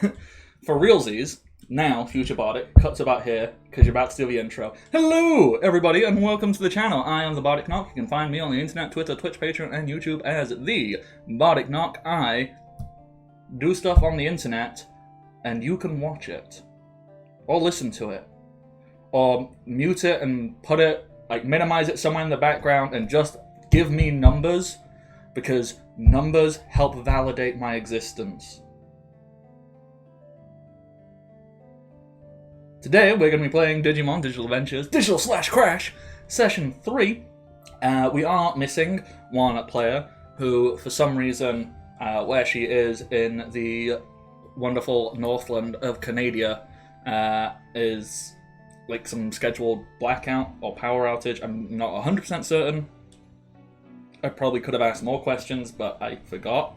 For realsies, now, Future Bardic, cuts about here, because you're about to do the intro. Hello, everybody, and welcome to the channel. I am the Bardic Knock. You can find me on the internet, Twitter, Twitch, Patreon, and YouTube as the Bardic Knock. I do stuff on the internet, and you can watch it. Or listen to it. Or mute it and put it, minimize it somewhere in the background, and just give me numbers, because numbers help validate my existence. Today, we're going to be playing Digimon Digital Adventures Digital/Crash Session 3. We are missing one player who, for some reason, where she is in the wonderful Northland of Canada, is like some scheduled blackout or power outage. I'm not 100% certain. I probably could have asked more questions, but I forgot.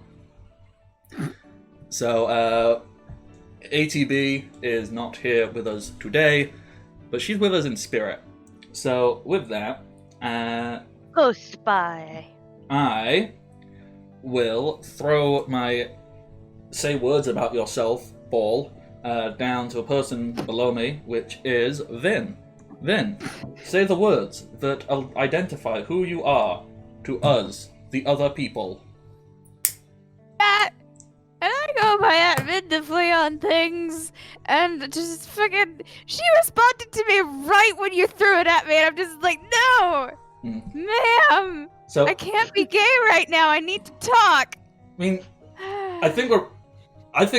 So, ATB is not here with us today, but she's with us in spirit. So, with that, Ghost Spy. I will throw my say words about yourself ball down to a person below me, which is Vin. Vin, say the words that identify who you are to us, the other people. And I go by admittedly on things, and just fucking, she responded to me right when you threw it at me, and I'm just like, no, ma'am, So I can't be gay right now. I need to talk. I mean, I think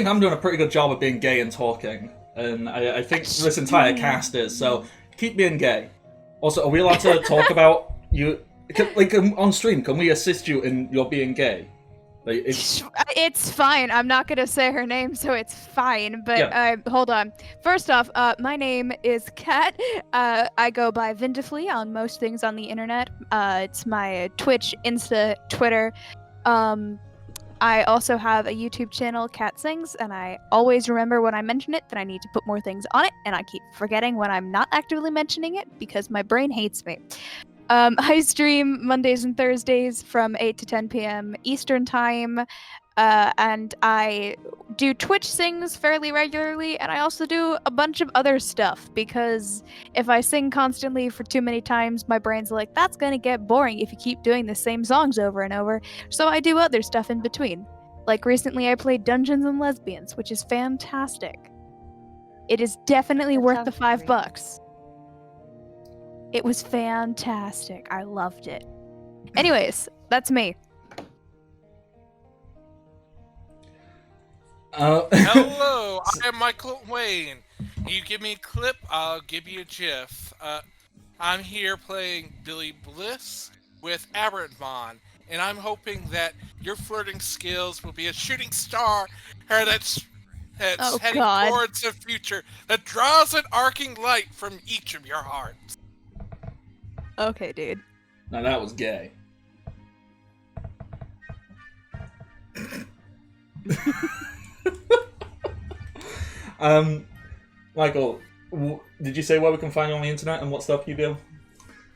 I'm doing a pretty good job of being gay and talking, and I think this entire cast is. So keep being gay. Also, are we allowed to talk about you? On stream, can we assist you in your being gay? It's fine. I'm not gonna say her name, so it's fine. But yeah. Hold on. First off, my name is Kat. I go by Vindifly on most things on the internet. It's my Twitch, Insta, Twitter. I also have a YouTube channel, Cat Sings, and I always remember when I mention it that I need to put more things on it, and I keep forgetting when I'm not actively mentioning it because my brain hates me. I stream Mondays and Thursdays from 8 to 10 p.m. Eastern Time, and I do Twitch Sings fairly regularly, and I also do a bunch of other stuff, because if I sing constantly for too many times, my brain's like, that's gonna get boring if you keep doing the same songs over and over, so I do other stuff in between. Like recently I played Dungeons and Lesbians, which is fantastic. It is definitely worth the $5. It was fantastic. I loved it. Anyways, that's me. Hello, I am Michael Wayne. You give me a clip, I'll give you a GIF. I'm here playing Billy Bliss with Abertmon, and I'm hoping that your flirting skills will be a shooting star that's heading towards a future that draws an arcing light from each of your hearts. Okay, dude. Now that was gay. Michael, did you say where we can find you on the internet and what stuff you do?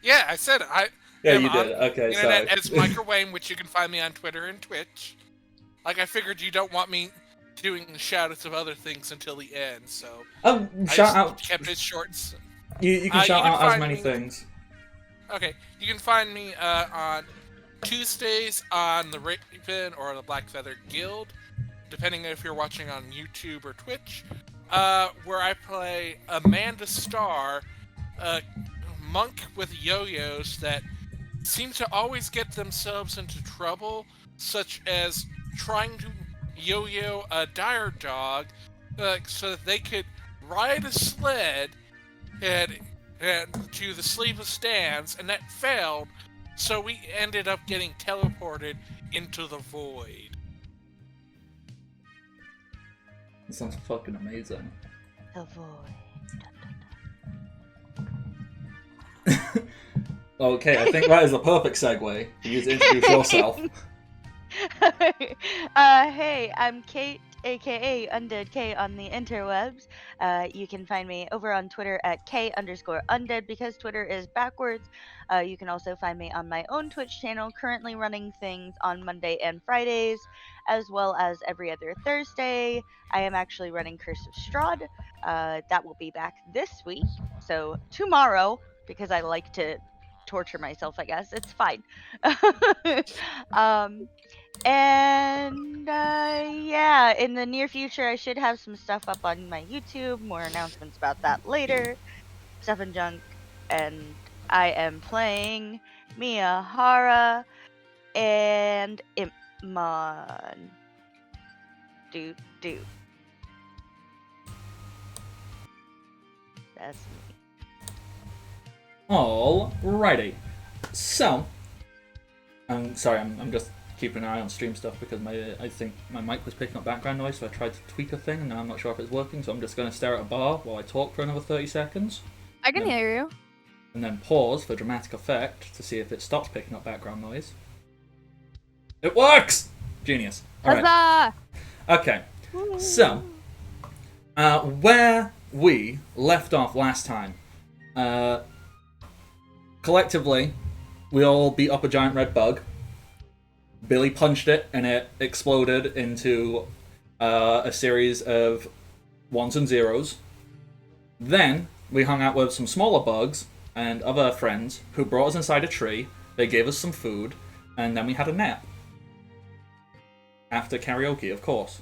Yeah, I said I. Yeah, you did. Okay, sorry. As Michael Wayne, which you can find me on Twitter and Twitch. Like, I figured you don't want me doing the shout-outs of other things until the end, so shout out. Kept it short. You can shout out as many things. Okay, you can find me on Tuesdays on the Raven or the Black Feather Guild, depending if you're watching on YouTube or Twitch, where I play Amanda Starr, a monk with yo-yos that seem to always get themselves into trouble, such as trying to yo-yo a dire dog so that they could ride a sled and to the Sleepless Stands, and that failed, so we ended up getting teleported into the void. That sounds fucking amazing. The void. Okay, I think that is a perfect segue for you to introduce yourself. Hey, I'm Kate. aka Undead K on the interwebs. You can find me over on Twitter at K_undead because Twitter is backwards. You can also find me on my own Twitch channel, currently running things on Monday and Fridays, as well as every other Thursday. I am actually running Curse of Strahd. That will be back this week. So tomorrow, because I like to torture myself, I guess. It's fine. um, and yeah, in the near future, I should have some stuff up on my YouTube, more announcements about that later, stuff and junk. And I am playing Miyahara and Impmon. Do. That's me. Alrighty. So, I'm sorry, I'm just keeping an eye on stream stuff because I think my mic was picking up background noise, so I tried to tweak a thing, and now I'm not sure if it's working, so I'm just going to stare at a bar while I talk for another 30 seconds. I can hear you. And then pause for dramatic effect to see if it stops picking up background noise. It works! Genius. Alright. Huzzah! Okay. So, where we left off last time, collectively, we all beat up a giant red bug. Billy punched it, and it exploded into a series of ones and zeros. Then, we hung out with some smaller bugs and other friends who brought us inside a tree. They gave us some food, and then we had a nap. After karaoke, of course.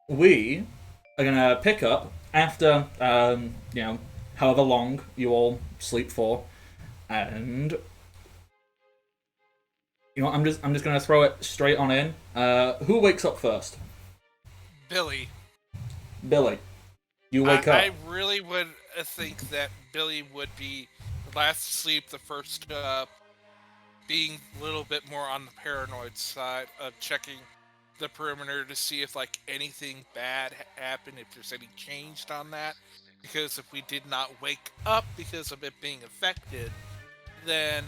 We are gonna pick up after, however long you all sleep for, and I'm just gonna throw it straight on in. Who wakes up first? Billy. Billy. You wake up. I really would think that Billy would be the last to sleep, the first up, being a little bit more on the paranoid side of checking the perimeter to see if anything bad happened, if there's any change on that. Because if we did not wake up because of it being affected, then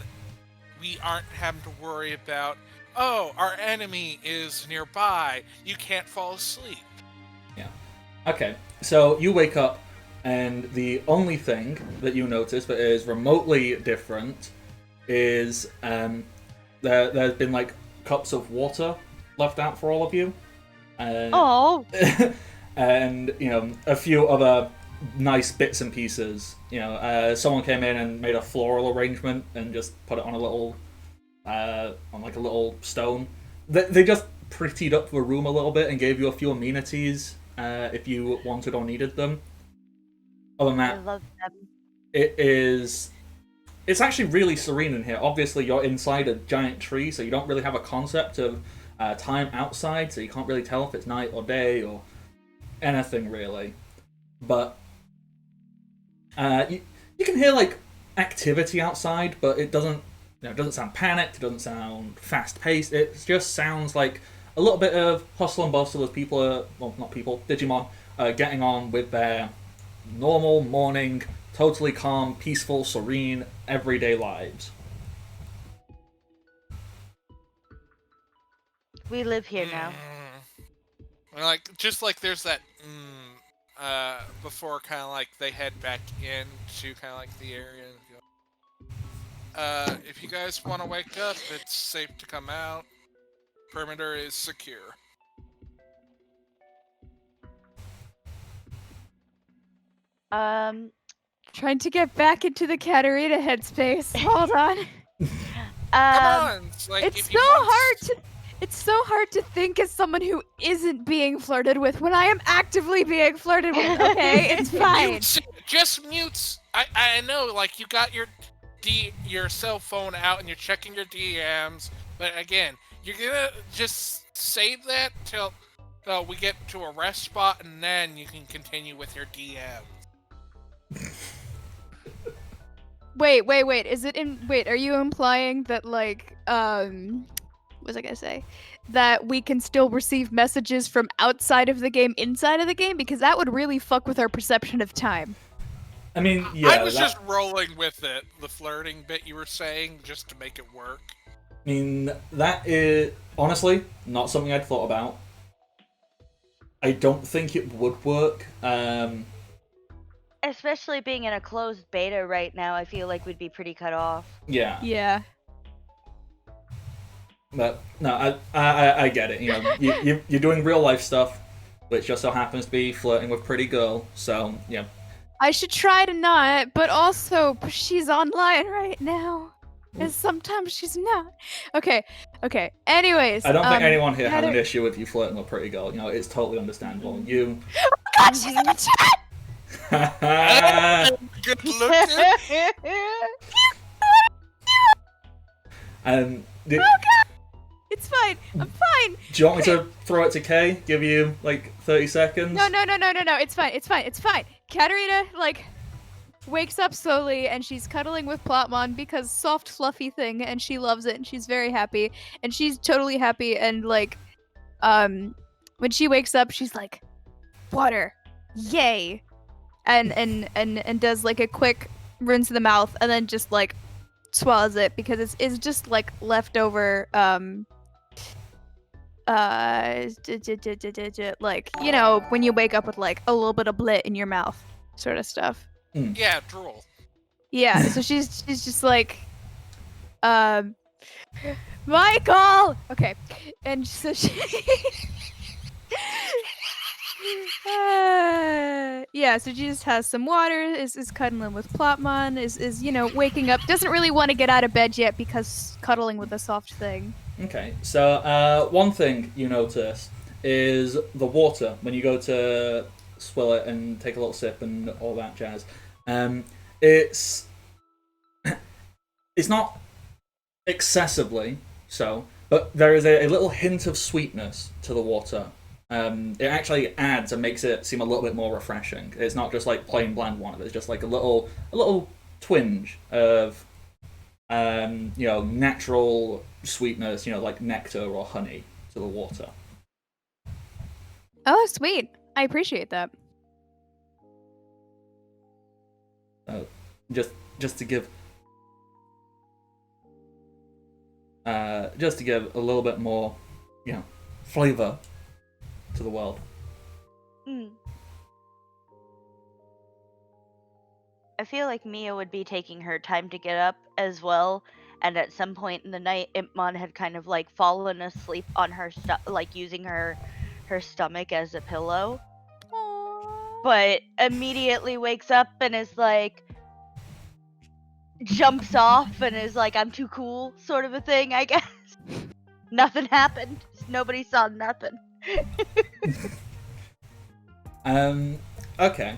we aren't having to worry about, oh, our enemy is nearby, you can't fall asleep. Yeah. Okay, so you wake up, and the only thing that you notice that is remotely different is there's been cups of water left out for all of you. Oh. And a few other nice bits and pieces. Someone came in and made a floral arrangement and just put it on a little stone. They just prettied up the room a little bit and gave you a few amenities if you wanted or needed them. Other than that, I love them. It's actually really serene in here. Obviously, you're inside a giant tree, so you don't really have a concept of time outside, so you can't really tell if it's night or day or anything really. But you can hear activity outside, but it doesn't sound panicked. It doesn't sound fast paced. It just sounds like a little bit of hustle and bustle as Digimon getting on with their normal morning, totally calm, peaceful, serene, everyday lives. We live here now. Just there's that before they head back into the area and go, if you guys want to wake up, it's safe to come out. Perimeter is secure. Trying to get back into the Katarina headspace. Hold on. Come on! It's so hard to think as someone who isn't being flirted with when I am actively being flirted with. Okay, it's fine. Just mutes. I know, you got your cell phone out and you're checking your DMs, but again, you're gonna just save that till we get to a rest spot, and then you can continue with your DMs. Wait. Are you implying that what was I gonna say? That we can still receive messages from outside of the game, inside of the game? Because that would really fuck with our perception of time. I mean, yeah. I was just rolling with it, the flirting bit you were saying, just to make it work. mean, that is honestly not something I'd thought about. I don't think it would work. Especially being in a closed beta right now, I feel like we'd be pretty cut off. Yeah. Yeah. But no, I get it. You know, you're doing real life stuff, which just so happens to be flirting with pretty girl. So yeah. I should try to not, but also she's online right now. And sometimes she's not. Okay. Anyways. I don't think anyone here has Heather... an issue with you flirting with pretty girl. You know, it's totally understandable. You. Oh God, she's in the chat. Good looking. Did, Oh God. It's fine. I'm fine. do you want me to throw it to Kay? Give you like 30 seconds? No. It's fine. Katarina, wakes up slowly and she's cuddling with Plotmon because soft, fluffy thing, and she loves it and she's very happy. And she's totally happy and when she wakes up, she's like, water, yay. And does like a quick rinse of the mouth and then just swallows it because it's just leftover when you wake up with a little bit of blit in your mouth sort of stuff. Yeah, drool. Yeah, so she's just Michael. Okay, and so she yeah, so she just has some water, is cuddling with Plotmon, is waking up, doesn't really want to get out of bed yet because cuddling with a soft thing. Okay, so one thing you notice is the water when you go to swill it and take a little sip and all that jazz. It's not excessively so, but there is a little hint of sweetness to the water. It actually adds and makes it seem a little bit more refreshing. It's not just plain bland water. It's just a little twinge of natural sweetness, like nectar or honey to the water. Oh, sweet. I appreciate that. Just to give a little bit more, flavor to the world. I feel like Mia would be taking her time to get up as well, and at some point in the night, Impmon had kind of fallen asleep on her using her stomach as a pillow. Aww. But immediately wakes up and is jumps off and is I'm too cool, sort of a thing, I guess. Nothing happened. Nobody saw nothing. Okay.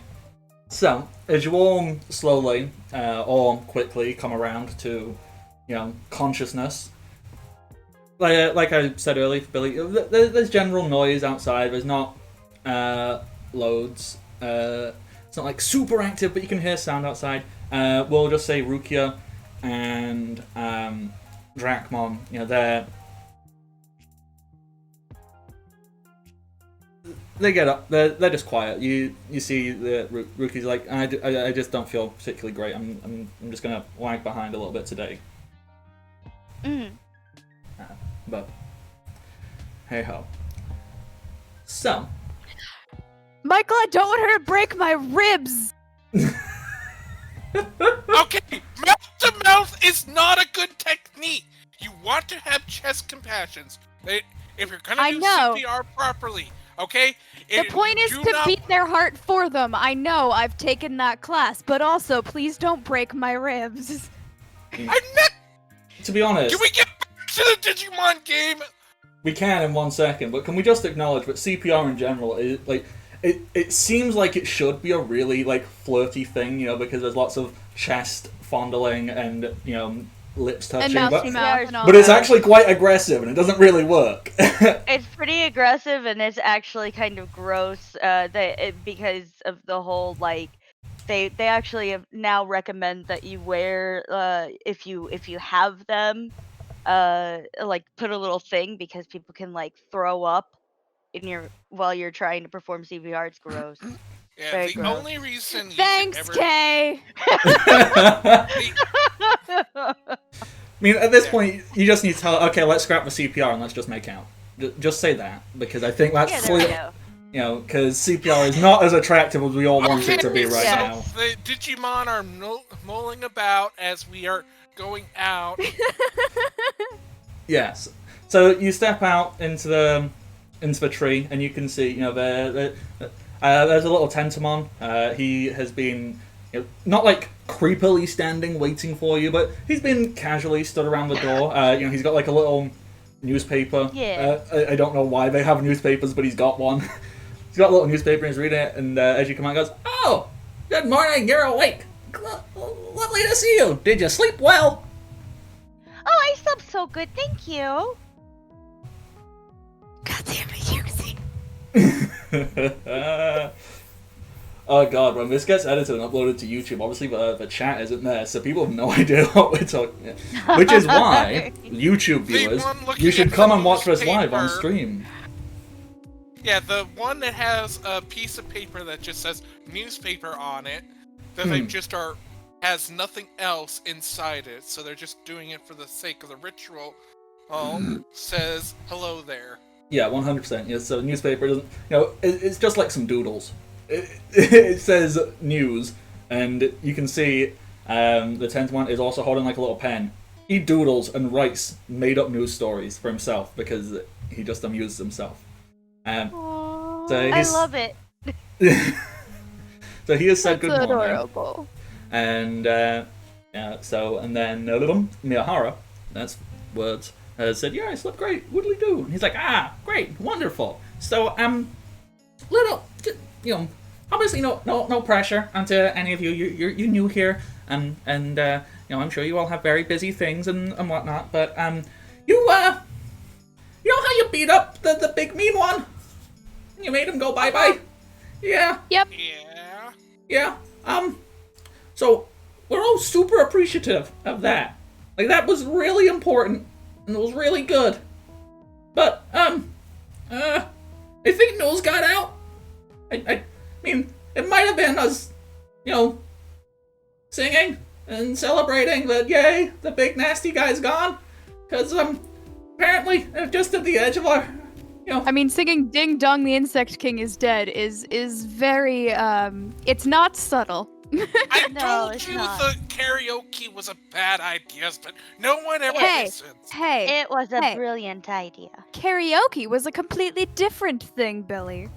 So, as you all slowly or quickly come around to, consciousness, like I said earlier for Billy, there's general noise outside. There's not loads. It's not super active, but you can hear sound outside. We'll just say Rukia and Dracmon. They get up. They're just quiet. You see the Ruki's I just don't feel particularly great. I'm just gonna lag behind a little bit today. But hey ho. So, Michael, I don't want her to break my ribs. Okay, mouth to mouth is not a good technique. You want to have chest compassions. If you're gonna do CPR properly, okay? The point is to beat their heart for them. I know, I've taken that class, but also, please don't break my ribs. To be honest, can we get back to the Digimon game? We can in 1 second, but can we just acknowledge that CPR in general is it seems like it should be a really flirty thing, because there's lots of chest fondling and lips touching, but it's actually quite aggressive and it doesn't really work. It's pretty aggressive and it's actually kind of gross because of the whole they actually have now recommend that you wear if you have them put a little thing because people can throw up while you're trying to perform CPR. It's gross. Yeah, Very the gross. only reason you Thanks, should ever... Kay. mean, at this point, you just need to tell, okay, let's scrap the CPR and let's just make out. Just say that, because I think that's Yeah, there we clear. go. You know, because CPR is not as attractive as we all want it to be right Yeah. now. The Digimon are mulling about as we are going out. Yes. So you step out into the tree, and you can see, you know, there's a little Tentamon. He has been, you know, not like creepily standing waiting for you, but he's been casually stood around the door. You know, he's got like a little newspaper. Yeah. I don't know why they have newspapers, but he's got one. He's got a little newspaper and he's reading it, and as you come out, he goes, "Oh, good morning, you're awake. Lovely to see you. Did you sleep well?" Oh, I slept so good, thank you. God damn it, Yuxi. Oh god, when this gets edited and uploaded to YouTube, obviously the chat isn't there, so people have no idea what we're talking about. Which is why, YouTube viewers, one looking you should at come the and watch this live on newspaper. stream. Yeah, the one that has a piece of paper that just says newspaper on it, that they just has nothing else inside it, so they're just doing it for the sake of the ritual. Says hello there. Yeah, 100%. Yeah, so newspaper doesn't, you know, it's just like some doodles. It says news, and you can see the 10th one is also holding like a little pen. He doodles and writes made-up news stories for himself because he just amuses himself. So I love it. So he has said That's good morning. adorable. And so and then Miyahara, that's words, said, "Yeah, I slept great. What'd do?" And he's like, "Ah, great, wonderful. So little, you know, obviously no pressure onto any of you. You're new here, and you know, I'm sure you all have very busy things and whatnot. But you know how you beat up the big mean one? You made him go bye-bye? Yeah. Yep. Yeah. Yeah. So we're all super appreciative of that. Like, that was really important and it was really good. But I think news got out. I mean, it might have been us, you know, singing and celebrating that, yay, the big nasty guy's gone. Cause apparently just at the edge of our, you know. I mean, singing "Ding Dong, the Insect King is dead" is very it's not subtle. I No, told it's you not. the karaoke was a bad idea, but no one ever Hey. listens. Hey, It was a Hey. brilliant idea. karaoke was a completely different thing, Billy.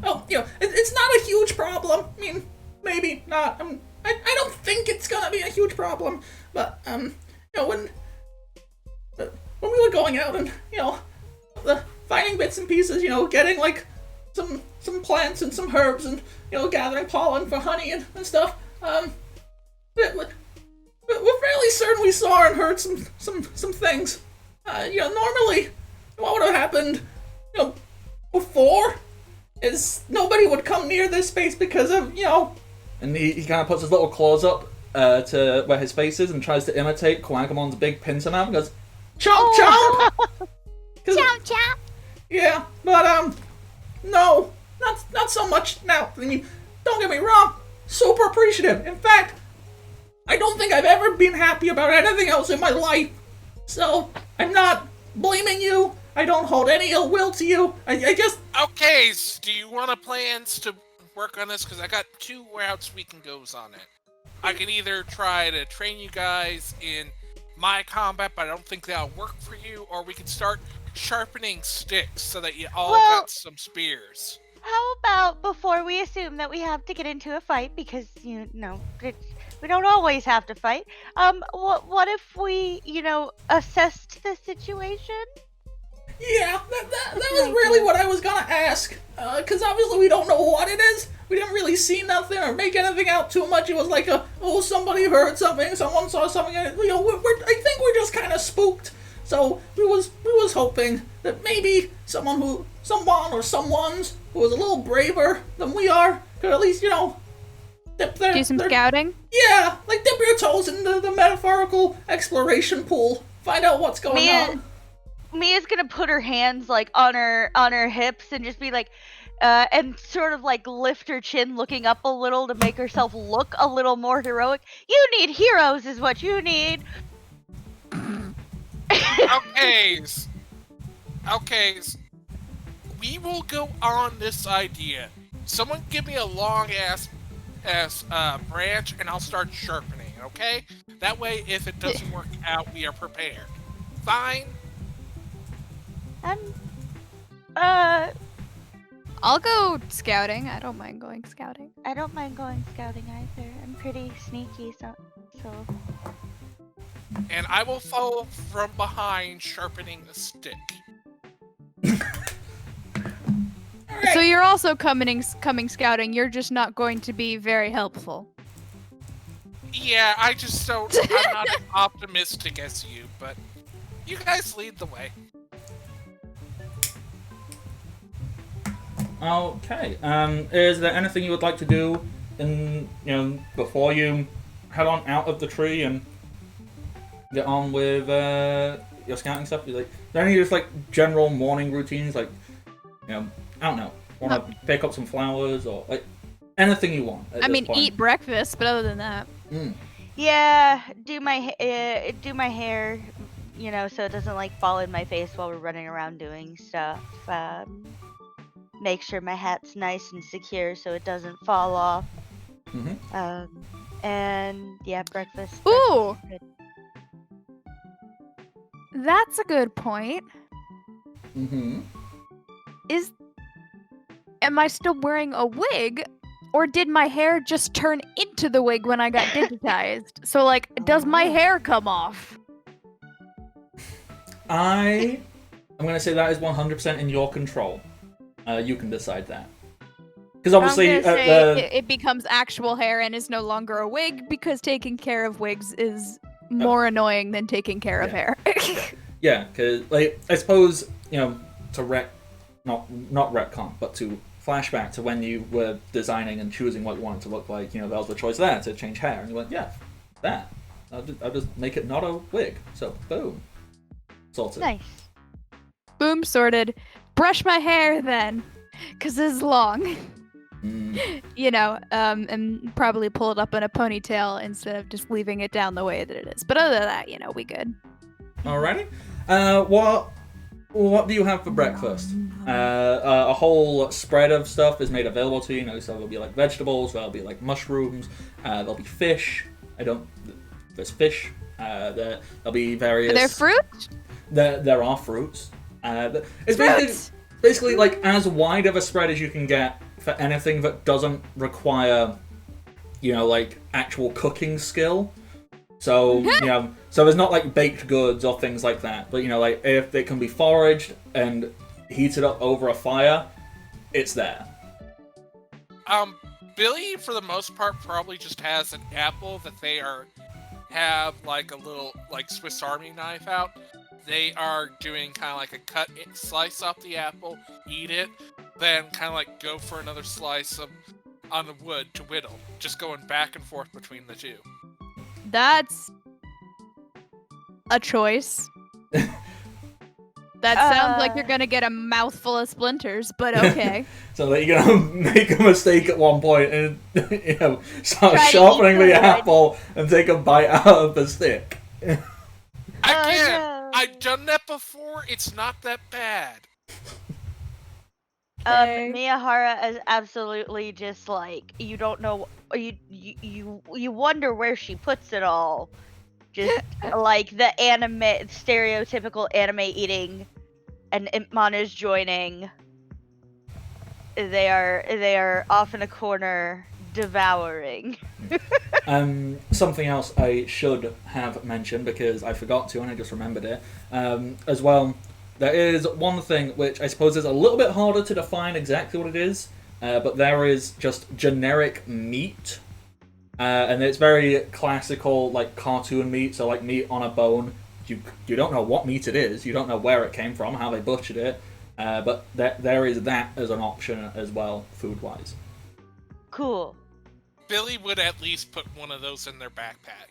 Oh, you know, it's not a huge problem. I mean, maybe not. I don't think it's gonna be a huge problem. But you know, when we were going out and, you know, finding bits and pieces, you know, getting like some plants and some herbs and, you know, gathering pollen for honey and stuff. We're fairly certain we saw and heard some things. You know, normally what would have happened, you know, before is nobody would come near this space because of, you know. And he kind of puts his little claws up to where his face is and tries to imitate Quagamon's big pincer mouth and goes, "Chomp chomp!" Chomp chomp. Yeah, but no, not so much now. I mean, don't get me wrong, super appreciative. In fact, I don't think I've ever been happy about anything else in my life. So I'm not blaming you. I don't hold any ill will to you. I just Okay, so do you want plans to work on this? Because I got two routes we can go on it. I can either try to train you guys in my combat, but I don't think that'll work for you, or we can start sharpening sticks so that you all Well- got some spears. How about before we assume that we have to get into a fight, because you know we don't always have to fight. What if we, you know, assessed the situation? Yeah, that was really what I was gonna ask. Because obviously we don't know what it is. We didn't really see nothing or make anything out too much. It was like somebody heard something, someone saw something, and, you know, I think we're just kind of spooked. So we was hoping that maybe someone or someones who was a little braver than we are could at least, you know, dip Do some scouting. Yeah, like dip your toes in the metaphorical exploration pool. Find out what's going on. Mia's gonna put her hands like on her hips and just be like, and sort of like lift her chin, looking up a little to make herself look a little more heroic. You need heroes, is what you need. Okay. Okay. We will go on this idea. Someone give me a long ass branch, and I'll start sharpening. Okay. That way, if it doesn't work out, we are prepared. Fine. I'm, uh, I'll go scouting. I don't mind going scouting. I don't mind going scouting either. I'm pretty sneaky, so. And I will follow from behind, sharpening the stick. So you're also coming scouting. You're just not going to be very helpful. Yeah, I just don't. I'm not as optimistic as you, but you guys lead the way. Okay. Is there anything you would like to do before you head on out of the tree and get on with your scouting stuff? Like, is there any just like general morning routines? Like, I don't know. Want to pick up some flowers or like anything you want? I mean, eat breakfast, but other than that. Yeah, do my hair, so it doesn't like fall in my face while we're running around doing stuff. Make sure my hat's nice and secure so it doesn't fall off. And yeah, breakfast. Ooh, Breakfast that's a good point. Am I still wearing a wig, or did my hair just turn into the wig when I got digitized? So like, does my hair come off? I'm gonna say that is 100% in your control. You can decide that. Because obviously, I'm gonna say it becomes actual hair and is no longer a wig because taking care of wigs is more annoying than taking care of hair. Yeah, because like I suppose to not retcon, but to flashback to when you were designing and choosing what you wanted to look like. That was the choice there to change hair, and you went, yeah, that. I'll just make it not a wig. So boom, sorted. Nice. Boom, sorted. Brush my hair then, cause it's long. And probably pull it up in a ponytail instead of just leaving it down the way that it is. But other than that, we good. Alrighty. What do you have for breakfast? A whole spread of stuff is made available to you. So there'll be like vegetables, there'll be like mushrooms, there'll be fish. There's fish. There'll be various. Are there fruit? There are fruits. It's basically like as wide of a spread as you can get for anything that doesn't require, like actual cooking skill. So, so there's not like baked goods or things like that. But, like if it can be foraged and heated up over a fire, it's there. Billy, for the most part, probably just has an apple that they have like a little like Swiss Army knife out. They are doing kind of like a slice off the apple, eat it, then kind of like go for another slice on the wood to whittle, just going back and forth between the two. That's a choice. That sounds like you're gonna get a mouthful of splinters, but okay. So that you're gonna make a mistake at one point and start sharpening the apple and take a bite out of the stick. Again, I've done that before. It's not that bad. Miyahara is absolutely just like, you don't know, you wonder where she puts it all. Just like the stereotypical anime eating, and Impmon is joining. They are off in a corner devouring. Something else I should have mentioned because I forgot to and I just remembered it as well. There is one thing which I suppose is a little bit harder to define exactly what it is, but there is just generic meat, and it's very classical like cartoon meat. So like meat on a bone. You don't know what meat it is. You don't know where it came from, how they butchered it, but there is that as an option as well, food-wise. Cool. Billy would at least put one of those in their backpack.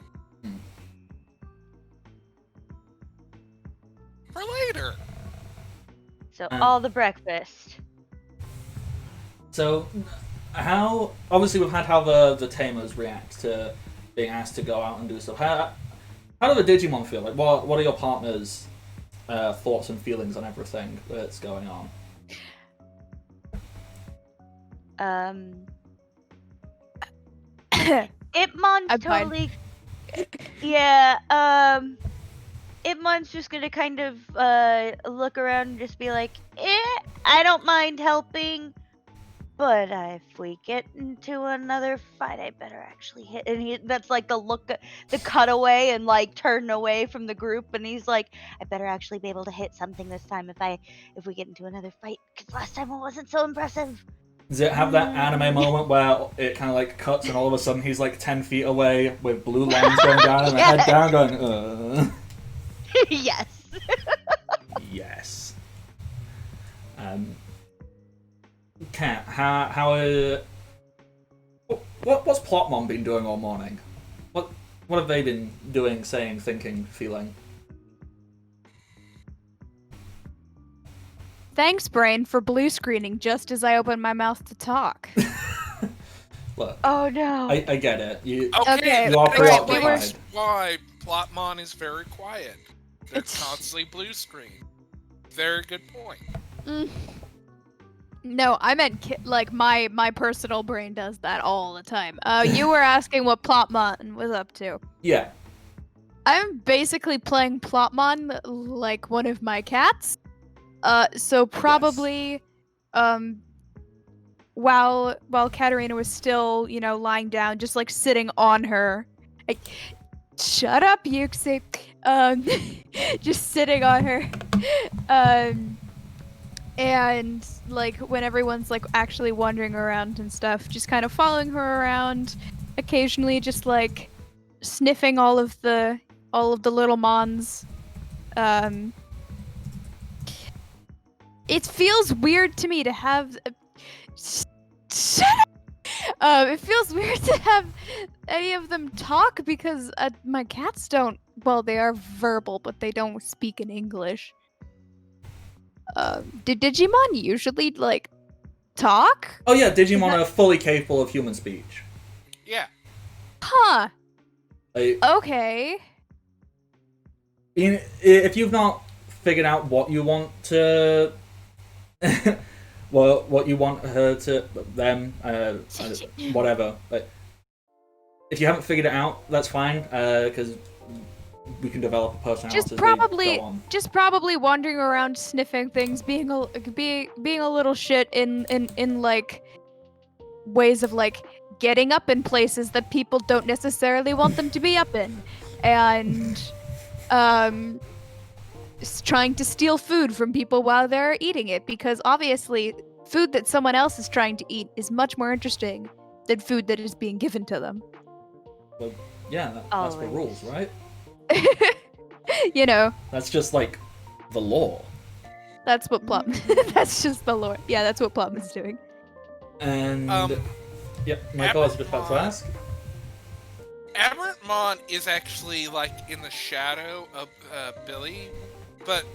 For later. So all the breakfast. So how obviously we've had how the tamers react to being asked to go out and do stuff. How do the Digimon feel? Like what are your partners thoughts and feelings on everything that's going on. Itmon's I'm fine. totally. Yeah. Itmon's just gonna kind of look around and just be like, I don't mind helping, but if we get into another fight, I better actually hit. And that's like the look, the cutaway, and like turn away from the group, and he's like, I better actually be able to hit something this time if we get into another fight, because last time it wasn't so impressive. Does it have that anime moment where it kind of like cuts and all of a sudden he's like 10 feet away with blue lines going down and the head down going, Yes. Yes. Kat, what's Plotmon been doing all morning? What have they been doing, saying, thinking, feeling? Thanks, Brain, for blue screening just as I opened my mouth to talk. Look, Oh no. I get it. You Okay, are right, preoccupied. Why Plotmon is very quiet. They're It's- constantly blue screen. Very good point. No, I meant like my personal brain does that all the time. You were asking what Plotmon was up to. Yeah. I'm basically playing Plotmon like one of my cats. So probably, while Katarina was still, lying down, just like sitting on her. Shut up, Yuxi. Just sitting on her. And like when everyone's like actually wandering around and stuff, just kind of following her around, occasionally just like sniffing all of the little mons. It feels weird to me to have. Shut up! It feels weird to have any of them talk because my cats don't. Well, they are verbal, but they don't speak in English. Do Digimon usually like talk? Oh yeah, Digimon are fully capable of human speech. Yeah. Huh. Like, Okay. if you've not figured out what you want to, what you want her to, them, whatever. Like, if you haven't figured it out, that's fine. Because we can develop a personality as we go on. Just probably wandering around sniffing things, being a little shit in like ways of like getting up in places that people don't necessarily want them to be up in, and trying to steal food from people while they're eating it, because obviously food that someone else is trying to eat is much more interesting than food that is being given to them. Well, yeah, that's the rules, right? That's just like the law. That's what Plum. That's just the lore. Yeah, that's what Plum is doing. And Michael, I was just about to ask. Aberrantmon is actually like in the shadow of Billy, but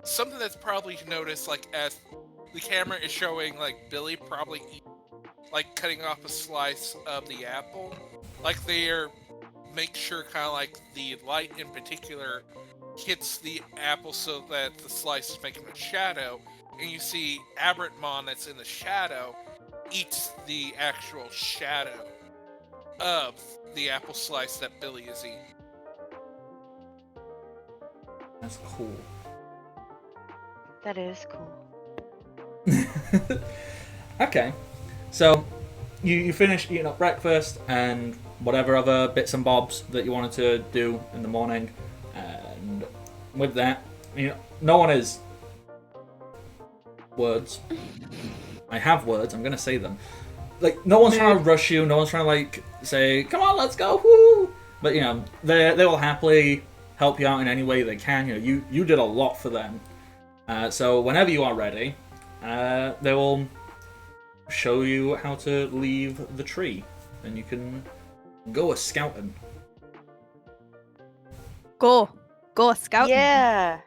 something that's probably noticed, like as the camera is showing, like Billy probably cutting off a slice of the apple, like they're make sure kind of like the light in particular hits the apple so that the slice is making a shadow, and you see Aberrantmon that's in the shadow eats the actual shadow of the apple slice that Billy is eating. That's cool. That is cool. Okay, so you finished eating up breakfast and whatever other bits and bobs that you wanted to do in the morning, and with that, no one is words. I have words. I'm gonna say them. Like, no one's trying to rush you. No one's trying to like say, "Come on, let's go!" Woo! But they will happily help you out in any way they can. You did a lot for them. So whenever you are ready, they will show you how to leave the tree, and you can go a scouting. Go a scouting. Yeah.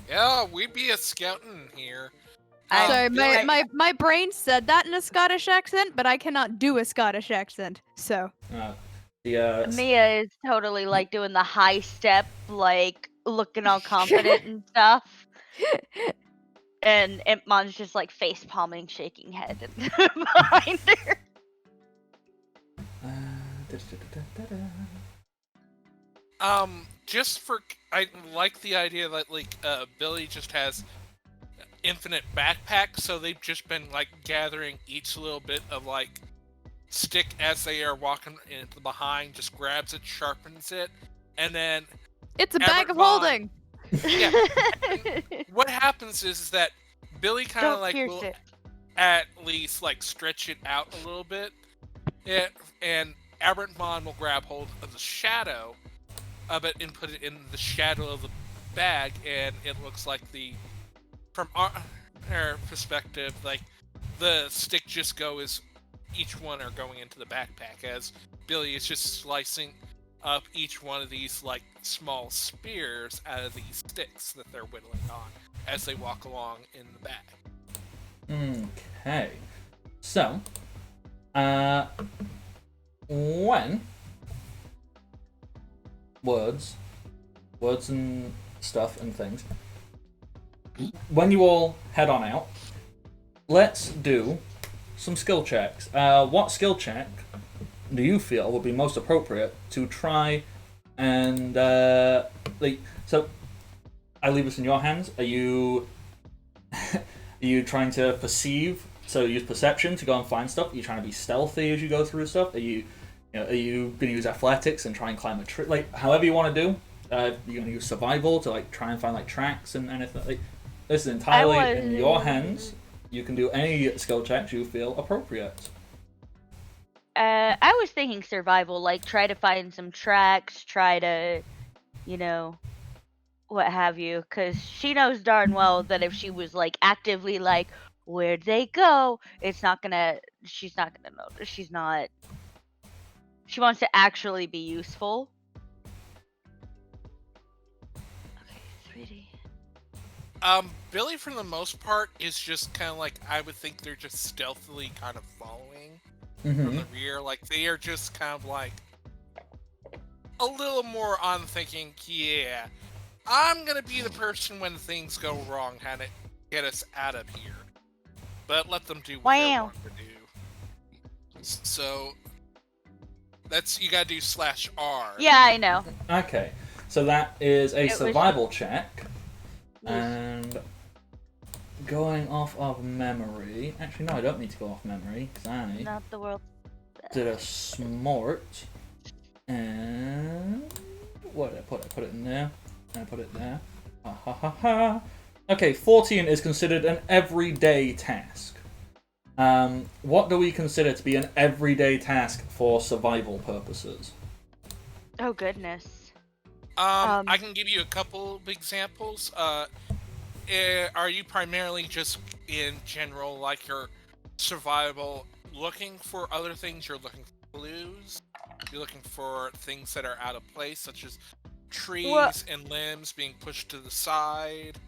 Yeah, we'd be a scouting here. Sorry, Billy- my brain said that in a Scottish accent, but I cannot do a Scottish accent. So The Mia is totally like doing the high step, like looking all confident and stuff. And Impmon's just like face palming, shaking head behind her. Just for I like the idea that like Billy just has infinite backpack, so they've just been like gathering each little bit of like stick as they are walking in behind, just grabs it, sharpens it, and then It's a bag of Everett holding. yeah. What happens is that Billy kind of Don't like pierce will it. at least like stretch it out a little bit, and Abertmon will grab hold of the shadow of it and put it in the shadow of the bag, and it looks like from our perspective, like the stick just goes, each one are going into the backpack as Billy is just slicing up each one of these like small spears out of these sticks that they're whittling on as they walk along in the bag. Okay. So, when words and stuff and things, when you all head on out, let's do some skill checks. What skill check do you feel would be most appropriate to try and so I leave this in your hands. Are you are you trying to perceive, so use perception to go and find stuff? Are you trying to be stealthy as you go through stuff? Are you are you gonna use athletics and try and climb a tree? Like however you want to do. You're gonna use survival to like try and find like tracks and anything. Like, this is entirely in your hands. You can do any skill checks you feel appropriate. I was thinking survival, like try to find some tracks, try to, what have you, because she knows darn well that if she was like actively like, where'd they go? She's not gonna notice. She wants to actually be useful. Okay, 3D. Billy for the most part is just kind of like, I would think they're just stealthily kind of following from the rear. Like they are just kind of like a little more on thinking, yeah, I'm gonna be the person when things go wrong, kind of get us out of here. But let them do what they want to do. So that's, you gotta do /R. Yeah, I know. Okay, so that is a survival check. And going off of memory, actually no, I don't need to go off memory because I Not the world. did a smart. And what did I put? I put it in there. And I put it there. Ha ha ha ha. Okay, 14 is considered an everyday task. What do we consider to be an everyday task for survival purposes? Oh goodness. I can give you a couple of examples. Are you primarily just in general, like your survival, looking for other things? You're looking for clues? You're looking for things that are out of place, such as trees and limbs being pushed to the side?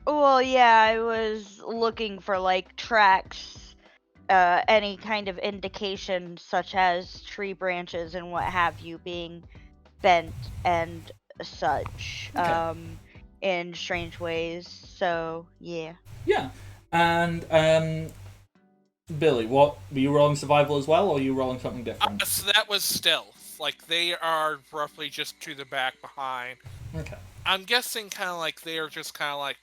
Well, yeah, I was looking for like tracks, any kind of indication, such as tree branches and what have you, being bent and such, in strange ways. So yeah. Yeah, and Billy, what were you rolling survival as well, or are you rolling something different? So that was stealth. Like they are roughly just to the back behind. Okay. I'm guessing kind of like they are just kind of like,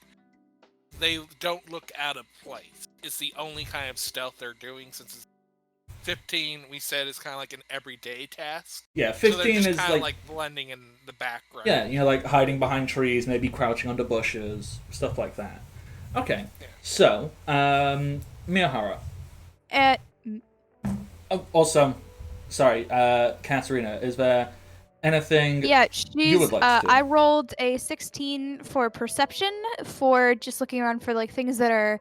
they don't look out of place. It's the only kind of stealth they're doing, since it's 15, we said, is kind of like an everyday task. Yeah, 15 so they're just is kind of like blending in the background. Yeah, like hiding behind trees, maybe crouching under bushes, stuff like that. Okay, Yeah. so, Miyahara. Also, sorry, Katarina, is there anything you would like to do? I rolled a 16 for perception, for just looking around for like things that are,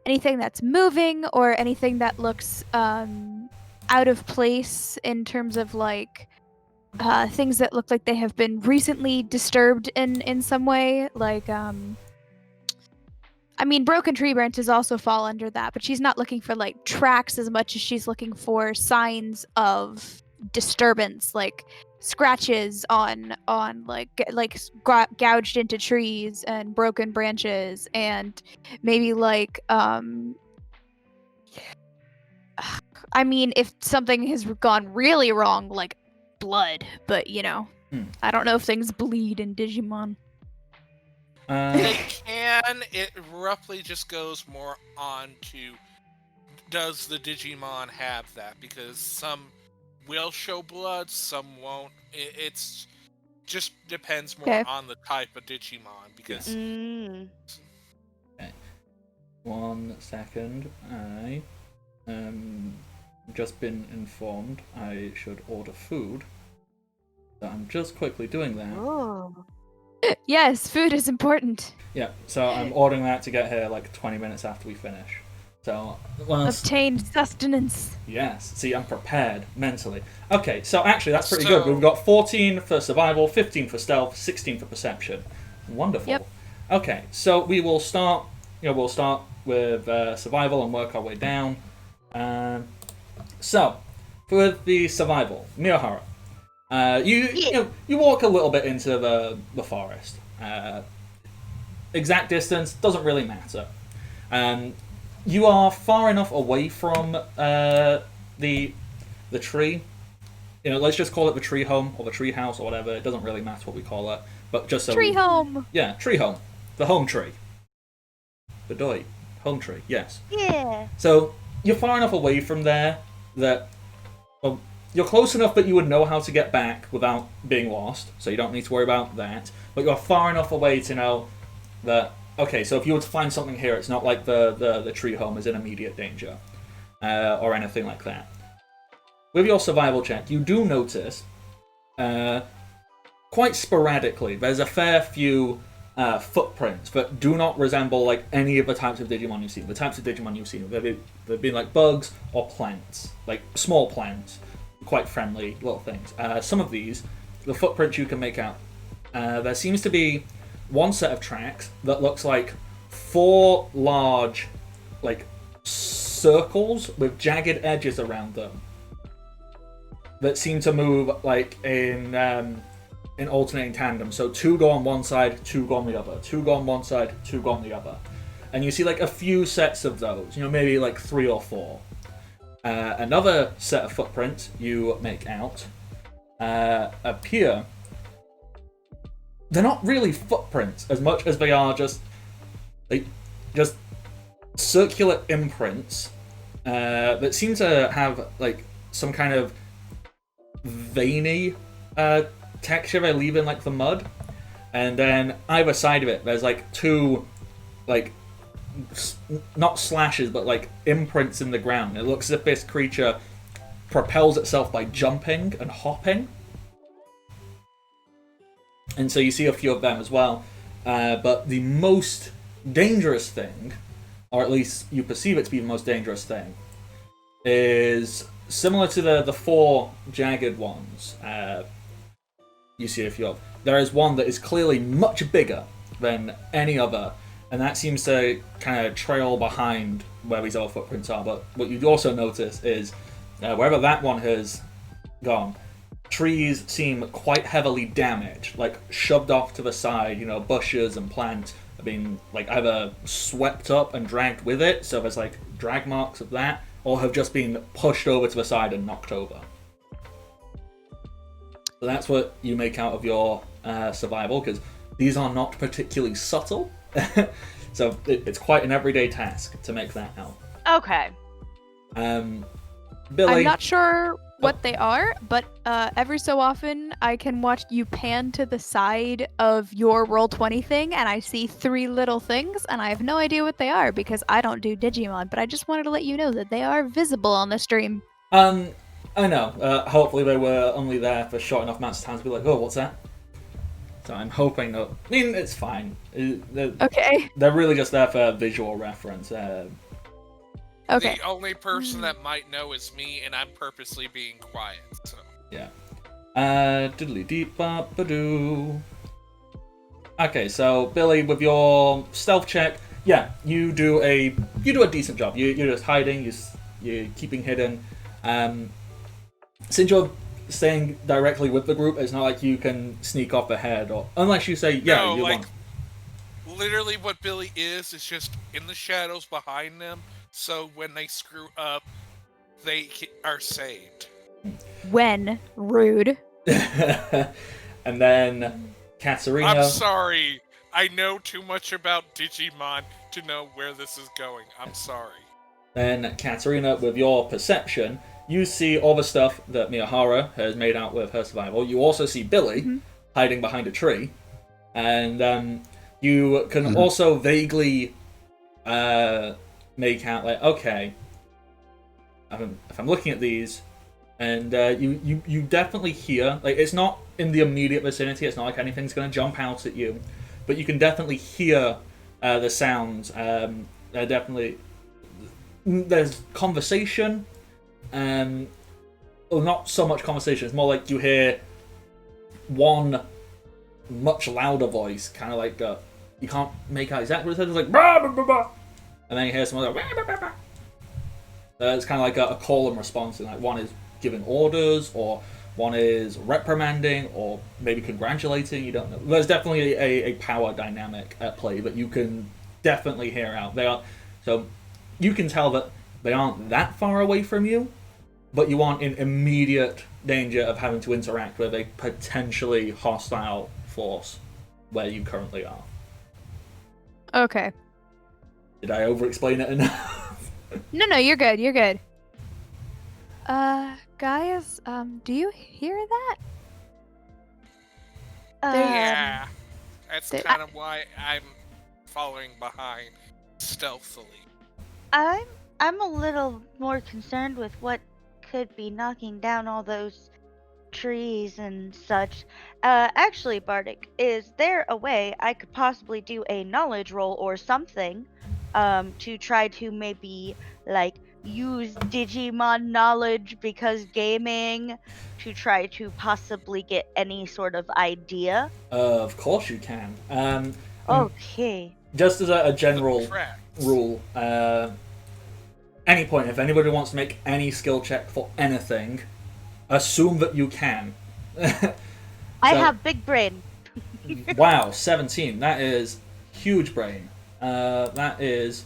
anything that's moving or anything that looks out of place in terms of like things that look like they have been recently disturbed in some way. Like, I mean, broken tree branches also fall under that, but she's not looking for like tracks as much as she's looking for signs of disturbance, like scratches on gouged into trees and broken branches, and maybe like I mean, if something has gone really wrong, like blood, but I don't know if things bleed in Digimon. They can. It roughly just goes more on to, does the Digimon have that? Because some will show blood, some won't. It's just depends more Okay. on the type of Digimon. Because Okay. 1 second. I just been informed I should order food. So I'm just quickly doing that. Oh. Yes, food is important. Yeah, so I'm ordering that to get here like 20 minutes after we finish. So, Obtain sustenance. yes, see, I'm prepared mentally. Okay, so actually that's pretty good. We've got 14 for survival, 15 for stealth, 16 for perception. Wonderful. Yep. Okay, so we will start. We'll start with survival and work our way down. So, for the survival, Miyohara, you walk a little bit into the forest. Exact distance doesn't really matter. You are far enough away from the tree. Let's just call it the tree home or the tree house or whatever. It doesn't really matter what we call it, but just so Tree home. Yeah, tree home, the home tree. The doi home tree. Yes. Yeah. So you're far enough away from there that you're close enough that you would know how to get back without being lost. So you don't need to worry about that. But you're far enough away to know that. Okay, so if you were to find something here, it's not like the tree home is in immediate danger or anything like that. With your survival check, you do notice quite sporadically there's a fair few footprints that do not resemble like any of the types of Digimon you've seen. The types of Digimon you've seen, they've been like bugs or plants, like small plants, quite friendly little things. Some of these, the footprints you can make out, there seems to be one set of tracks that looks like 4 large, like circles with jagged edges around them that seem to move like in alternating tandem. So 2 go on one side, 2 go on the other, 2 go on one side, 2 go on the other, and you see like a few sets of those. Maybe like 3 or 4. Another set of footprints you make out appear. They're not really footprints as much as they are just circular imprints that seem to have like some kind of veiny texture they leave in like the mud, and then either side of it there's like 2 like not slashes but like imprints in the ground. It looks as if this creature propels itself by jumping and hopping. And so you see a few of them as well. But the most dangerous thing, or at least you perceive it to be the most dangerous thing, is similar to the 4 jagged ones you see a few of. There is one that is clearly much bigger than any other, and that seems to kind of trail behind where these other footprints are. But what you also notice is wherever that one has gone, trees seem quite heavily damaged, like shoved off to the side. Bushes and plants have been like either swept up and dragged with it, so there's like drag marks of that, or have just been pushed over to the side and knocked over. So that's what you make out of your survival, because these are not particularly subtle. So it's quite an everyday task to make that out. Okay. Billy, I'm not sure what they are, but every so often I can watch you pan to the side of your Roll20 thing, and I see 3 little things, and I have no idea what they are because I don't do Digimon, but I just wanted to let you know that they are visible on the stream. I know. Hopefully they were only there for short enough amounts of time to be like, oh, what's that? So I'm hoping that... I mean, it's fine. Okay. They're really just there for visual reference. Okay. The only person that might know is me, and I'm purposely being quiet. So Yeah. Diddly deep bop ba-doo. Okay, so Billy, with your stealth check, yeah, you do a decent job. You're just hiding. You're keeping hidden. Since you're staying directly with the group. It's not like you can sneak off ahead, or unless you say, yeah, No, you like, want. literally what Billy is just in the shadows behind them, so when they screw up, they are saved. When rude. And then Katarina. I'm sorry. I know too much about Digimon to know where this is going. I'm sorry. Then Katarina, with your perception, you see all the stuff that Miyahara has made out with her survival. You also see Billy hiding behind a tree, and you can also vaguely make out like, okay, if I'm looking at these, and you definitely hear, like, it's not in the immediate vicinity. It's not like anything's going to jump out at you, but you can definitely hear the sounds. Definitely, there's conversation. Well, not so much conversation. It's more like you hear one much louder voice, kind of like you can't make out exactly what it says. It's like bah, bah, bah, bah. And then you hear someone like bah, bah, bah, bah. It's kind of like a call and response. And like one is giving orders, or one is reprimanding, or maybe congratulating. You don't know. There's definitely a power dynamic at play that you can definitely hear out. They are, so you can tell that they aren't that far away from you, but you aren't in immediate danger of having to interact with a potentially hostile force where you currently are. Okay. Did I over-explain it enough? No, you're good. You're good. Guys, do you hear that? Yeah. That's they- kind of why I'm following behind stealthily. I'm a little more concerned with what could be knocking down all those trees and such. Actually, Bardic, is there a way I could possibly do a knowledge roll or something to try to maybe like use Digimon knowledge because gaming to try to possibly get any sort of idea? Of course you can. Okay. Just as a general Tracks. rule, any point, if anybody wants to make any skill check for anything, assume that you can. I So- have big brain. Wow, 17. That is huge brain. That is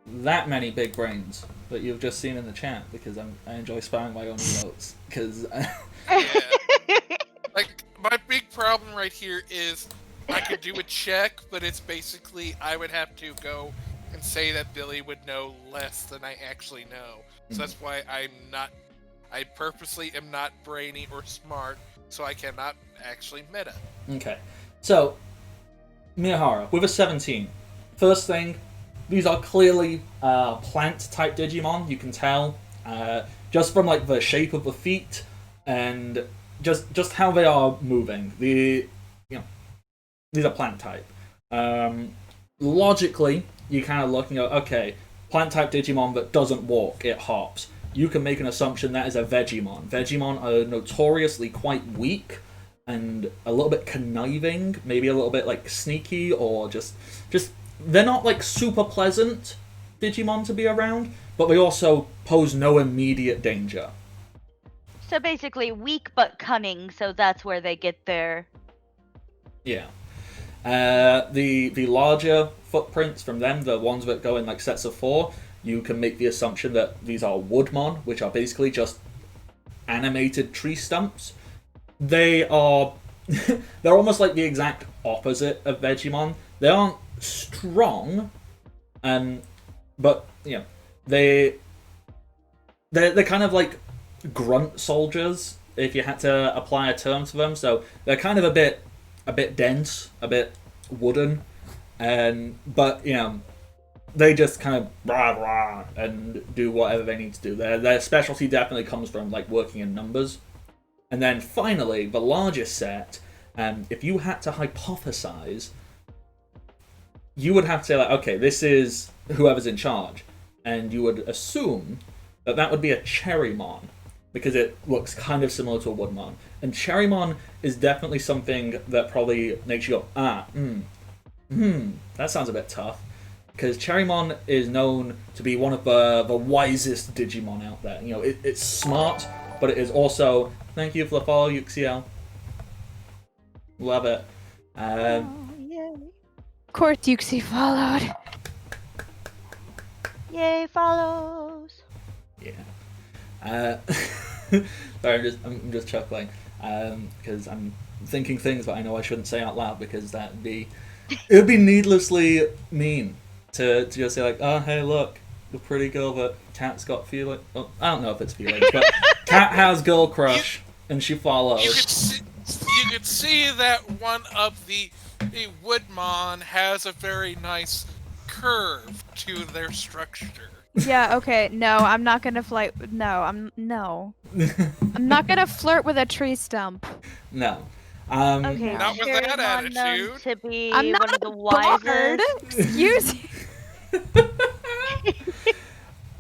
that many big brains that you've just seen in the chat, because I enjoy spying my own emotes. Because Yeah. Like, my big problem right here is I could do a check, but it's basically I would have to go and say that Billy would know less than I actually know. So that's why I purposely am not brainy or smart, so I cannot actually meta. okay, so Miyahara with a 17. First thing, these are clearly plant-type Digimon. You can tell just from like the shape of the feet and just how they are moving. These are plant-type. Logically, you kind of looking at, okay, plant-type Digimon that doesn't walk, it hops. You can make an assumption that is a Vegemon. Vegemon are notoriously quite weak and a little bit conniving, maybe a little bit like sneaky, or just they're not like super pleasant Digimon to be around, but they also pose no immediate danger. So basically weak but cunning, so that's where they get their... Yeah. The larger footprints from them, the ones that go in like sets of 4, you can make the assumption that these are Woodmon, which are basically just animated tree stumps. They are they're almost like the exact opposite of Vegemon. They aren't strong, but they're kind of like grunt soldiers, if you had to apply a term to them. So they're kind of a bit dense, a bit wooden, but they just kind of rah rah and do whatever they need to do. Their specialty definitely comes from like working in numbers. And then finally, the largest set, if you had to hypothesize, you would have to say like, okay, this is whoever's in charge, and you would assume that would be a Cherrymon, because it looks kind of similar to a Woodmon. And Cherrymon is definitely something that probably makes you go, that sounds a bit tough. Because Cherrymon is known to be one of the wisest Digimon out there. It's smart, but it is also, thank you for the follow, UXL. Love it. Yay. Of course, Yuxi followed. Yay, follows. Yeah. Sorry, I'm just chuckling because I'm thinking things that I know I shouldn't say out loud because it would be needlessly mean to just say like, oh hey look, the pretty girl that Cat's got feeling. Oh, I don't know if it's feelings, but Cat has girl crush and she follows. You could see that one of the Woodmon has a very nice curve to their structure. Yeah, okay, no, I'm not gonna flirt. No, I'm not gonna flirt with a tree stump. No. Okay, Not with Cherry that Mon known attitude. to be I'm not one of the a bard. wisest. Excuse me.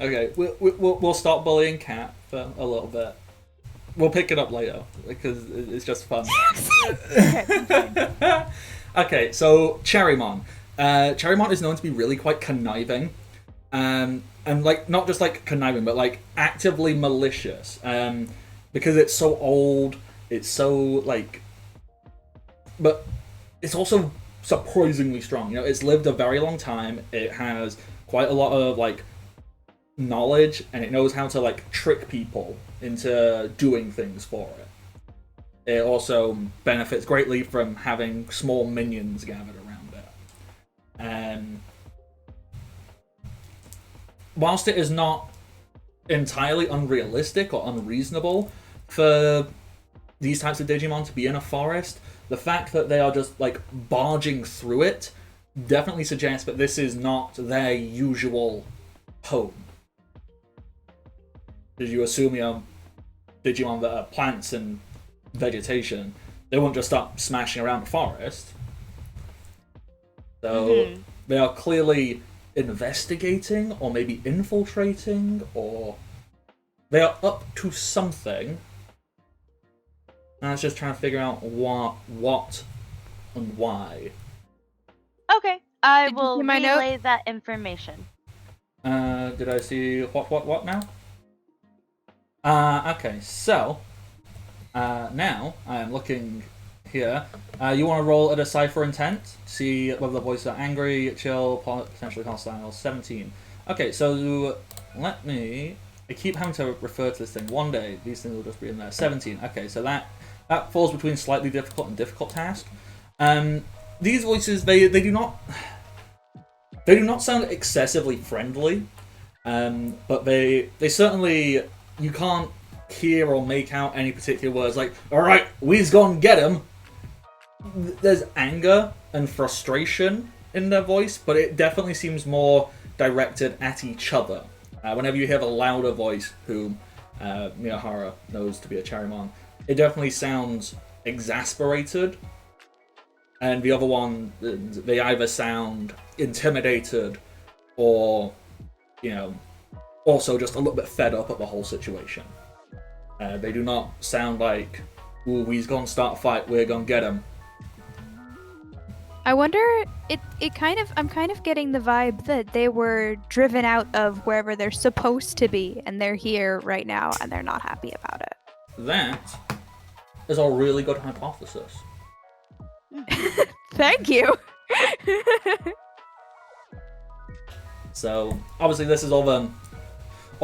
Okay, we'll stop bullying Cat for a little bit. We'll pick it up later because it's just fun. Okay, Okay, so Cherrymon. Cherrymon is known to be really quite conniving, and like not just like conniving, but like actively malicious. Because it's so old, it's so like, but it's also surprisingly strong. You know, it's lived a very long time. It has quite a lot of like knowledge, and it knows how to like trick people into doing things for it. It also benefits greatly from having small minions gathered around it. Whilst it is not entirely unrealistic or unreasonable for these types of Digimon to be in a forest, the fact that they are just like barging through it definitely suggests that this is not their usual home. Did you assume, you know, Digimon that are plants and vegetation, they won't just start smashing around the forest. So they are clearly investigating, or maybe infiltrating, or they are up to something. And I was just trying to figure out what and why. Okay, I Did you will see my note? relay that information. Did I see what now? Okay, so now I am looking here. You want to roll a decipher intent, see whether the voices are angry, chill, potentially hostile. 17. Okay, so let me. I keep having to refer to this thing. One day these things will just be in there. 17. Okay, so that falls between slightly difficult and difficult task. These voices they do not sound excessively friendly, but they certainly, you can't hear or make out any particular words like, alright, we's gonna get him. There's anger and frustration in their voice, but it definitely seems more directed at each other. Whenever you hear the louder voice, whom Miyahara knows to be a Cherrymon, it definitely sounds exasperated. And the other one, they either sound intimidated or, you know, also just a little bit fed up at the whole situation. They do not sound like, ooh, we's gonna start a fight, we're gonna get him. I wonder. I'm kind of getting the vibe that they were driven out of wherever they're supposed to be, and they're here right now, and they're not happy about it. That is a really good hypothesis. Thank you. So obviously this is all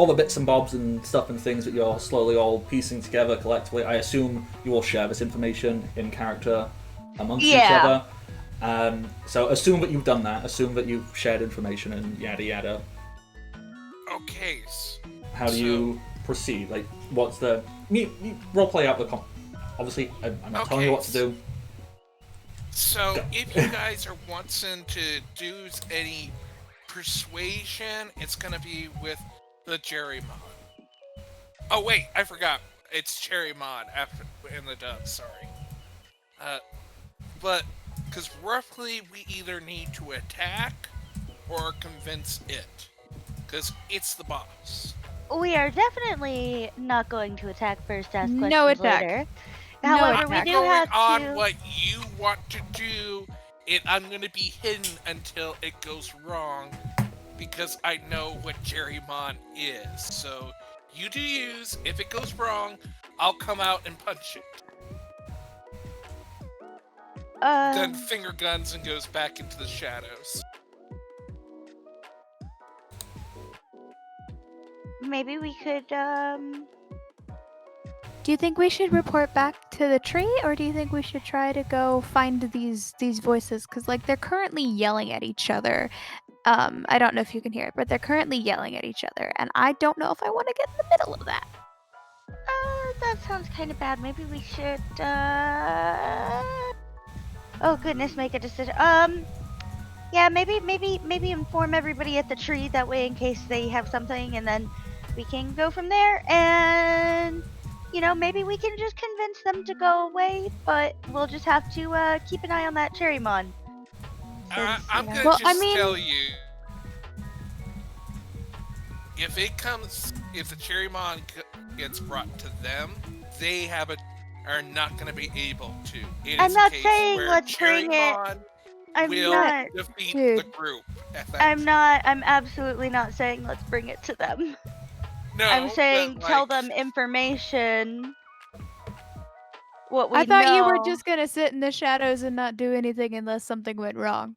the bits and bobs and stuff and things that you're slowly all piecing together collectively. I assume you will share this information in character amongst each other. So assume that you've done that. Assume that you've shared information and yada yada. Okay. How do you proceed? Like, what's the... You role play out the... Obviously, I'm not telling you what to do. So, if you guys are wanting to do any persuasion, it's gonna be with the Cherrymon. Oh wait, I forgot. It's Cherrymon after in the dub. Sorry. But because roughly we either need to attack or convince it, because it's the boss. We are definitely not going to attack first, ask questions No attack. later. No However, attack. we do going have on to... what you want to do, and I'm gonna be hidden until it goes wrong, because I know what Cherrymon is. So You do use. If it goes wrong, I'll come out and punch it. Then finger guns and goes back into the shadows. Maybe we could, Do you think we should report back to the tree, or do you think we should try to go find these voices? Because, like, they're currently yelling at each other. I don't know if you can hear it, but they're currently yelling at each other, and I don't know if I want to get in the middle of that. that sounds kind of bad. Maybe we should, oh goodness, make a decision. Yeah, maybe inform everybody at the tree, that way in case they have something, and then we can go from there, and, you know, maybe we can just convince them to go away, but we'll just have to, keep an eye on that Cherrymon. I'm gonna Well, just I mean- tell you, if the Cherrymon gets brought to them, they are not gonna be able to. It I'm is not a case saying where let's bring it. Cherrymon I'm will not. defeat Dude. the group. I'm absolutely not saying let's bring it to them. No, I'm saying but, tell like, them information. What we I thought you were know. just gonna sit in the shadows and not do anything unless something went wrong.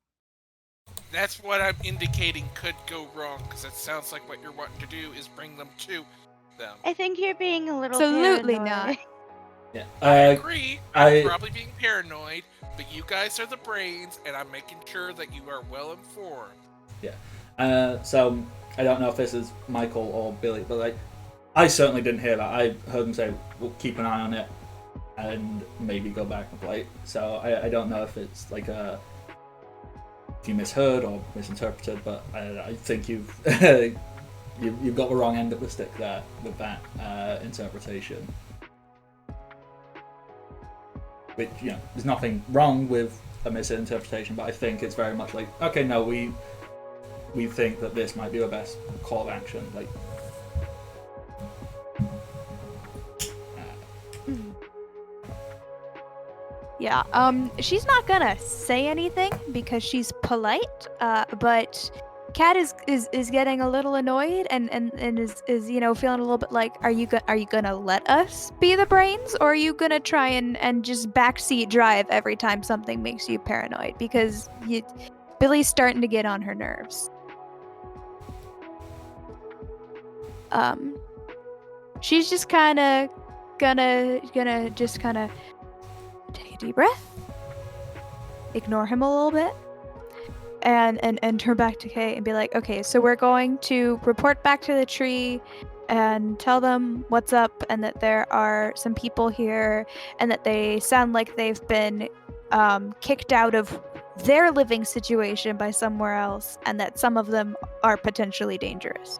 That's what I'm indicating could go wrong, because it sounds like what you're wanting to do is bring them to them. I think you're being a little Absolutely paranoid. not. Yeah. I agree. I'm probably being paranoid, but you guys are the brains, and I'm making sure that you are well informed. So I don't know if this is Michael or Billy, but like, I certainly didn't hear that. I heard him say, "We'll keep an eye on it, and maybe go back and play." So I don't know if it's like if you misheard or misinterpreted, but I think you've you've got the wrong end of the stick there with that interpretation. Which, you know, there's nothing wrong with a misinterpretation, but I think it's very much like, okay, no, we think that this might be the best call of action. Like, Yeah, she's not gonna say anything because she's polite, but Kat is getting a little annoyed and is you know, feeling a little bit like, are you gonna let us be the brains, or are you gonna try and just backseat drive every time something makes you paranoid? Because Billy's starting to get on her nerves. She's just kind of gonna just kind of take a deep breath, ignore him a little bit, and turn back to Kay and be like, okay, so we're going to report back to the tree and tell them what's up, and that there are some people here, and that they sound like they've been kicked out of their living situation by somewhere else, and that some of them are potentially dangerous.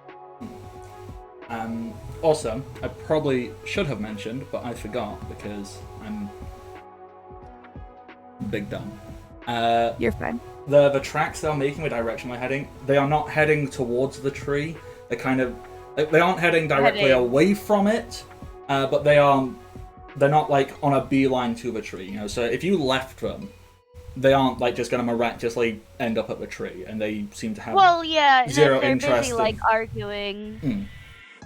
Also, I probably should have mentioned, but I forgot because I'm big dumb. You're fine. The tracks they're making, the direction they're heading, they are not heading towards the tree. They aren't heading directly away from it, but they're not like on a beeline to the tree. You know, so if you left them, they aren't like just going to miraculously end up at the tree, and they seem to have zero they're interest. busy like arguing.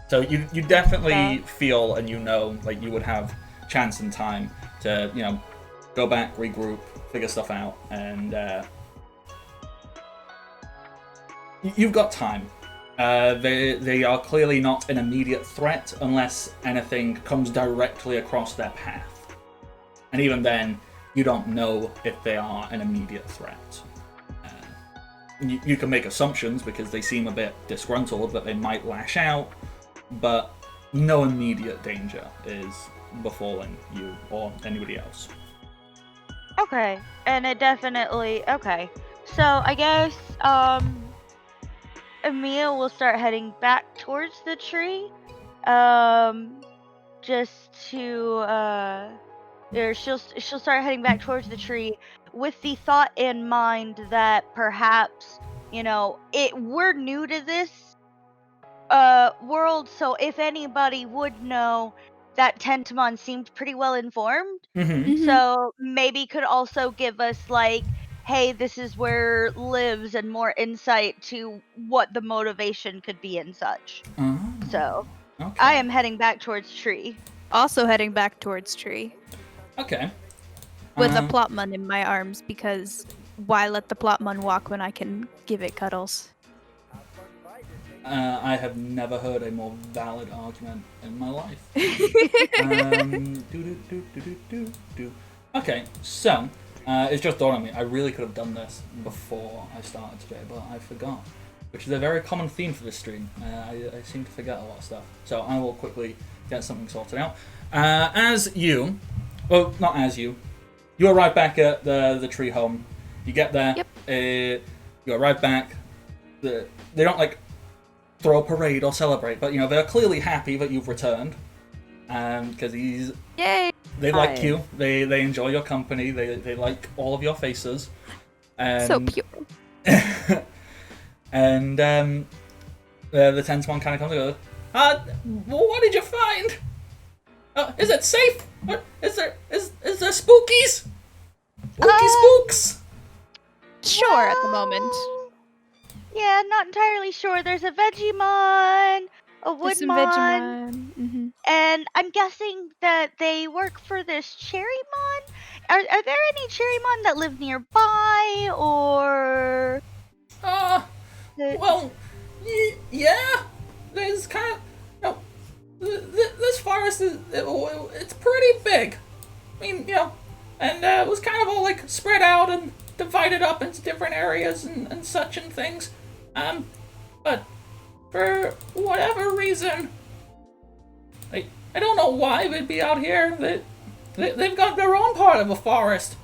So you definitely feel, and you know, like you would have chance and time to, you know, go back, regroup, figure stuff out, and you've got time. They are clearly not an immediate threat unless anything comes directly across their path. And even then, you don't know if they are an immediate threat. You can make assumptions because they seem a bit disgruntled that they might lash out, but no immediate danger is befalling you or anybody else. Okay, and it definitely, okay. So I guess, Emil will start heading back towards the tree, just to, or she'll start heading back towards the tree with the thought in mind that perhaps, you know, we're new to this world, so if anybody would know, that Tentamon seemed pretty well informed. Mm-hmm. So maybe could also give us like, hey, this is where lives, and more insight to what the motivation could be and such. So Okay. I am heading back towards tree. Also heading back towards tree Okay. with a Um, plotmun in my arms because why let the plotmun walk when I can give it cuddles? I have never heard a more valid argument in my life. Okay, so it's just dawned on me. I really could have done this before I started today, but I forgot, which is a very common theme for this stream. I seem to forget a lot of stuff, so I will quickly get something sorted out. You arrive back at the tree home. You get there. Yep. You arrive back. They don't like throw a parade or celebrate, but they're clearly happy that you've returned. Because Yay! they like you. They enjoy your company. They like all of your faces. So pure. And the tense one kind of comes and goes, what did you find? Is it safe? Is there spookies? Spooky spooks? Sure, at the moment. Yeah, not entirely sure. There's a Vegemon, a There's some Woodmon, Vegemon. Mm-hmm. and I'm guessing that they work for this Cherrymon. Are there any Cherrymon that live nearby, or? Well, yeah. There's kind of, this forest it's pretty big. I mean, and it was kind of all like spread out and divided up into different areas and such and things. But for whatever reason, I don't know why they'd be out here. They've got their own part of a forest.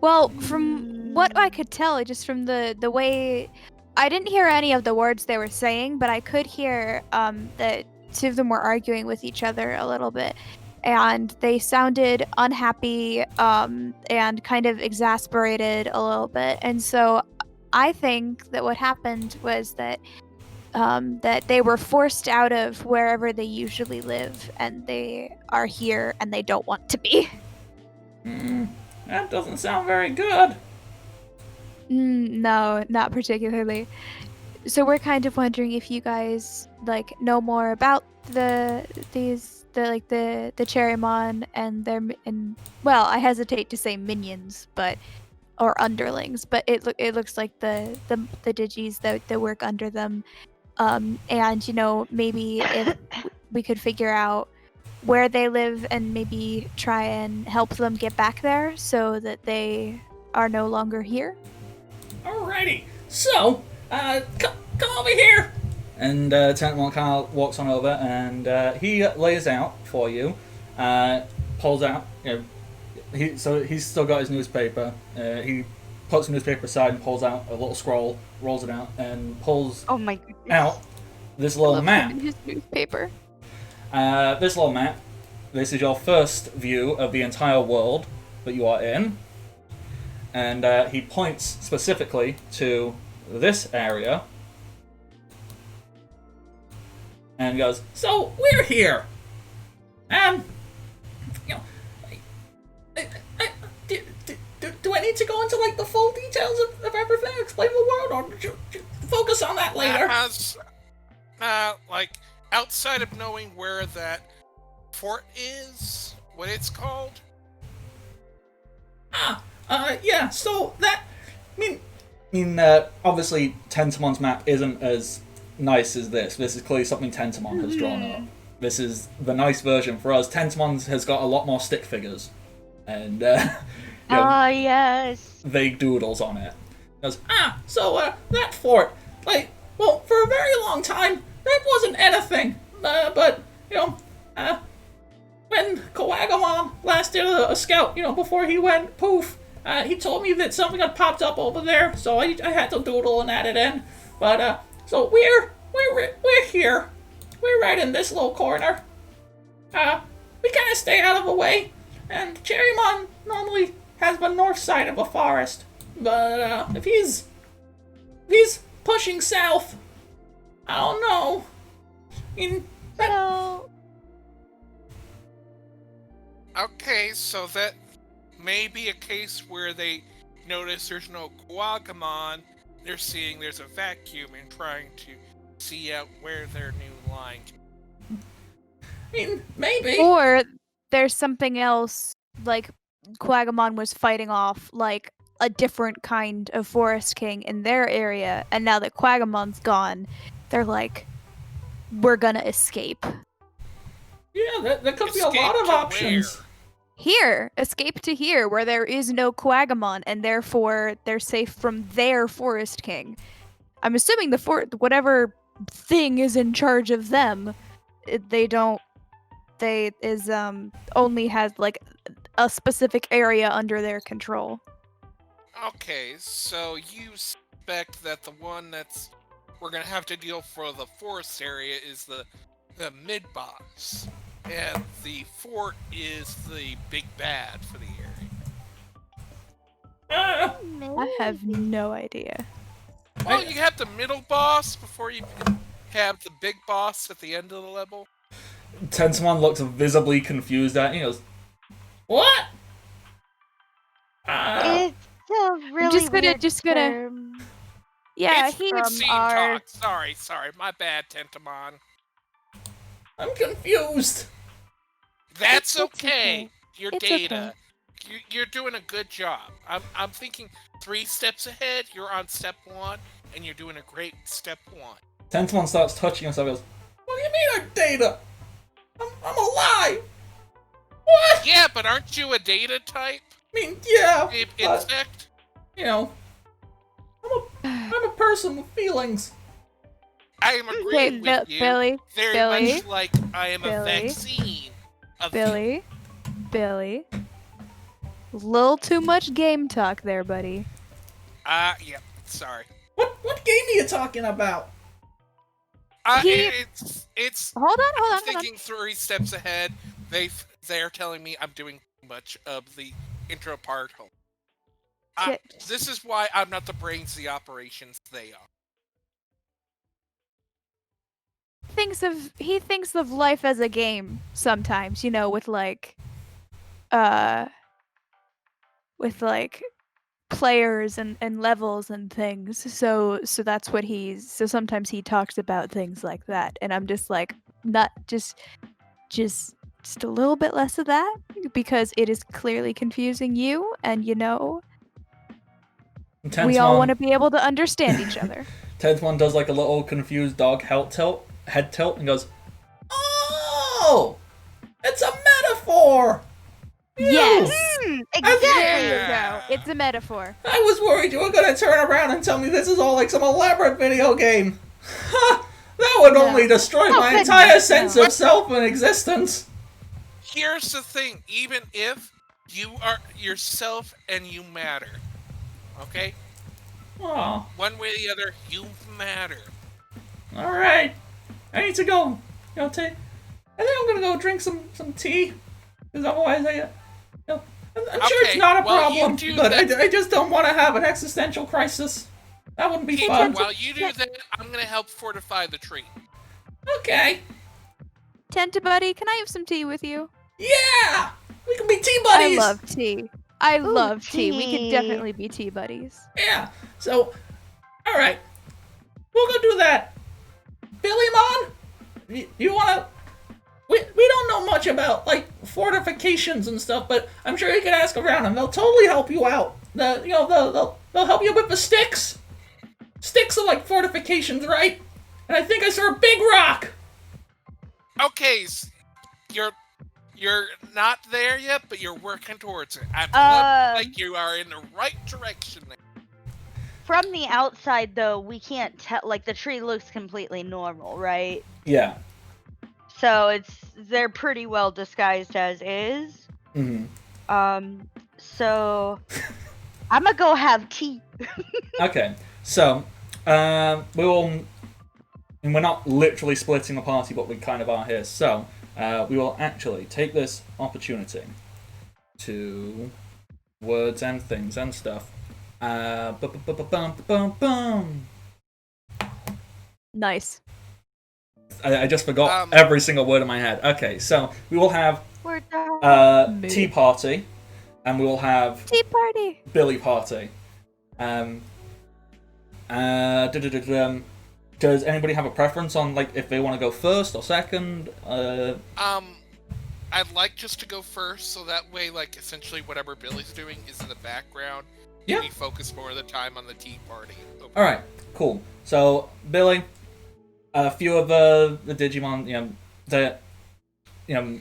Well, from what I could tell, just from the way, I didn't hear any of the words they were saying, but I could hear that two of them were arguing with each other a little bit, and they sounded unhappy and kind of exasperated a little bit. And so I think that what happened was that they were forced out of wherever they usually live, and they are here and they don't want to be. That doesn't sound very good. No, not particularly. So we're kind of wondering if you guys know more about the Cherrymon and their well, I hesitate to say minions, or underlings, but it looks like the Digis that work under them. And maybe if we could figure out where they live and maybe try and help them get back there so that they are no longer here. Alrighty, so come over here. And Tenant kind of walks on over and he lays out for you. Pulls out. He's still got his newspaper. He puts the newspaper aside and pulls out a little scroll, rolls it out, and pulls out this little map. His newspaper. This little map. This is your first view of the entire world that you are in. And he points specifically to this area. And goes, so we're here. Do I need to go into the full details of everything? Explain the world, or focus on that later? Outside of knowing where that fort is, what it's called. Yeah. So that, obviously Tentamon's map isn't as nice as this. This is clearly something Tentamon has drawn up. This is the nice version for us. Tentamon has got a lot more stick figures, and yes, vague doodles on it. It goes, so that fort, for a very long time, that wasn't anything. But when Kawagamon last did a scout, before he went poof, he told me that something had popped up over there, so I had to doodle and add it in. But so we're here. We're right in this little corner. We kind of stay out of the way, and Cherrymon normally has the north side of a forest. But if he's pushing south, I don't know. Okay, so that may be a case where they notice there's no Quagamon. They're seeing there's a vacuum and trying to see out where their new line can mean, maybe. Or there's something else, like Quagamon was fighting off like a different kind of Forest King in their area, and now that Quagamon's gone, they're like, we're gonna escape. Yeah, there could be a Escape lot of to options. Here, escape to here, where there is no Quagamon, and therefore they're safe from their Forest King. I'm assuming whatever thing is in charge of them, only has like a specific area under their control. Okay, so you suspect that the one we're gonna have to deal for the forest area is the mid boss, and the fort is the big bad for the area. I have no idea. Well, you have the middle boss before you have the big boss at the end of the level. Tensumon looks visibly confused at you. He goes, "What?" It's a really just gonna- term. Yeah, It's he scene our- talk. Sorry, my bad, Tentamon. I'm confused. That's It's okay. okay. Your It's data. You're doing a good job. I'm thinking 3 steps ahead. You're on step 1, and you're doing a great step 1. Tensumon starts touching himself. Goes, "What do you mean I'm data? I'm alive. What? Yeah, but aren't you a data type? I mean, yeah, but, Insect? you know, I'm a person with feelings." I am agreeing with you. Billy, Very Billy, much like I am a Billy, vaccine. Of Billy. Little too much game talk there, buddy. Yeah. Sorry. What game are you talking about? He- It's. Hold on. I'm thinking 3 steps ahead. They're telling me I'm doing too much of the intro part. Okay. This is why I'm not the brains of the operations they are. He thinks of life as a game sometimes, with players and levels and things. So that's what so sometimes he talks about things like that, and I'm just like, not just a little bit less of that, because it is clearly confusing you, and we all want to be able to understand each other. Tensumon does like a little confused dog head tilt, and goes, "Oh, it's a metaphor." Yes. Exactly. There you Yeah. go. It's a metaphor. I was worried you were gonna turn around and tell me this is all like some elaborate video game. Ha! That would No. only destroy Oh, my goodness, entire sense no. of self and existence. Here's the thing. Even if you are yourself and you matter, okay? Oh, One way or the other, you matter. all right. I need to go. I think I'm gonna go drink some tea, because otherwise I'm sure it's Okay, not a well, you problem, do but that. I just don't want to have an existential crisis. That wouldn't be Keep fun. While you do that, I'm gonna help fortify the tree. Okay. Tenta buddy, can I have some tea with you? Yeah! We can be tea buddies! I love tea. I Ooh, love tea. We tea. could definitely be tea buddies. Yeah, so, alright. We'll go do that. Billymon? You wanna... We don't know much about, like, fortifications and stuff, but I'm sure you can ask around and they'll totally help you out. They'll help you with the sticks. Sticks are like fortifications, right? And I think I saw a big rock! Okay, you're not there yet, but you're working towards it. I feel like you are in the right direction there. From the outside, though, we can't tell. Like, the tree looks completely normal, right? Yeah. So they're pretty well disguised as is. Mm-hmm. So I'm gonna go have tea. Okay, so, we're not literally splitting the party, but we kind of are here. So, we will actually take this opportunity to words and things and stuff. Nice. I just forgot every single word in my head. Okay, so we will have We're done. tea party, and we will have Tea party. Billy party. does anybody have a preference on like if they want to go first or second? I'd like just to go first, so that way, like, essentially whatever Billy's doing is in the background. Yeah. And we focus more of the time on the tea party. All right, cool. So Billy, a few of the Digimon,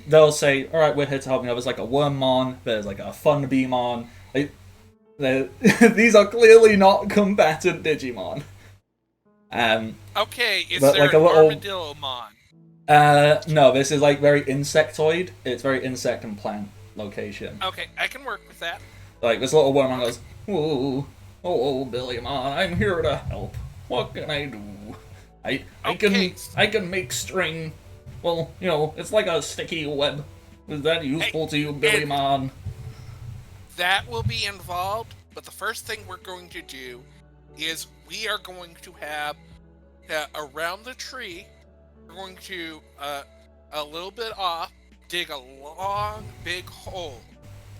they'll say, "All right, we're here to help." There's like a Wormmon, there's like a Funbeemon. These are clearly not combatant Digimon. Okay, is but there like an a little Armadillomon? No, this is like very insectoid. It's very insect and plant location. Okay, I can work with that. Like this little Wormmon goes, "Oh, Billymon, I'm here to help. What can I do? I can make string. Well, it's like a sticky web. Is that useful to you, Billymon?" That will be involved, but the first thing we're going to do is we are going to have around the tree, we're going to a little bit off, dig a long, big hole,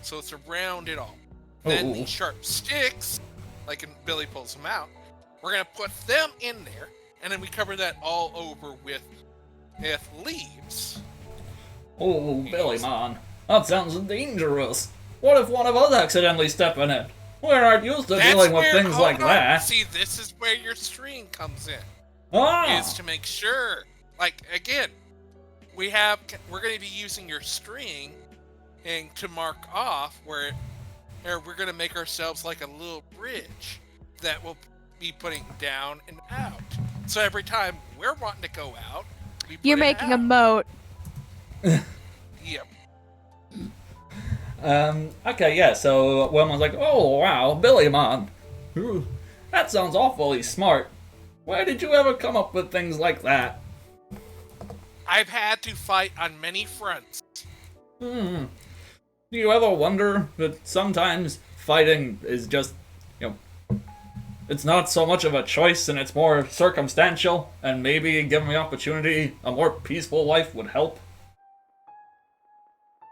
so it's around it all. Then these sharp sticks, like Billy pulls them out, we're gonna put them in there, and then we cover that all over with leaves. Oh, Billymon, that sounds dangerous. What if one of us accidentally step in it? We aren't used to dealing with things like that. See, this is where your string comes in. Is to make sure, like, again, we're going to be using your string and to mark off where we're going to make ourselves like a little bridge that we'll be putting down and out. So every time we're wanting to go out, you're making a moat. Yep. Okay, yeah, so Wormmon's like, "Oh, wow, Billymon. Ooh, that sounds awfully smart. Where did you ever come up with things like that?" I've had to fight on many fronts. Do you ever wonder that sometimes fighting is just, it's not so much of a choice and it's more circumstantial, and maybe given the opportunity, a more peaceful life would help?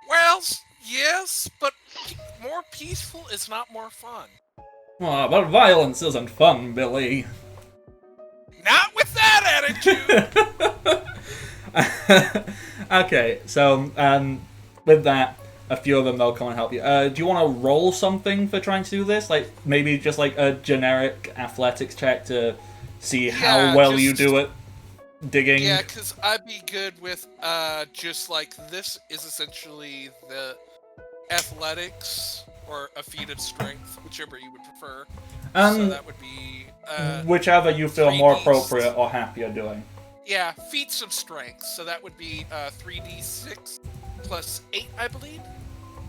Well, yes, but more peaceful is not more fun. But violence isn't fun, Billy. Not with that attitude! Okay, so, with that, a few of them, they'll come and help you. Do you want to roll something for trying to do this? Like, maybe just like a generic athletics check to see how well you do it? Digging? Yeah, because I'd be good with, just like, this is essentially the athletics, or a feat of strength, whichever you would prefer. So that would be, whichever you feel 3D. more appropriate or happier doing. Yeah, feats of strength, so that would be, 3d6 plus 8, I believe?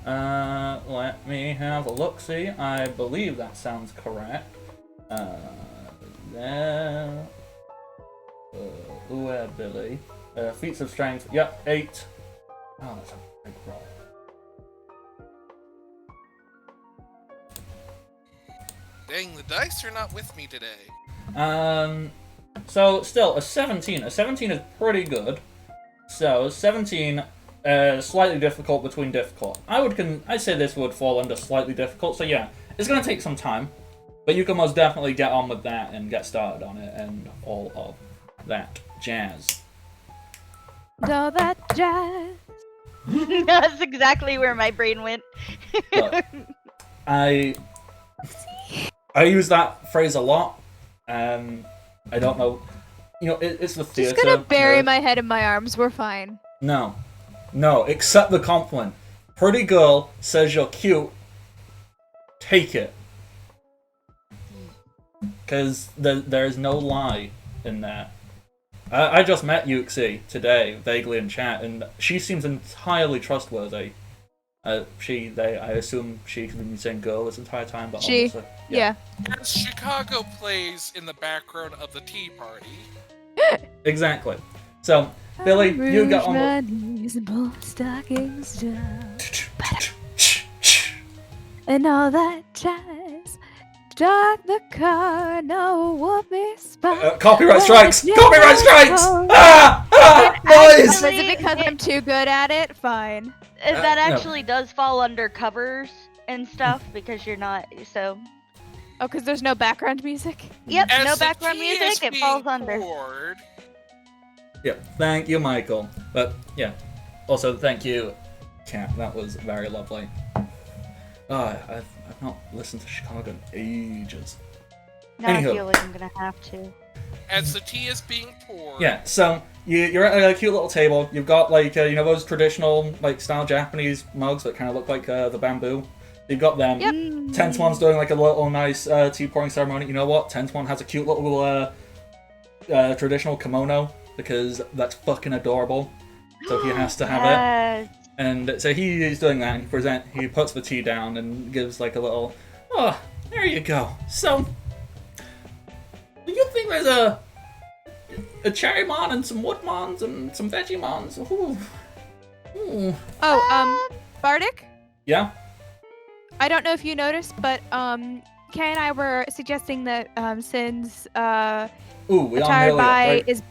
Let me have a look-see. I believe that sounds correct. Billy. Feats of strength, yep, 8. Oh, that's a big roll. Dang, the dice are not with me today. So, still, a 17. A 17 is pretty good. So, 17, slightly difficult between difficult. I'd say this would fall under slightly difficult, so yeah, it's gonna take some time. But you can most definitely get on with that and get started on it and all of that jazz. All that jazz. That's exactly where my brain went. Look, I use that phrase a lot. I don't know. It's the theater. Just gonna bury my head in my arms. We're fine. No, accept the compliment. Pretty girl says you're cute. Take it. Because there's no lie in that. I just met Yuxi today, vaguely in chat, and she seems entirely trustworthy. I assume she's been saying girl this entire time, but she, honestly, yeah. As Chicago plays in the background of the tea party. Exactly. So, Billy, you got on. My knees and pull stockings down. And all that jazz. Start the car, no whoopee spot. Copyright strikes! Copyright strikes! Noise! Is it because I'm too good at it? Fine. That actually does fall under covers and stuff because you're not, so. Oh, because there's no background music? Yep, As no the background tea music, is it being falls under. poured, Yeah, thank you, Michael. But, yeah. Also, thank you, Kat. That was very lovely. I've not listened to Chicago in ages. Now I Anywho. feel like I'm gonna have to. as the tea is being poured. Yeah, so you're at a cute little table. You've got, like, you know those traditional, like, style Japanese mugs that kind of look like the bamboo? You've got them. Yep. Tensmon's doing, like, a little nice tea pouring ceremony. You know what? Tensmon has a cute little traditional kimono, because that's fucking adorable. So he has to have it. Yes. And so he's doing that, and he puts the tea down and gives, like, a little, oh, there you go. So, do you think there's a Cherrymon and some Woodmons and some Vegemons? Ooh. Ooh. Oh, Bardic? Yeah? I don't know if you noticed, but Kay and I were suggesting that since Ooh, we all Tired nearly by right? is,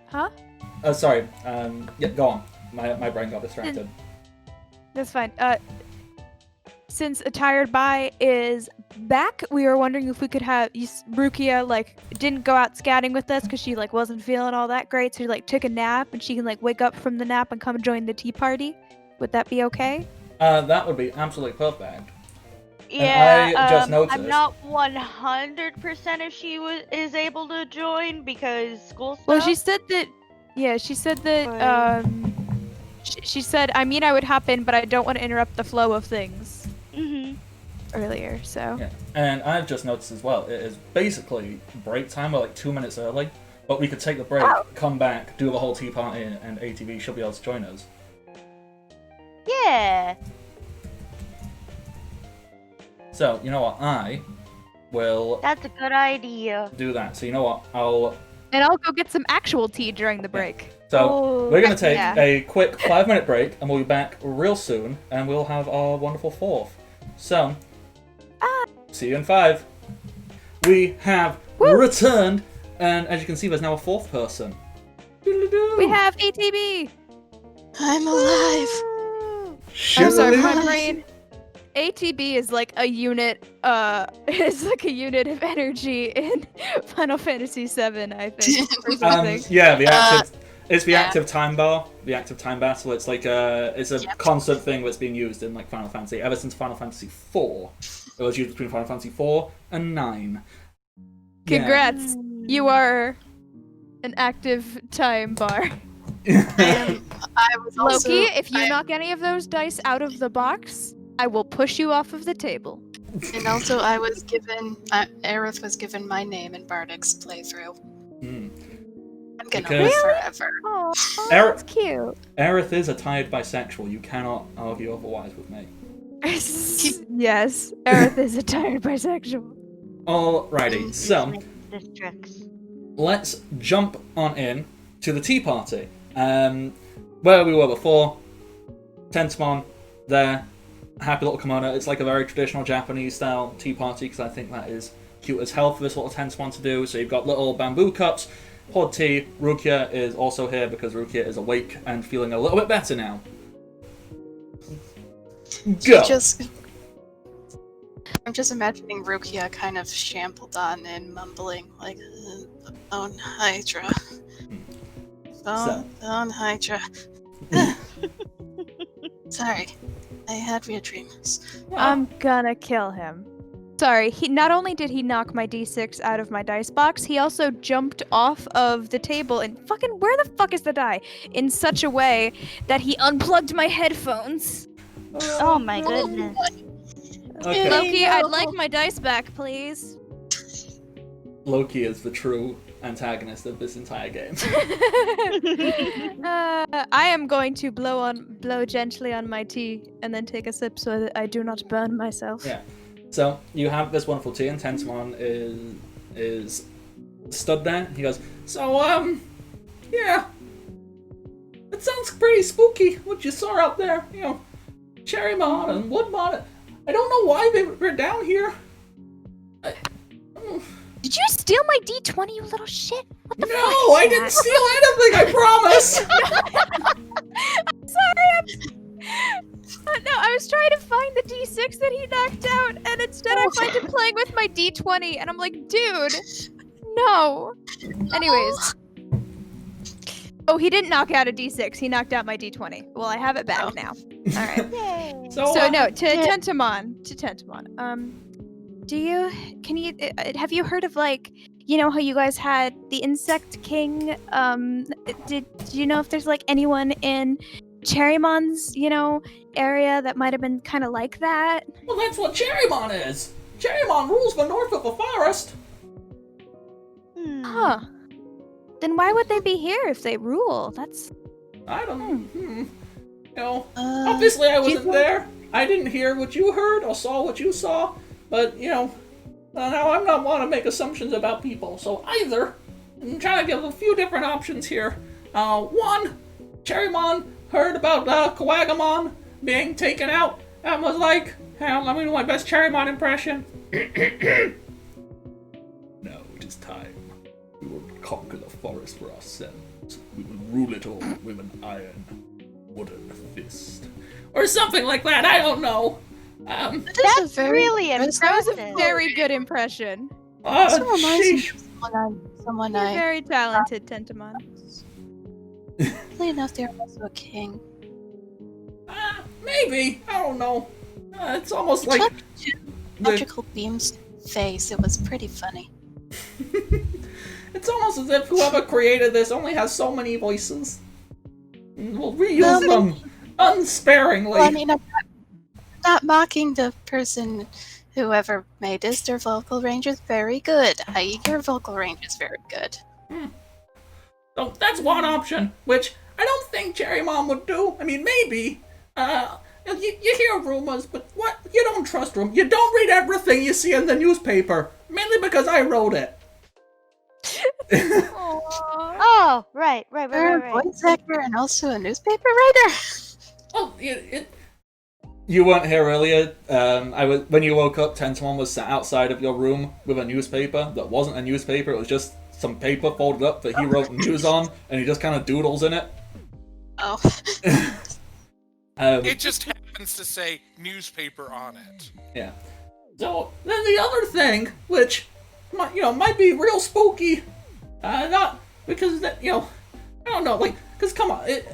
huh? Sorry. Yeah, go on. My brain got distracted. That's fine. Since Tired by is back, we were wondering if we could have Rukia like didn't go out scouting with us because she like wasn't feeling all that great, so she like took a nap and she can like wake up from the nap and come join the tea party. Would that be okay? That would be absolutely perfect. Yeah, I just noticed. I'm not 100% if she is able to join because school stuff. Well, she said that. Yeah, she said that. Right. She said, I mean, I would hop in, but I don't want to interrupt the flow of things. Mhm. Earlier, so. Yeah, and I've just noticed as well, it is basically break time, we're like 2 minutes early, but we could take the break, come back, do the whole tea party, and ATV should be able to join us. Yeah. So, you know what, I will That's a good idea. do that. So you know what, I'll... And I'll go get some actual tea during the break. So, Oh, we're going to take yeah. a quick 5-minute break, and we'll be back real soon, and we'll have our wonderful fourth. So, see you in 5. We have returned, and as you can see, there's now a 4th person. Doodle-doo. We have ATB! I'm alive. I'm sorry, my Shoo-doo. brain. ATB is like a unit, is like a unit of energy in Final Fantasy VII, I think, or something. Yeah, the active... It's the yeah. active time bar, the active time battle. It's like it's a Yep. constant thing that's been used in like Final Fantasy ever since Final Fantasy IV. It was used between Final Fantasy IV and 9. Yeah. Congrats, you are an active time bar. I was also, Loki, if you I- knock any of those dice out of the box, I will push you off of the table. And also, I was given, Aerith was given my name in Bardic's playthrough. Hmm. I'm gonna Because- live forever. Oh, Eric- that's cute. Aerith is a tired bisexual. You cannot argue otherwise with me. Yes, Aerith is a tired bisexual. Alrighty, so This tricks. let's jump on in to the tea party. Where we were before, Tensmon there, happy little kimono. It's like a very traditional Japanese style tea party because I think that is cute as hell for this little Tensmon to do. So you've got little bamboo cups, poured tea. Rukia is also here because Rukia is awake and feeling a little bit better now. Go. I'm just imagining Rukia kind of shambled on and mumbling like, "Bone Hydra, Bone Hydra." Sorry, I had weird dreams. I'm gonna kill him. Sorry, he not only did he knock my d6 out of my dice box, he also jumped off of the table and fucking where the fuck is the die? In such a way that he unplugged my headphones. Oh my goodness. Okay. Loki, I'd like my dice back, please. Loki is the true antagonist of this entire game. I am going to blow gently on my tea and then take a sip so that I do not burn myself. Yeah. So you have this wonderful tea, and Tensmon is stood there. He goes, "So yeah, it sounds pretty spooky what you saw out there. You know, Cherrymon and Woodmon. I don't know why they were down here. Did you steal my d20, you little shit? What the No, fuck? I didn't steal anything. I promise." I'm sorry. No, I I was trying to find the D6 that he knocked out, and instead I find him playing with my D20, and I'm like, dude, no. Anyways. Oh, he didn't knock out a D6. He knocked out my D20. Well, I have it back now. All right. Yay. So no, to Tentamon. Have you heard of, like, you know how you guys had the Insect King? Do you know if there's, like, anyone in Cherrymon's, area that might have been kind of like that? Well, that's what Cherrymon is. Cherrymon rules the north of the forest. Huh. Then why would they be here if they rule? That's... I don't know. Obviously I wasn't there. I didn't hear what you heard or saw what you saw. But, now I'm not want to make assumptions about people. So either, I'm trying to give a few different options here. One, Cherrymon heard about Kawagamon being taken out and was like, let me do my best Cherrymon impression. Now it is time. We will conquer the forest for ourselves. We will rule it all with an iron, wooden fist. Or something like that, I don't know. That's really That impressive. was a very good impression. Sheesh. Someone You're I... very talented, Tentamon. Oddly enough, they're also a king. Maybe. I don't know. It's almost like... Electrical beams face. It was pretty funny. It's almost as if whoever created this only has so many voices. We'll reuse them unsparingly. Well, I mean, I'm not mocking the person, whoever made this. Their vocal range is very good. Your vocal range is very good. So that's one option, which I don't think Cherrymon would do. I mean, maybe. You hear rumors, but what? You don't trust rumors. You don't read everything you see in the newspaper. Mainly because I wrote it. Oh, right. You're a voice actor and also a newspaper writer? Oh, you weren't here earlier. When you woke up, Tentamon was sat outside of your room with a newspaper that wasn't a newspaper. It was just some paper folded up that he wrote news on, and he just kind of doodles in it. Oh. It just happens to say newspaper on it. Yeah. So then the other thing, which might be real spooky, not because that I don't know, like, because come on, if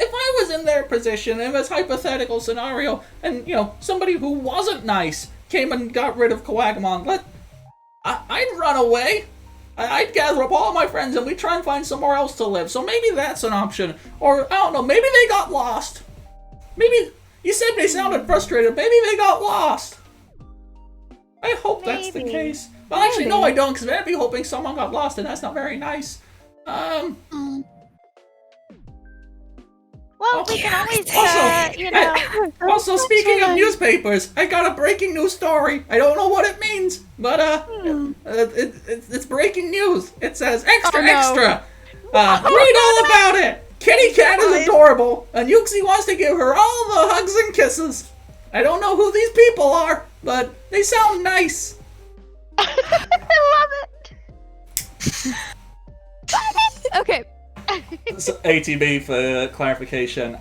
I was in their position in this hypothetical scenario, and somebody who wasn't nice came and got rid of Kawagamon, I'd run away. I'd gather up all my friends and we'd try and find somewhere else to live. So maybe that's an option. Or, I don't know, maybe they got lost. Maybe, you said they sounded frustrated. Maybe they got lost. I hope that's the case. Well, actually, no, I don't, because I'd be hoping someone got lost, and that's not very nice. Well, we can always, Also, speaking of newspapers, I got a breaking news story. I don't know what it means, but it's breaking news. It says extra, extra. Read all about it. Kitty Cat is adorable, and Yuxi wants to give her all the hugs and kisses. I don't know who these people are, but they sound nice. I love it. Okay. So, ATB for clarification.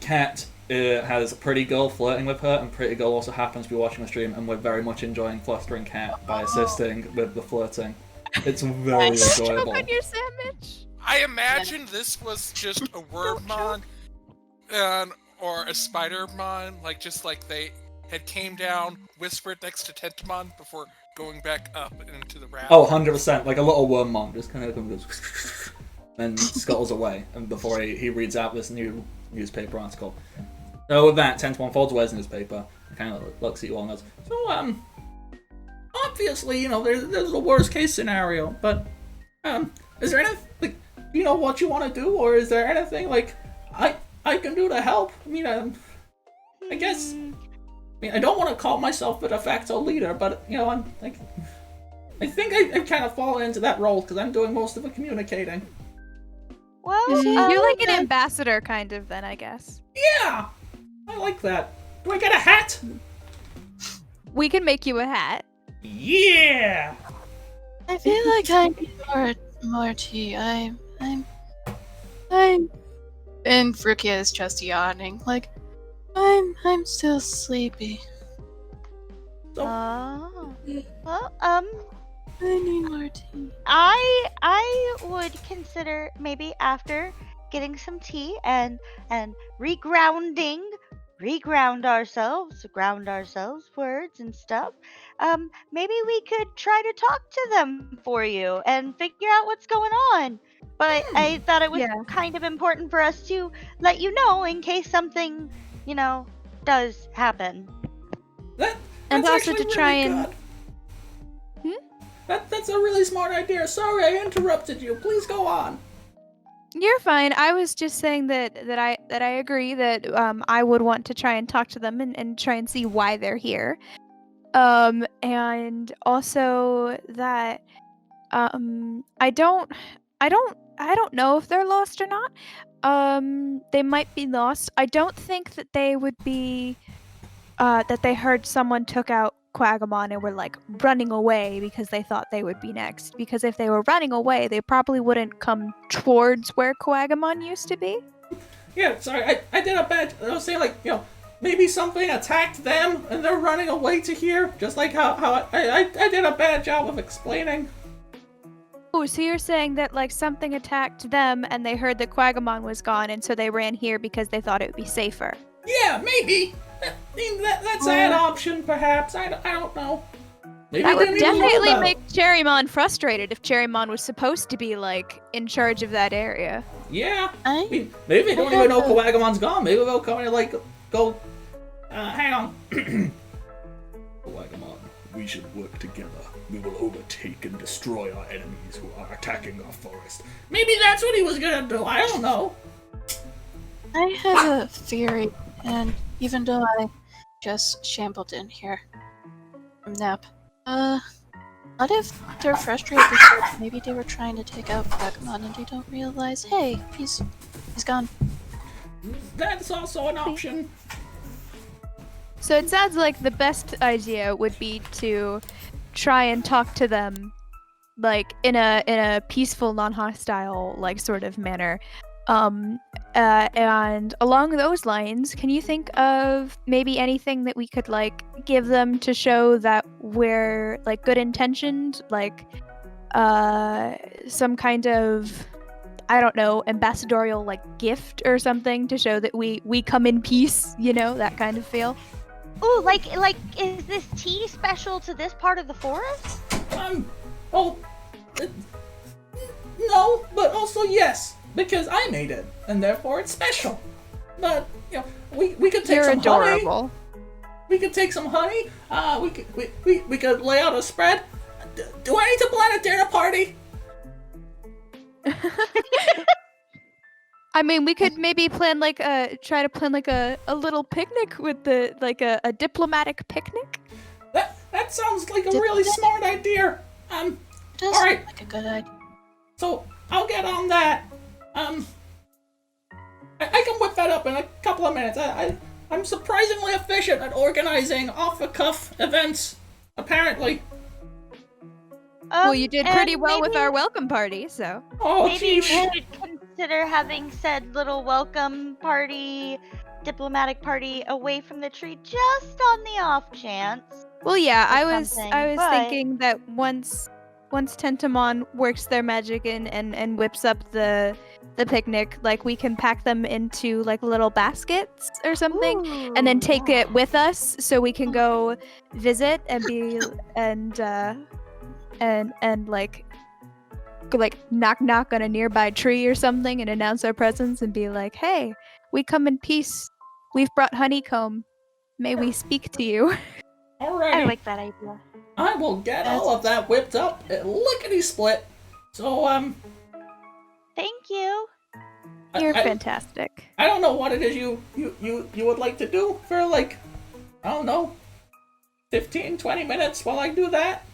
Cat has a pretty girl flirting with her, and pretty girl also happens to be watching the stream, and we're very much enjoying flustering Cat by assisting with the flirting. It's very enjoyable. On your sandwich. I imagine this was just a Wordmon or a Spidermon, just like they had came down, whispered next to Tentamon before going back up into the raft. Oh, 100%. Like a little wormmon just kind of goes and scuttles away, and before he reads out this new newspaper article. So with that, Tentamon folds away his newspaper, kind of looks at you all and goes, so, obviously, there's a worst case scenario, but, is there anything, like, what you want to do, or is there anything, like, I can do to help? I mean, I guess, I don't want to call myself a de facto leader, but, I'm, like, I think I've kind of fallen into that role, because I'm doing most of the communicating. Well, you're like an ambassador, kind of, then, I guess. Yeah! I like that. Do I get a hat? We can make you a hat. Yeah! I feel like I need more tea. I'm And Rukia is just yawning, like, I'm still sleepy. Oh. Well, I need more tea. I would consider maybe after getting some tea and reground ourselves, ground ourselves, words and stuff. Maybe we could try to talk to them for you and figure out what's going on. But I thought it was Yeah. kind of important for us to let you know in case something, does happen. That's And also actually to try really and- good. That's a really smart idea. Sorry I interrupted you. Please go on. You're fine. I was just saying that I agree that I would want to try and talk to them and try and see why they're here. And also that I don't know if they're lost or not. They might be lost. I don't think that they would be that they heard someone took out Quagamon and were like running away because they thought they would be next. Because if they were running away, they probably wouldn't come towards where Quagamon used to be. Yeah, sorry, I did a bad. I was saying, like, maybe something attacked them and they're running away to here. Just like how I did a bad job of explaining. Oh, so you're saying that like something attacked them and they heard that Quagamon was gone and so they ran here because they thought it would be safer. Yeah, maybe. That's an option, perhaps. I don't know. Maybe That they would didn't even know definitely about make Cherrymon frustrated if Cherrymon was supposed to be like in charge of that area. Yeah. I Maybe they don't even know Quagamon's gone. Maybe they'll come and like go. Hang on. Quagamon, we should work together. We will overtake and destroy our enemies who are attacking our forest. Maybe that's what he was gonna do. I don't know. I have a theory, and even though I just shambled in here from nap, what if they're frustrated because maybe they were trying to take out Quagamon and they don't realize, hey, he's gone. That's also an option. So it sounds like the best idea would be to try and talk to them like in a peaceful, non-hostile like sort of manner. And along those lines, can you think of maybe anything that we could like give them to show that we're like good intentioned, like some kind of, I don't know, ambassadorial like gift or something to show that we come in peace, that kind of feel? Ooh, like is this tea special to this part of the forest? Oh, no, but also yes, because I made it, and therefore it's special. But we could take You're some adorable. honey. We could take some honey. We could lay out a spread. Do I need to plan a dinner party? I mean, we could maybe plan like try to plan like a little picnic with the like a diplomatic picnic. That sounds like a really smart idea. Does all right. seem like a good idea. So I'll get on that. I can whip that up in a couple of minutes. I'm surprisingly efficient at organizing off-the-cuff events, apparently. Well, you did pretty and well with maybe- our welcome party, so. Oh, Maybe we geez. should consider having said little welcome party, diplomatic party away from the tree, just on the off chance. Well, yeah, or I was something, but- thinking that once Tentamon works their magic and whips up the picnic, like we can pack them into like little baskets or something, and then take it with us so we can go visit and be and like knock on a nearby tree or something and announce our presence and be like, hey, we come in peace. We've brought honeycomb. May we speak to you. Alrighty. I like that idea. I will get all of that whipped up and lickety-split. So, Thank you. You're I fantastic. I don't know what it is you would like to do for, like, I don't know, 15, 20 minutes while I do that.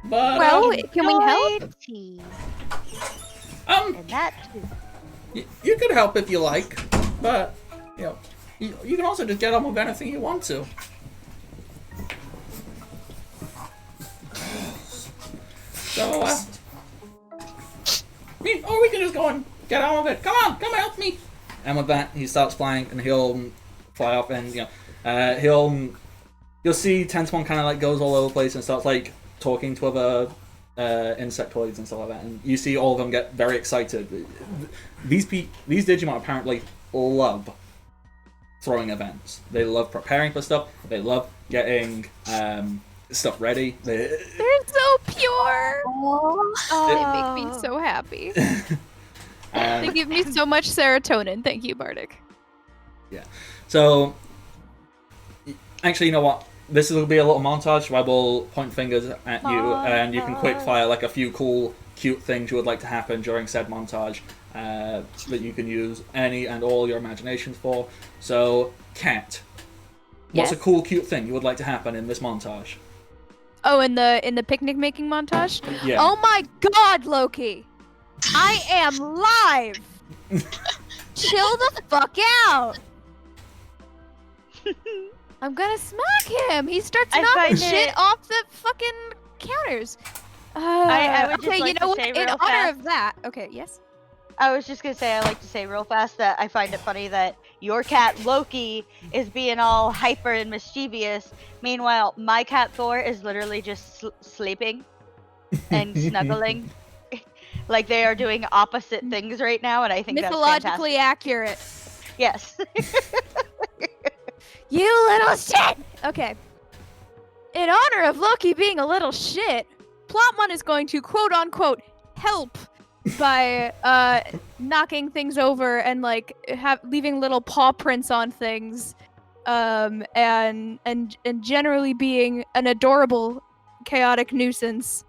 But, Well, can we help? Enjoy tea. um, And that too. you could help if you like, but, you can also just get on with anything you want to. So, or we can just go and get on with it. Come on, come help me. And with that, he starts flying, and he'll fly off, and you'll see Tentamon kind of like goes all over the place and starts like talking to other insectoids and stuff like that, and you see all of them get very excited. These Digimon apparently love throwing events. They love preparing for stuff. They love getting stuff ready. They're so pure. They make me Oh. so happy. Um, They give me so much serotonin. Thank you, Bardic. So, actually, you know what? This will be a little montage where I will point fingers at you, and you can quick fire like a few cool, cute things you would like to happen during said montage that you can use any and all your imaginations for. So, Cat, what's a Yes? cool, cute thing you would like to happen in this montage? Oh, in the picnic making montage? Yeah. Oh my god, Loki! I am live! Chill the fuck out! I'm gonna smack him! He starts I knocking find shit it- off the fucking counters. I would just okay, you like to know what? say In real honor fast- of that, okay, yes? I was just gonna say, I like to say real fast that I find it funny that your cat Loki is being all hyper and mischievous. Meanwhile, my cat Thor is literally just sleeping and snuggling. Like they are doing opposite things right now, and I think that's Mythologically accurate. fantastic. Yes. You little shit! Okay. In honor of Loki being a little shit, Plotmon is going to quote unquote help by knocking things over and like leaving little paw prints on things, and generally being an adorable chaotic nuisance,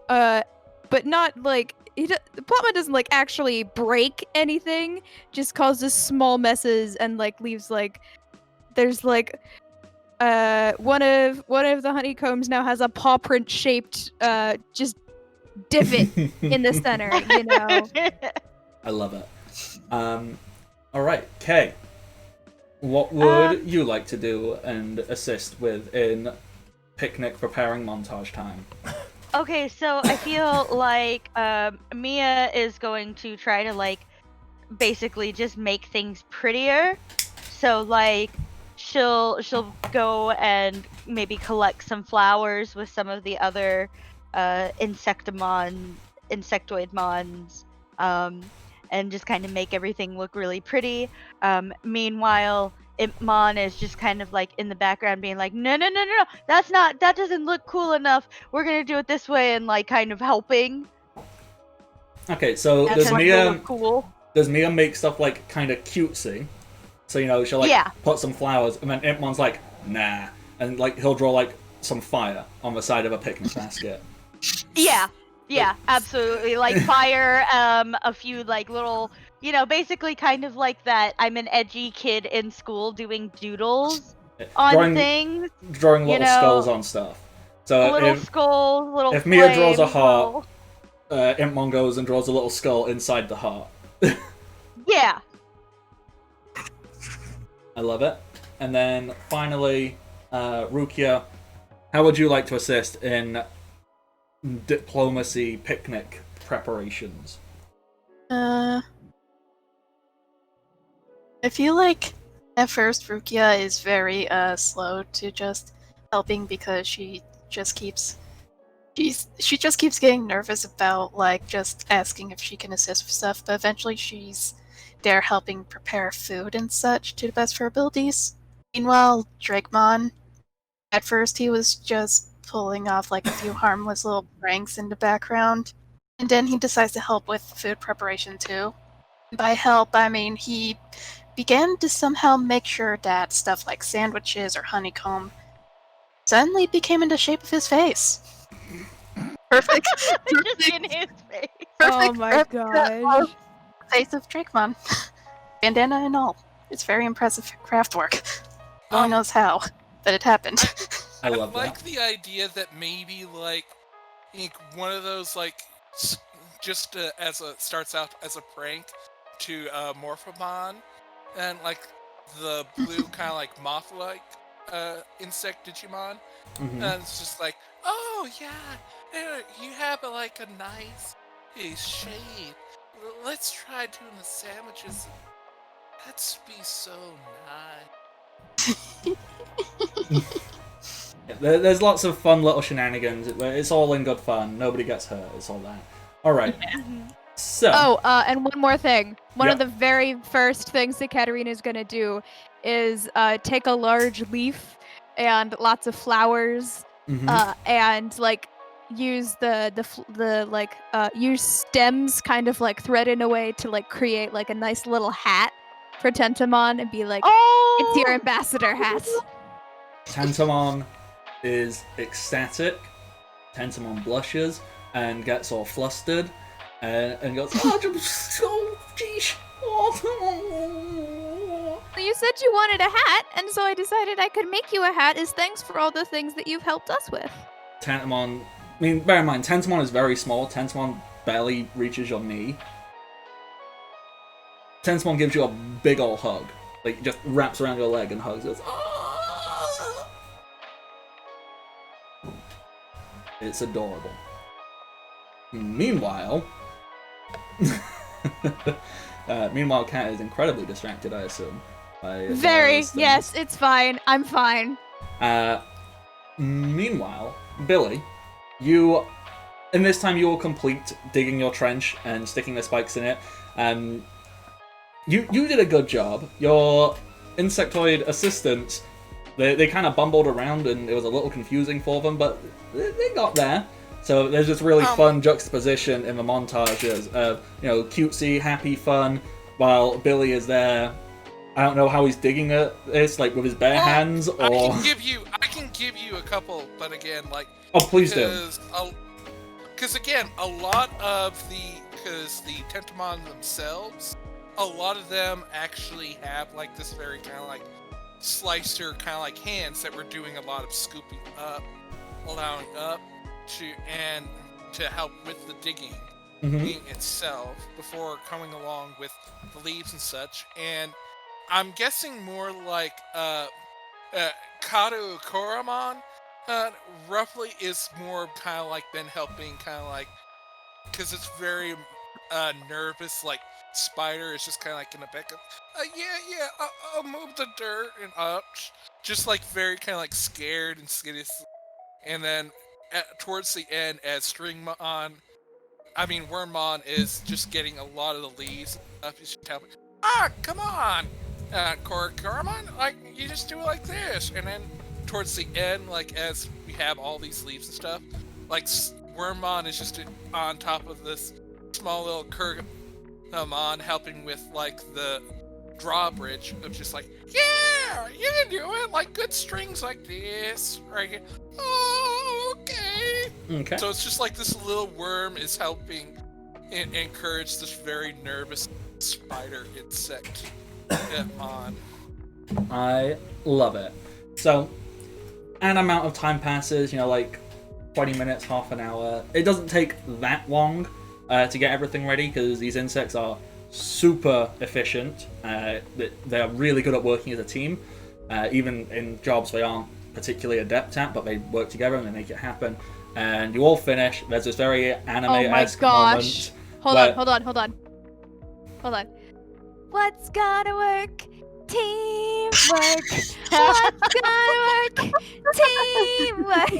but not like Plotmon doesn't like actually break anything, just causes small messes and like leaves like there's like one of the honeycombs now has a paw print shaped just divot in the center, you know. I love it. All right, Kay. What would you like to do and assist with in picnic preparing montage time? Okay, so I feel like Mia is going to try to like basically just make things prettier. So like she'll go and maybe collect some flowers with some of the other insectoid mons, and just kind of make everything look really pretty. Meanwhile, Impmon is just kind of like in the background being like, no, that doesn't look cool enough. We're gonna do it this way, and like kind of helping. Okay, so That's does what will Mia look cool. make stuff like kind of cutesy? So she'll like Yeah. put some flowers, and then Impmon's like, nah, and like he'll draw like some fire on the side of a picnic basket. Yeah, absolutely. Like fire, a few like little, basically kind of like that. I'm an edgy kid in school doing doodles on things. Drawing little skulls on stuff. So Little skulls, little if Mia draws a flames, heart, Impmon goes and draws a little skull inside the heart. Yeah. I love it. And then finally, Rukia, how would you like to assist in diplomacy picnic preparations? I feel like at first Rukia is very slow to just helping because she just keeps getting nervous about like just asking if she can assist with stuff, but eventually she's there helping prepare food and such to the best of her abilities. Meanwhile, Drakemon, at first he was just pulling off like a few harmless little pranks in the background, and then he decides to help with food preparation too. By help, I mean he began to somehow make sure that stuff like sandwiches or honeycomb suddenly became in the shape of his face. Perfect. Just in his face. Oh my gosh. Face of Drakemon. Bandana and all. It's very impressive craft work. No one knows how, but it happened. I love like that. the idea that maybe like one of those like just starts out as a prank to Morphomon, and like the blue kind of like moth-like insect Digimon, Mhm. and it's just like, oh yeah, you have like a nice shade. Let's try doing the sandwiches Let's be so nice. Yeah, there's lots of fun little shenanigans. It's all in good fun. Nobody gets hurt. It's all that. All right. So. Oh, and one more thing. One of Yep. the very first things that Katarina's gonna do is take a large leaf and lots of flowers, Mhm. and like use use stems kind of like thread in a way to like create like a nice little hat for Tentamon and be like, it's your ambassador hat. Tentamon is ecstatic. Tentamon blushes and gets all flustered and goes, oh, geez. You said you wanted a hat, and so I decided I could make you a hat as thanks for all the things that you've helped us with. Tentamon, I mean, bear in mind, Tentamon is very small. Tentamon barely reaches your knee. Tentamon gives you a big ol' hug. Like, just wraps around your leg and hugs. Goes, ah! It's adorable. Meanwhile, Kat is incredibly distracted, I assume. By Very, various things. yes, it's fine. I'm fine. Meanwhile, Billy, in this time you will complete digging your trench and sticking the spikes in it. You did a good job. Your insectoid assistants, they kind of bumbled around and it was a little confusing for them, but they got there. So there's this really fun juxtaposition in the montages of, cutesy, happy fun, while Billy is there. I don't know how he's digging at this, like with his bare hands, or. I can give you a couple, but again, like. Oh, please do. Because again, a lot of the Tentamon themselves, a lot of them actually have like this very kind of like slicer kind of like hands that were doing a lot of scooping up, allowing up to help with the digging itself before coming along with the leaves and such. And I'm guessing more like Karu Koramon roughly is more kind of like been helping kind of like, because it's very nervous, like Spider is just kind of like in the back of I'll move the dirt and up, just like very kind of like scared and skittish. And then towards the end, as Wormmon is just getting a lot of the leaves up. You should tell me, come on, Koramon, like you just do it like this. And then towards the end, like as we have all these leaves and stuff, like Wormmon is just on top of this small little Kurgamon, helping with like the drawbridge of just like, yeah, you can do it, like good strings like this right here. Oh, okay. So it's just like this little worm is helping encourage this very nervous spider insect on. I love it. So, an amount of time passes, like 20 minutes, half an hour. It doesn't take that long to get everything ready because these insects are super efficient. They're really good at working as a team, even in jobs they aren't particularly adept at, but they work together and they make it happen. And you all finish. There's this very anime-esque moment. Hold on. What's gotta work? Teamwork. What's gotta work? Teamwork.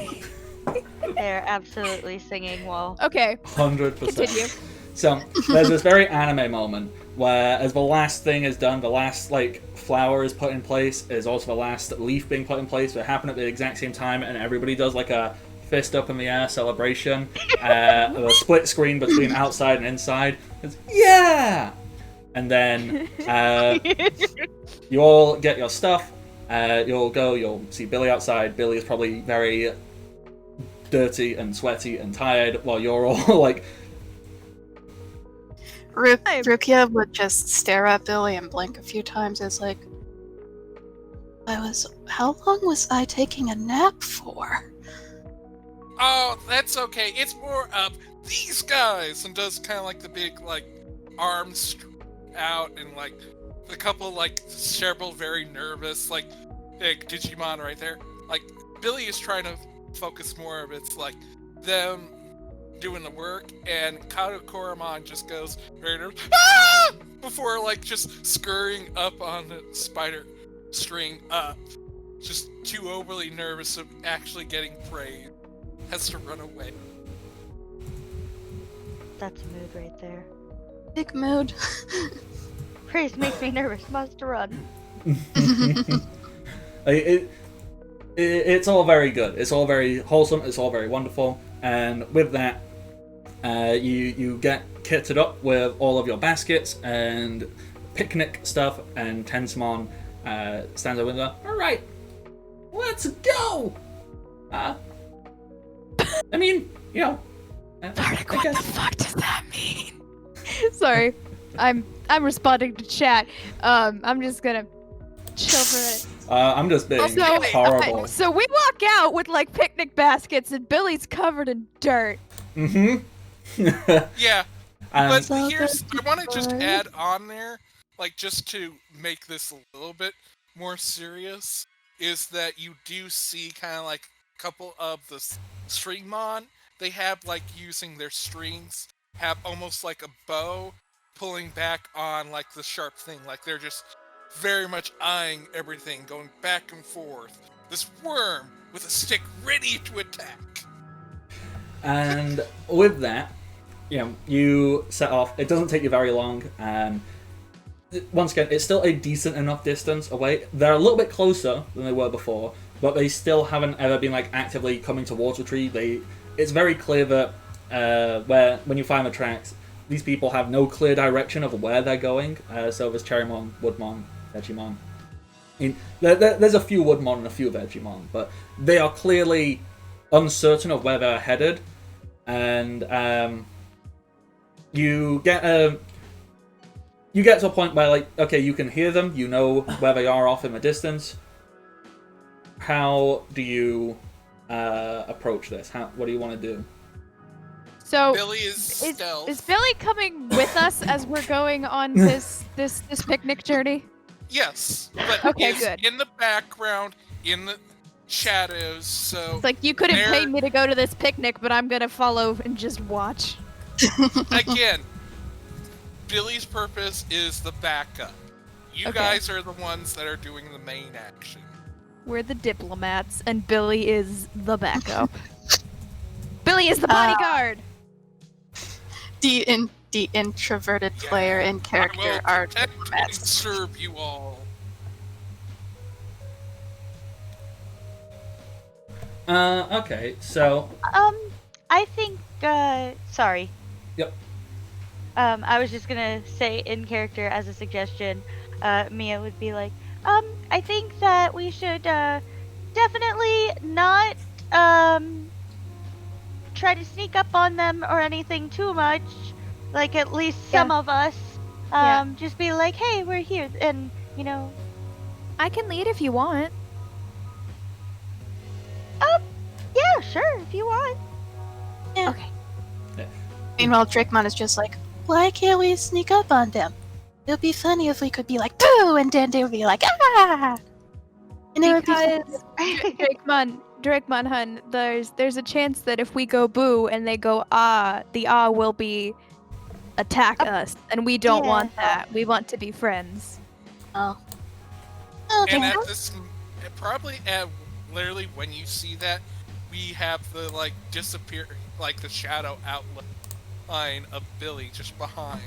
They're absolutely singing well. Okay. 100%. Continue. So there's this very anime moment where, as the last thing is done, the last flower is put in place, is also the last leaf being put in place. They happen at the exact same time, and everybody does like a fist up in the air celebration. The split screen between outside and inside. It's, yeah. And then you all get your stuff. You'll see Billy outside. Billy is probably very dirty and sweaty and tired, while you're all like. Rukia would just stare at Billy and blink a few times as like, how long was I taking a nap for? Oh, that's okay. It's more of these guys, and does kind of like the big like arms out and like a couple like several very nervous like Digimon right there. Like Billy is trying to focus more of it's like them doing the work, and Karu Koramon just goes very nervous. before like just scurrying up on the spider string up. Just too overly nervous of actually getting praise. Has to run away. That's a mood right there. Big mood. Praise makes me nervous. Must run. It's all very good. It's all very wholesome. It's all very wonderful. And with that, you get kitted up with all of your baskets and picnic stuff. And Tensamon stands over there. All right, let's go. I mean, you know. Bardic, what the fuck does that mean? Sorry, I'm responding to chat. I'm just gonna chill for a minute. I'm just being horrible. So we walk out with like picnic baskets, and Billy's covered in dirt. Yeah, but So here's I want to just good. add on there, like just to make this a little bit more serious, is that you do see kind of like a couple of the stringmon. They have like using their strings, have almost like a bow pulling back on like the sharp thing. Like they're just very much eyeing everything, going back and forth. This worm with a stick ready to attack. And with that, you set off. It doesn't take you very long. Once again, it's still a decent enough distance away. They're a little bit closer than they were before, but they still haven't ever been like actively coming towards the tree. It's very clear that when you find the tracks, these people have no clear direction of where they're going. So there's Cherrymon, Woodmon, Digimon. There's a few Woodmon and a few Digimon, but they are clearly uncertain of where they're headed. And you get to a point where, like, okay, you can hear them, you know where they are off in the distance. How do you approach this? What do you want to do? So Billy is stealth. is Billy coming with us as we're going on this picnic journey? Yes, but Okay, is good. in the background, in the shadows. So It's like you couldn't there- pay me to go to this picnic, but I'm gonna follow and just watch. again, Billy's purpose is the backup. You Okay. guys are the ones that are doing the main action. We're the diplomats, and Billy is the backup. Billy is the bodyguard. The introverted player in I will character are protect and diplomats. serve you all. Okay, so I think, sorry. Yep. I was just gonna say in character as a suggestion, Mia would be like, I think that we should, definitely not, try to sneak up on them or anything too much. Like, at least some of us. Yeah. Just be like, hey, we're here, and, you know, I can lead if you want. yeah, sure, if you want. Yeah. Okay. Meanwhile, Drakemon is just like, why can't we sneak up on them? It would be funny if we could be like, boo, and then they would be like, ah! And it would be funny. Because Drakemon hun, there's a chance that if we go boo and they go ah, the ah will be attack us, and we don't Yeah. want that. We want to be friends. Oh, And okay. at this, probably at literally when you see that, we have the like disappear, like the shadow outline of Billy just behind.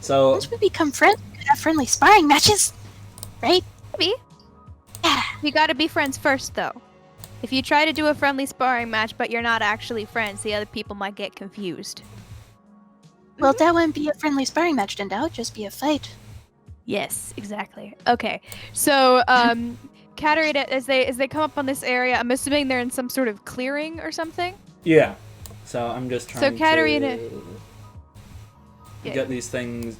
so Once we become friends, we could have friendly sparring matches, right? Maybe. Yeah. You gotta be friends first, though. If you try to do a friendly sparring match, but you're not actually friends, the other people might get confused. Well, that wouldn't be a friendly sparring match, then that would just be a fight. Yes, exactly. Okay, so Katarina, as they come up on this area, I'm assuming they're in some sort of clearing or something. yeah, so I'm just trying Katarina- to Yeah. get these things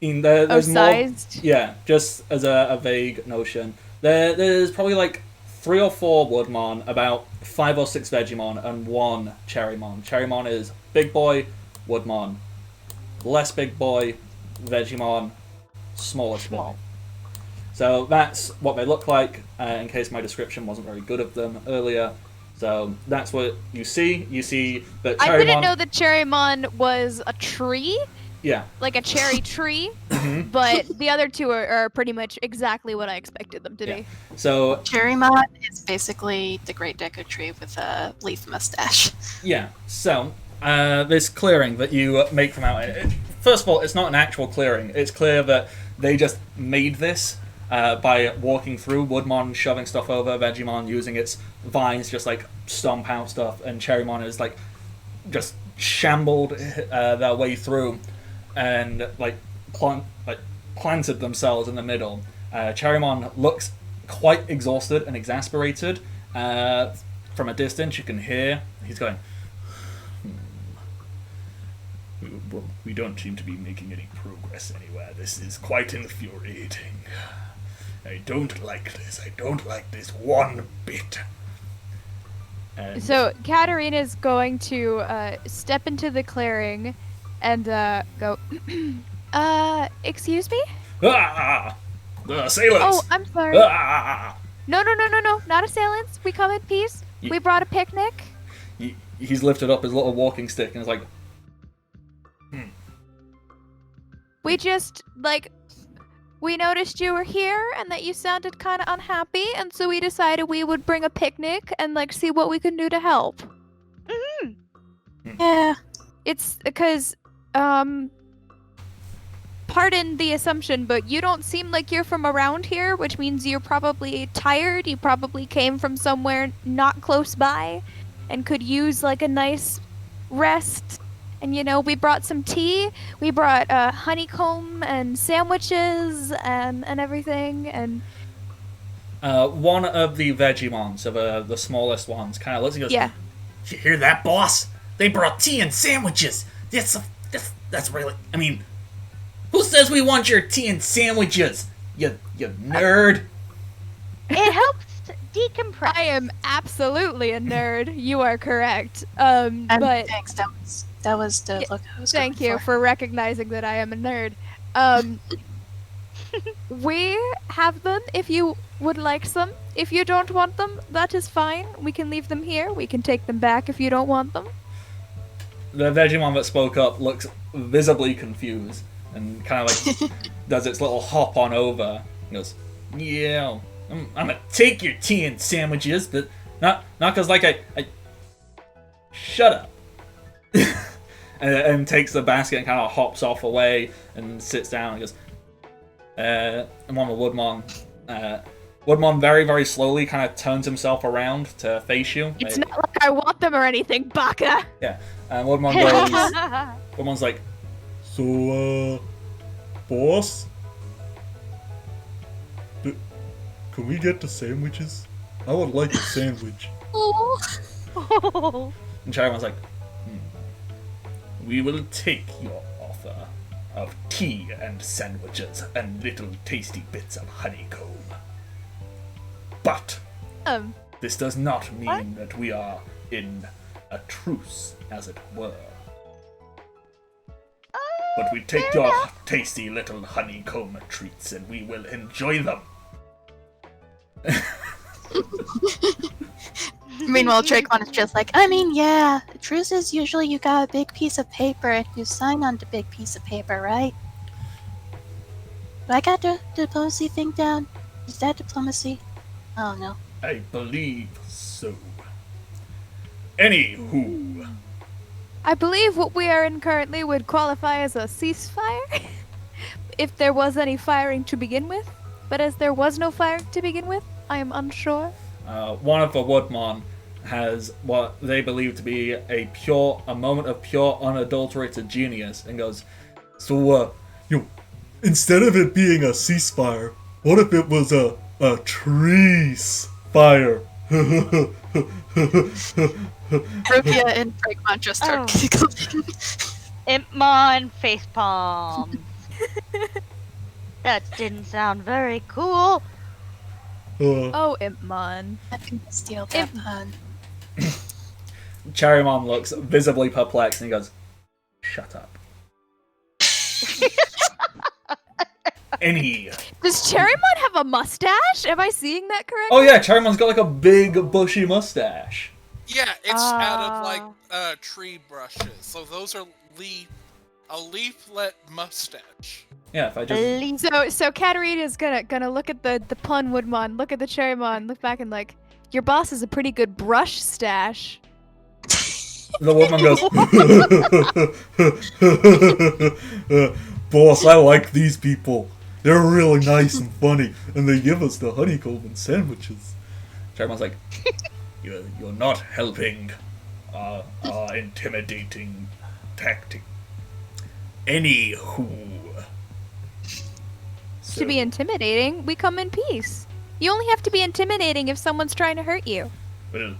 in there. There's more. sized. Yeah, just as a vague notion. There's probably like 3 or 4 Woodmon, about 5 or 6 Digimon, and 1 Cherrymon. Cherrymon is big boy, Woodmon. Less big boy, Digimon, smallest boy. So that's what they look like, in case my description wasn't very good of them earlier. So that's what you see. You see that I didn't Cherrymon... know that Cherrymon was a tree. Yeah. like a cherry tree, Mhm. but the other two are pretty much exactly what I expected them to Yeah. be. So, Cherrymon is basically the Great Deku Tree with a leaf mustache. yeah. So, this clearing that you make from out... First of all, it's not an actual clearing. It's clear that they just made this by walking through. Woodmon shoving stuff over, Vegemon using its vines just, like, stomp out stuff, and Cherrymon is, like, just shambled their way through and, like, planted themselves in the middle. Cherrymon looks quite exhausted and exasperated. From a distance, you can hear he's going, we don't seem to be making any progress anywhere. This is quite infuriating. I don't like this. I don't like this one bit. And So Katarina's going to step into the clearing and go, excuse me? Ah! The assailants! Oh, I'm sorry. Ah! No, not assailants. We come in peace. Ye- We brought a picnic. He's lifted up his little walking stick and is like, We just, we noticed you were here and that you sounded kind of unhappy, and so we decided we would bring a picnic and, see what we can do to help. Yeah. It's because, pardon the assumption, but you don't seem like you're from around here, which means you're probably tired. You probably came from somewhere not close by and could use, a nice rest. And, we brought some tea. We brought honeycomb and sandwiches and everything. And one of the Vegemon, so the smallest ones, kind of looks and goes, yeah. You hear that, boss? They brought tea and sandwiches. That's really... I mean, who says we want your tea and sandwiches? You nerd. It helps decompress. I am absolutely a nerd. You are correct. And But thanks, that was the Yeah, look I was thank going you for recognizing that I am a nerd. We have them if you would like some. If you don't want them, that is fine. We can leave them here. We can take them back if you don't want them. the Vegemon that spoke up looks visibly confused and kind of like does its little hop on over. He goes, yeah, I'm gonna take your tea and sandwiches, but not because I shut up. and takes the basket and kind of hops off away and sits down and goes, and one of Woodmon, Woodmon very, very slowly kind of turns himself around to face you. It's not like I want them or anything, Baka. Yeah, and Woodmon goes, Woodmon's like, So, boss? Can we get the sandwiches? I would like a sandwich. and Cherrymon's like, we will take your offer of tea and sandwiches and little tasty bits of honeycomb. But this does not mean that we are in a truce, as it were. But we take your tasty little honeycomb treats and we will enjoy them. Meanwhile, Drakeon is just like, I mean, yeah, the truce is usually you got a big piece of paper and you sign on the big piece of paper, right? Do I got the diplomacy thing down? Is that diplomacy? Oh no. I believe so. Anywho, I believe what we are in currently would qualify as a ceasefire. If there was any firing to begin with. But as there was no firing to begin with, I am unsure. one of the Woodmon has what they believe to be a moment of pure, unadulterated genius, and goes, So, instead of it being a ceasefire, what if it was a trees fire? Rupia and Drakeon just start giggling. Impmon facepalms. That didn't sound very cool. Oh, Impmon. I can steal that pun. Cherrymon looks visibly perplexed and he goes, shut up. Does Cherrymon have a mustache? Am I seeing that correctly? Oh yeah, Cherrymon's got like a big bushy mustache. Yeah, it's out of like tree brushes. So those are leaf a leaflet mustache. Yeah, if I just So Katarina's gonna look at the pun Woodmon, look at the Cherrymon, look back and like, your boss has a pretty good brush stash. the woman goes, Boss, I like these people. They're really nice and funny, and they give us the honeycomb and sandwiches. Cherrymon's like, You're not helping our intimidating tactic. Anywho. To be intimidating, we come in peace. You only have to be intimidating if someone's trying to hurt you. Well,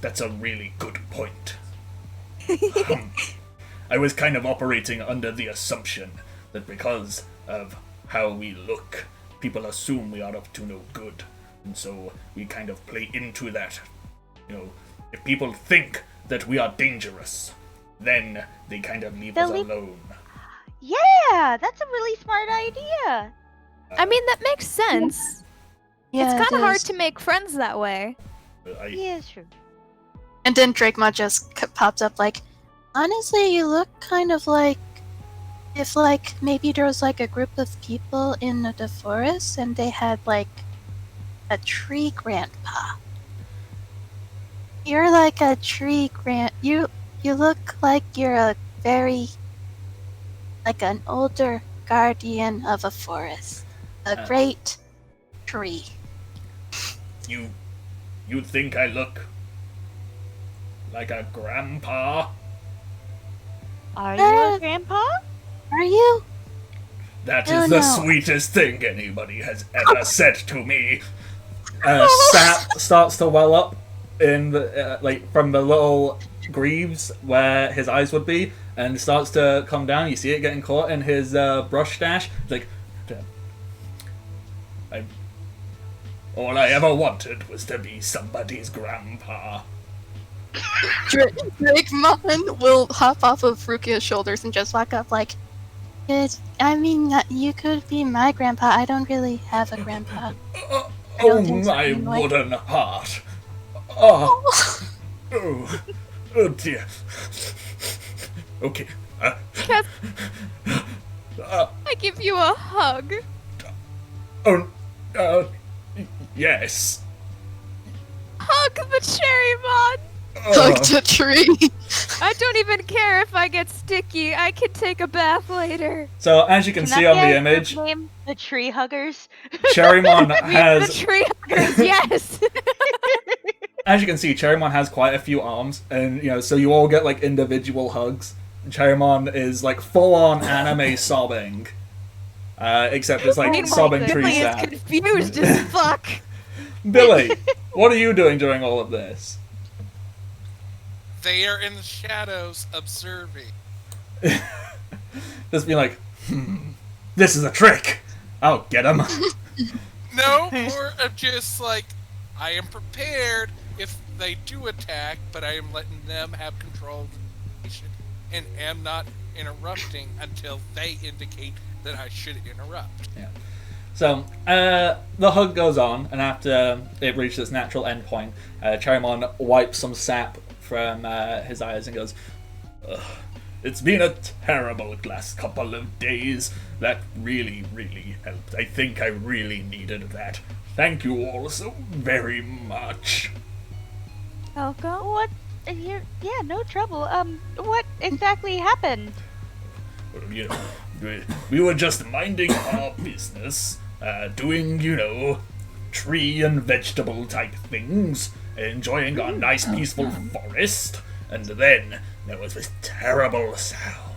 that's a really good point. I was kind of operating under the assumption that because of how we look, people assume we are up to no good. And so we kind of play into that. If people think that we are dangerous, then they kind of leave us alone. Yeah, that's a really smart idea. I mean, that makes sense. Yeah, it's kind of it hard is. to make friends that way. Yeah, it's true. And then Drakemon just pops up like, honestly, you look kind of like if like maybe there was like a group of people in the forest and they had like a tree grandpa. You're like a tree you look like you're a very like an older guardian of a forest. A great tree. You think I look like a grandpa? Are you a grandpa? Are you? That Oh, is the no. sweetest thing anybody has ever said to me. sap starts to well up in the like from the little greaves where his eyes would be, and starts to come down. You see it getting caught in his brush stash. It's like, All I ever wanted was to be somebody's grandpa. Drakemon will hop off of Rukia's shoulders and just walk up like, you could be my grandpa. I don't really have a grandpa. Oh, don't think so, my anyway. wooden heart. Oh, oh dear. Okay. Cass, I give you a hug. Yes. Hug the Cherrymon. Hug the tree. I don't even care if I get sticky. I can take a bath later. so as you can see that on be the our image, group name? The Tree Huggers. Cherrymon The has, tree huggers, yes. as you can see, Cherrymon has quite a few arms, and so you all get like individual hugs. Cherrymon is like full on anime sobbing, except it's like Meanwhile, sobbing tree Billy is sap. confused as fuck. Billy, what are you doing during all of this? They are in the shadows observing. Just be like, this is a trick. I'll get him. No, more of just like, I am prepared if they do attack, but I am letting them have control of the situation and am not interrupting until they indicate that I should interrupt. Yeah. So, the hug goes on, and after it reaches its natural endpoint, Cherrymon wipes some sap from his eyes and goes, It's been a terrible last couple of days. That really, really helped. I think I really needed that. Thank you all so very much. Welcome. What? Yeah, no trouble. What exactly happened? Well, we were just minding our business, doing, tree and vegetable type things, enjoying our nice peaceful forest, and then there was this terrible sound.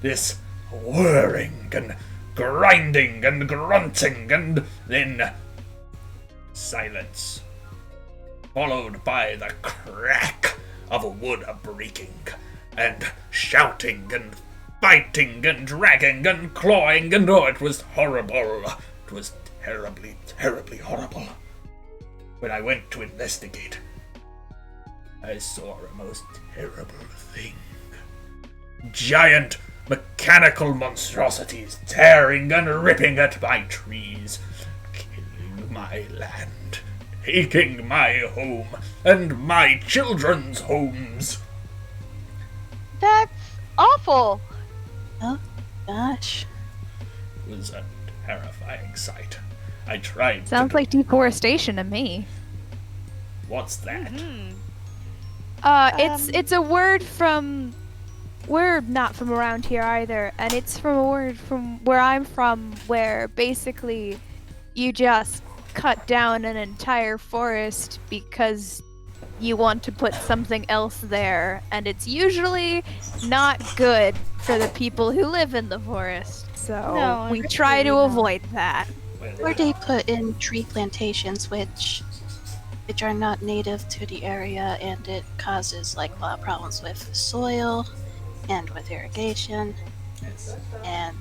This whirring and grinding and grunting, and then silence, followed by the crack of wood breaking, and shouting and fighting and dragging and clawing, and it was horrible. It was terribly, terribly horrible. When I went to investigate, I saw a most terrible thing. Giant mechanical monstrosities tearing and ripping at my trees, killing my land, taking my home and my children's homes. That's awful. Oh, gosh. It was a terrifying sight. I tried Sounds to... like deforestation to me. What's that? It's a word from. We're not from around here either, and it's from a word from where I'm from, where basically you just cut down an entire forest because you want to put something else there, and it's usually not good for the people who live in the forest. So No, we try to absolutely not. avoid that. Or they put in tree plantations, which are not native to the area, and it causes like a lot of problems with soil and with irrigation and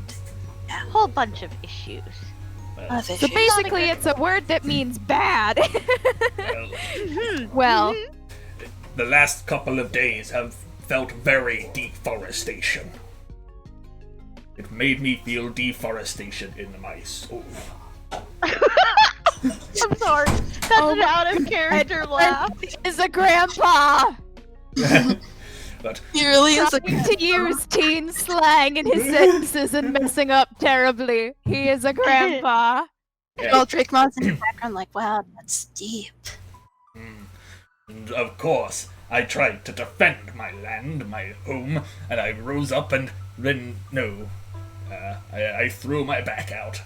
A whole bunch of issues. a lot of So issues. basically, it's a word that means bad. Well, Well, the last couple of days have felt very deforestation. It made me feel deforestation in my soul. I'm sorry. That's an out of character laugh. is a grandpa But He really is a trying to use teen slang in his sentences and messing up terribly. He is a grandpa. well, Drakemon's in the background like, wow, that's deep. And of course, I tried to defend my land, my home, and I rose up and then, no, I threw my back out.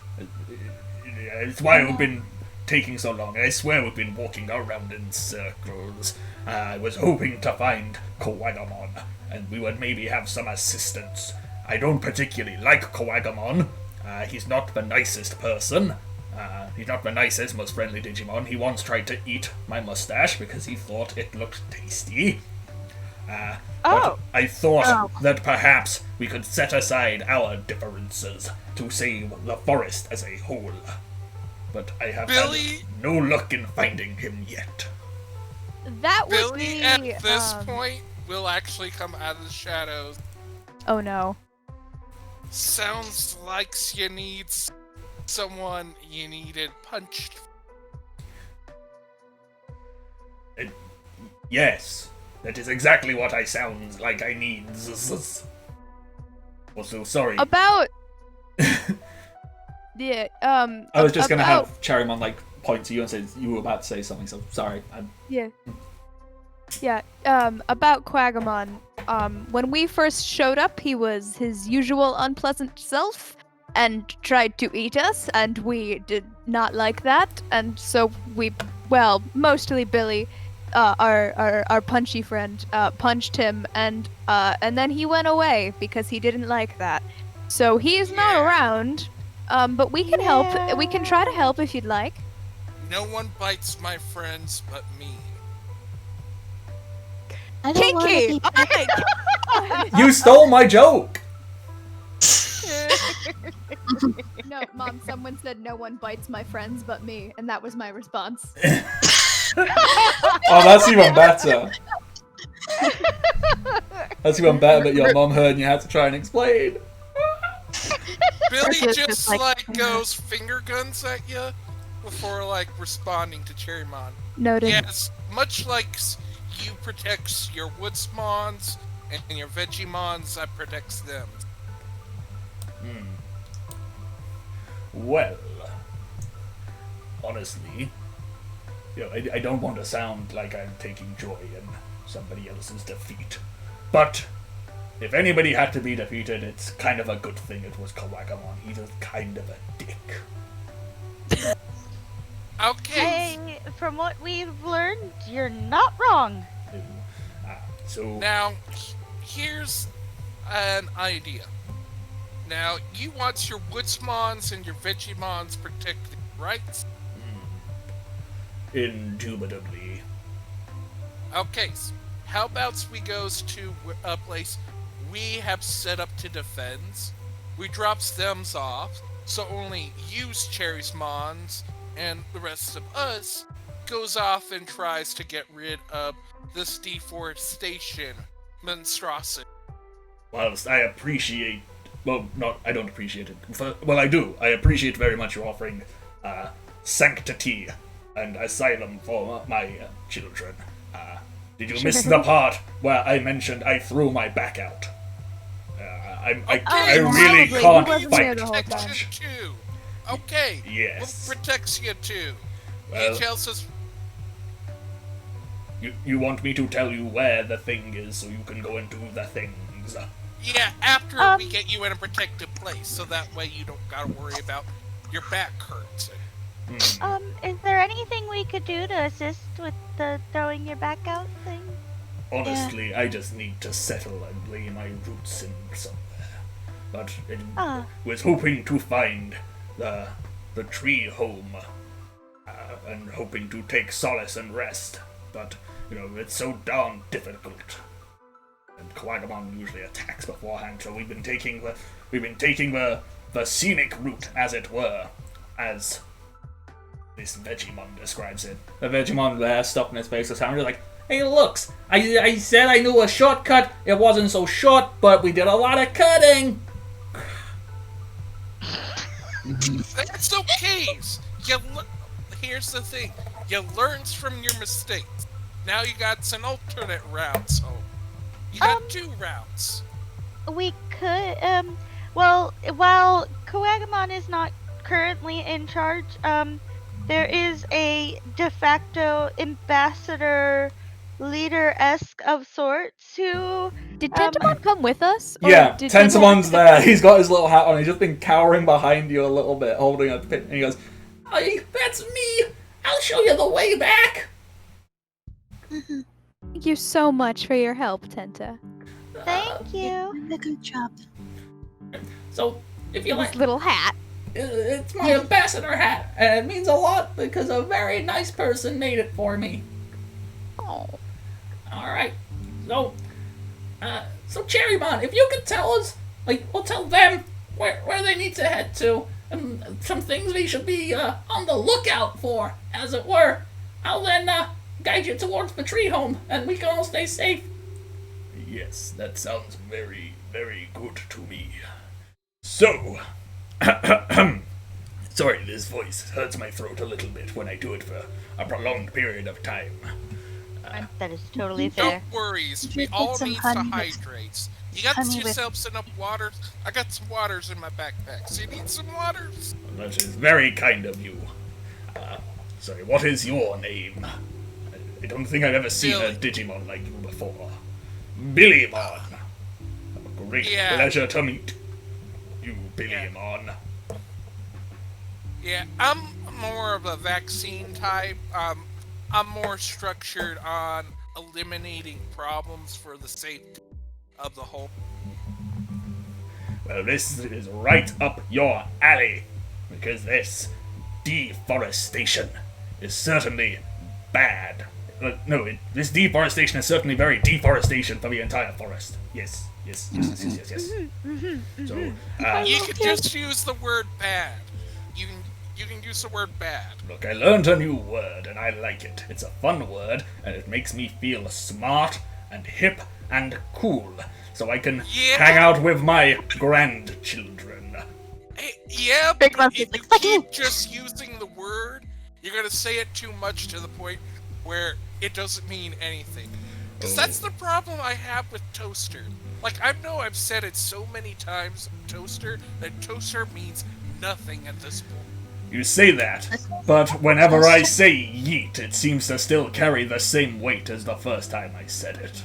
It's why we've been taking so long. I swear we've been walking around in circles. I was hoping to find Kowagamon, and we would maybe have some assistance. I don't particularly like Kowagamon. He's not the nicest person. He's not the nicest, most friendly Digimon. He once tried to eat my mustache because he thought it looked tasty. But I thought that perhaps we could set aside our differences to save the forest as a whole. But I have Billy? had no luck in finding him yet. That would Billy, be. at this point, will actually come out of the shadows. Oh no. Sounds like you need someone you needed punched. Yes, that is exactly what I sound like I need. Well, so sorry. About. Yeah. I was just gonna about- have Cherrymon like point to you and say you were about to say something. So sorry. Yeah. Yeah. About Quagamon. When we first showed up, he was his usual unpleasant self and tried to eat us, and we did not like that, and so we, well, mostly Billy, our punchy friend, punched him, and then he went away because he didn't like that. So he is not around, but we can help. We can try to help if you'd like. No one bites my friends but me. I don't want to Kinky! be Oh my God! You stole my joke. No, Mom, someone said no one bites my friends but me, and that was my response. Oh, that's even better. That's even better that your mom heard and you had to try and explain. Billy It's just just like, like- goes finger guns at you before like responding to Cherrymon. Noted. Yes, much like you protects your Woodsmons and your Vegemons, I protects them. Well, honestly, I don't want to sound like I'm taking joy in somebody else's defeat, but if anybody had to be defeated, it's kind of a good thing it was Kawagamon. He's a kind of a dick. Okay, Hey, from what we've learned, you're not wrong. So now here's an idea. Now, you want your Woodsmons and your Vegemons protected, right? indubitably, Okay, so how about we goes to a place we have set up to defend? We drops them off, so only use Cherry's Mons, and the rest of us goes off and tries to get rid of this deforestation monstrosity. whilst I appreciate, I don't appreciate it. Well, I do. I appreciate very much your offering sanctity and asylum for my children. Did you miss the part where I mentioned I threw my back out? I really probably. can't He wasn't there fight the whole time. Protection too. Okay. Yes. What protects you too? Well- Each else is. You want me to tell you where the thing is so you can go and do the things? Yeah, after we get you in a protected place, so that way you don't gotta worry about your back hurts. Is there anything we could do to assist with the throwing your back out thing? Honestly, I just need to settle and lay my roots in somewhere. But I was hoping to find the tree home, and hoping to take solace and rest. But, it's so darn difficult. And Quagamon usually attacks beforehand, so we've been taking the scenic route, as it were, as this Vegemon describes it. The Vegemon there, stuff in his face, was sounded like, hey, looks, I said I knew a shortcut. It wasn't so short, but we did a lot of cutting. That's okay. Here's the thing. You learn from your mistakes. Now you got an alternate routes home. You got 2 routes. We could, well, while Koagamon is not currently in charge, there is a de facto ambassador leader-esque of sorts who... Did Tentamon come with us? Or Yeah, did Tentamon's there. He's got his little hat on. He's just been cowering behind you a little bit, holding a pin. And he goes, "Hey, that's me. I'll show you the way back." Thank you so much for your help, Tenta. Thank you. Did a good job. So, if you like, This little hat. it's my ambassador hat, and it means a lot because a very nice person made it for me. Oh. Alright, so Cherrymon, if you could tell us, or tell them where they need to head to, and some things we should be on the lookout for, as it were, I'll then guide you towards the tree home, and we can all stay safe. Yes, that sounds very, very good to me. So, sorry, this voice hurts my throat a little bit when I do it for a prolonged period of time. That is totally fair. No worries. Did We you all put some need to honey with- hydrate. You got honey with- yourselves enough water? I got some waters in my backpack. So you need some waters? That is very kind of you. Sorry, what is your name? I don't think I've ever seen a Billy. Digimon like you before. Billymon. A great Yeah. pleasure to meet you, Billymon. Yeah, I'm more of a vaccine type. I'm more structured on eliminating problems for the safety of the whole. Well, this is right up your alley, because this deforestation is certainly bad. This deforestation is certainly very deforestation for the entire forest. Yes. So, You can just use the word bad. You can use the word bad. look, I learned a new word, and I like it. It's a fun word, and it makes me feel smart and hip and cool, so I can Yeah. hang out with my grandchildren. Yeah, Big but Mouth if is like, you "Fuck keep you." just using the word, you're gonna say it too much to the point where it doesn't mean anything. Because that's the problem I have with toaster. Like, I know I've said it so many times, toaster, that toaster means nothing at this point. You say that, but whenever I say yeet, it seems to still carry the same weight as the first time I said it.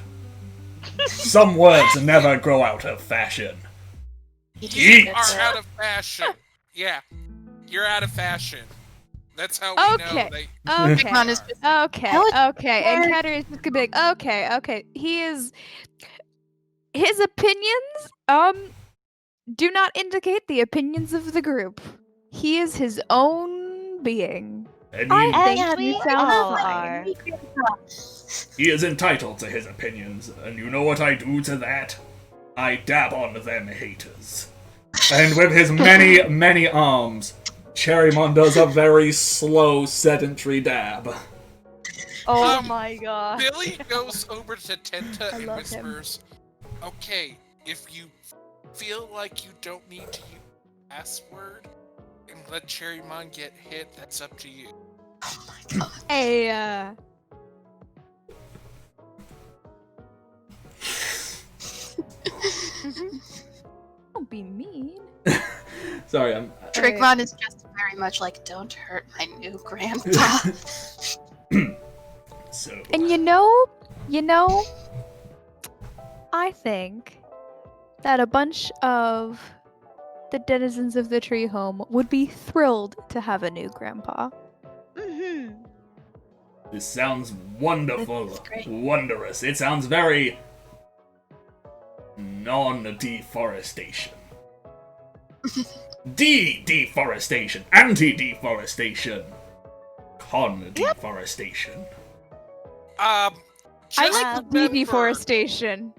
Some words never grow out of fashion. You Yeet! are out of fashion. Yeah, you're out of fashion. That's how we Okay. know they... Okay. Digimon is just- Okay. How is- Okay. And Cutter is just gonna be like, okay. His opinions, do not indicate the opinions of the group. He is his own being. And I he, think And you we sound all fine. are. he is entitled to his opinions, and you know what I do to that? I dab on them haters. And with his many, many arms, Cherrymon does a very slow, sedentary dab. Oh Um, my god. Billy goes over to Tenta I and love him. whispers, "Okay, if you feel like you don't need to use the password and let Cherrymon get hit, that's up to you." Hey, Sorry, I'm. Trickmon is just very much like, don't hurt my new grandpa. So, And you know, I think that a bunch of the denizens of the tree home would be thrilled to have a new grandpa. Mm-hmm. this sounds wonderful, That's great. wondrous. It sounds very non-deforestation. Deforestation, anti-deforestation, con-deforestation. I Just like remember, deforestation.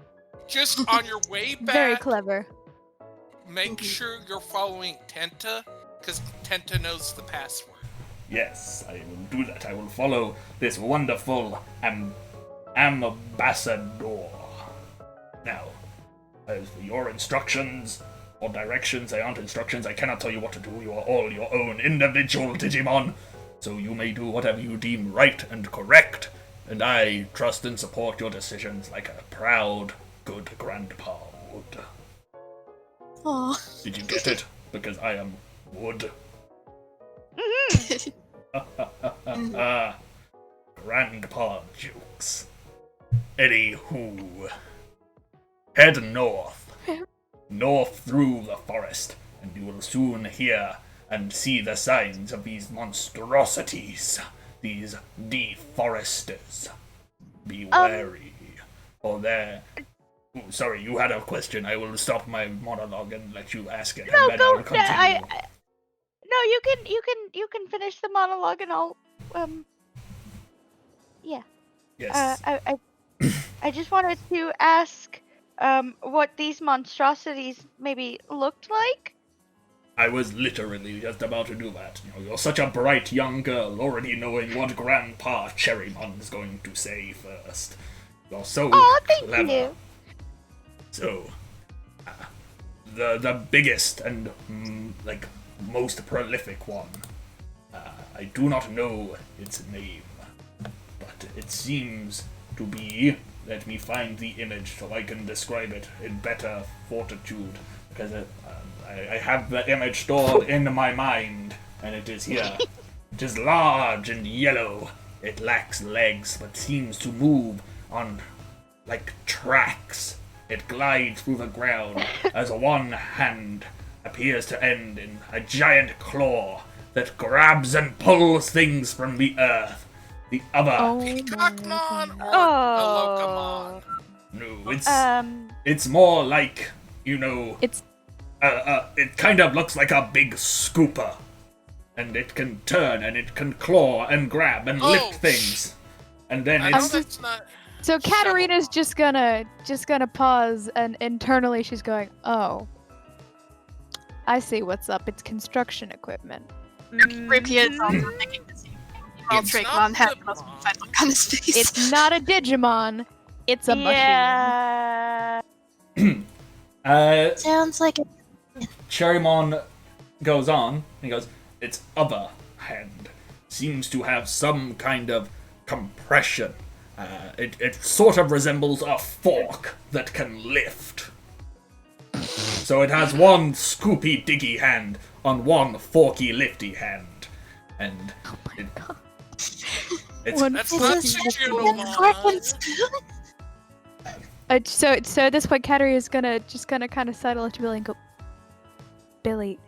Just on your way back, Very clever. make sure you're following Tenta, because Tenta knows the password. Yes, I will do that. I will follow this wonderful ambassador. Now, as for your instructions or directions, they aren't instructions. I cannot tell you what to do. You are all your own individual Digimon, so you may do whatever you deem right and correct, and I trust and support your decisions like a proud, good grandpa would. Aw. Did you get it? Because I am wood. Grandpa jokes. Anywho, head north. North through the forest, and you will soon hear and see the signs of these monstrosities, these deforesters. Be wary, or they're... Ooh, sorry, you had a question. I will stop my monologue and let you ask it, No, and then go. I'll continue. No, you can finish the monologue, and I'll. Yeah. Yes. I just wanted to ask, what these monstrosities maybe looked like. I was literally just about to do that. You know, you're such a bright young girl, already knowing what Grandpa Cherrymon is going to say first. You're so Oh, thank clever. you. So, the biggest and most prolific one. I do not know its name, but it seems to be. Let me find the image so I can describe it in better fortitude, because I have the image stored in my mind, and it is here. It is large and yellow. It lacks legs, but seems to move on like tracks. It glides through the ground as one hand appears to end in a giant claw that grabs and pulls things from the earth. The other, Peacockmon or Oh. no, it's more like, you know, It's it kind of looks like a big scooper, and it can turn and it can claw and grab and lift things, and then I know it's that's not. so Katarina's just gonna pause, and internally she's going, "Oh, I see what's up. It's construction equipment." Ricky is also thinking the same thing. While It's Trickmon not had the the most bomb. horrified look on his face. It's not a Digimon. It's a machine. Yeah. Sounds like it. Cherrymon goes on. He goes, its other hand seems to have some kind of compression. It sort of resembles a fork that can lift. So it has one scoopy diggy hand on one forky lifty hand, and it's One That's fork. not This is Digimon. So at this point, Katarina's just gonna kind of sidle up to Billy and go, Billy,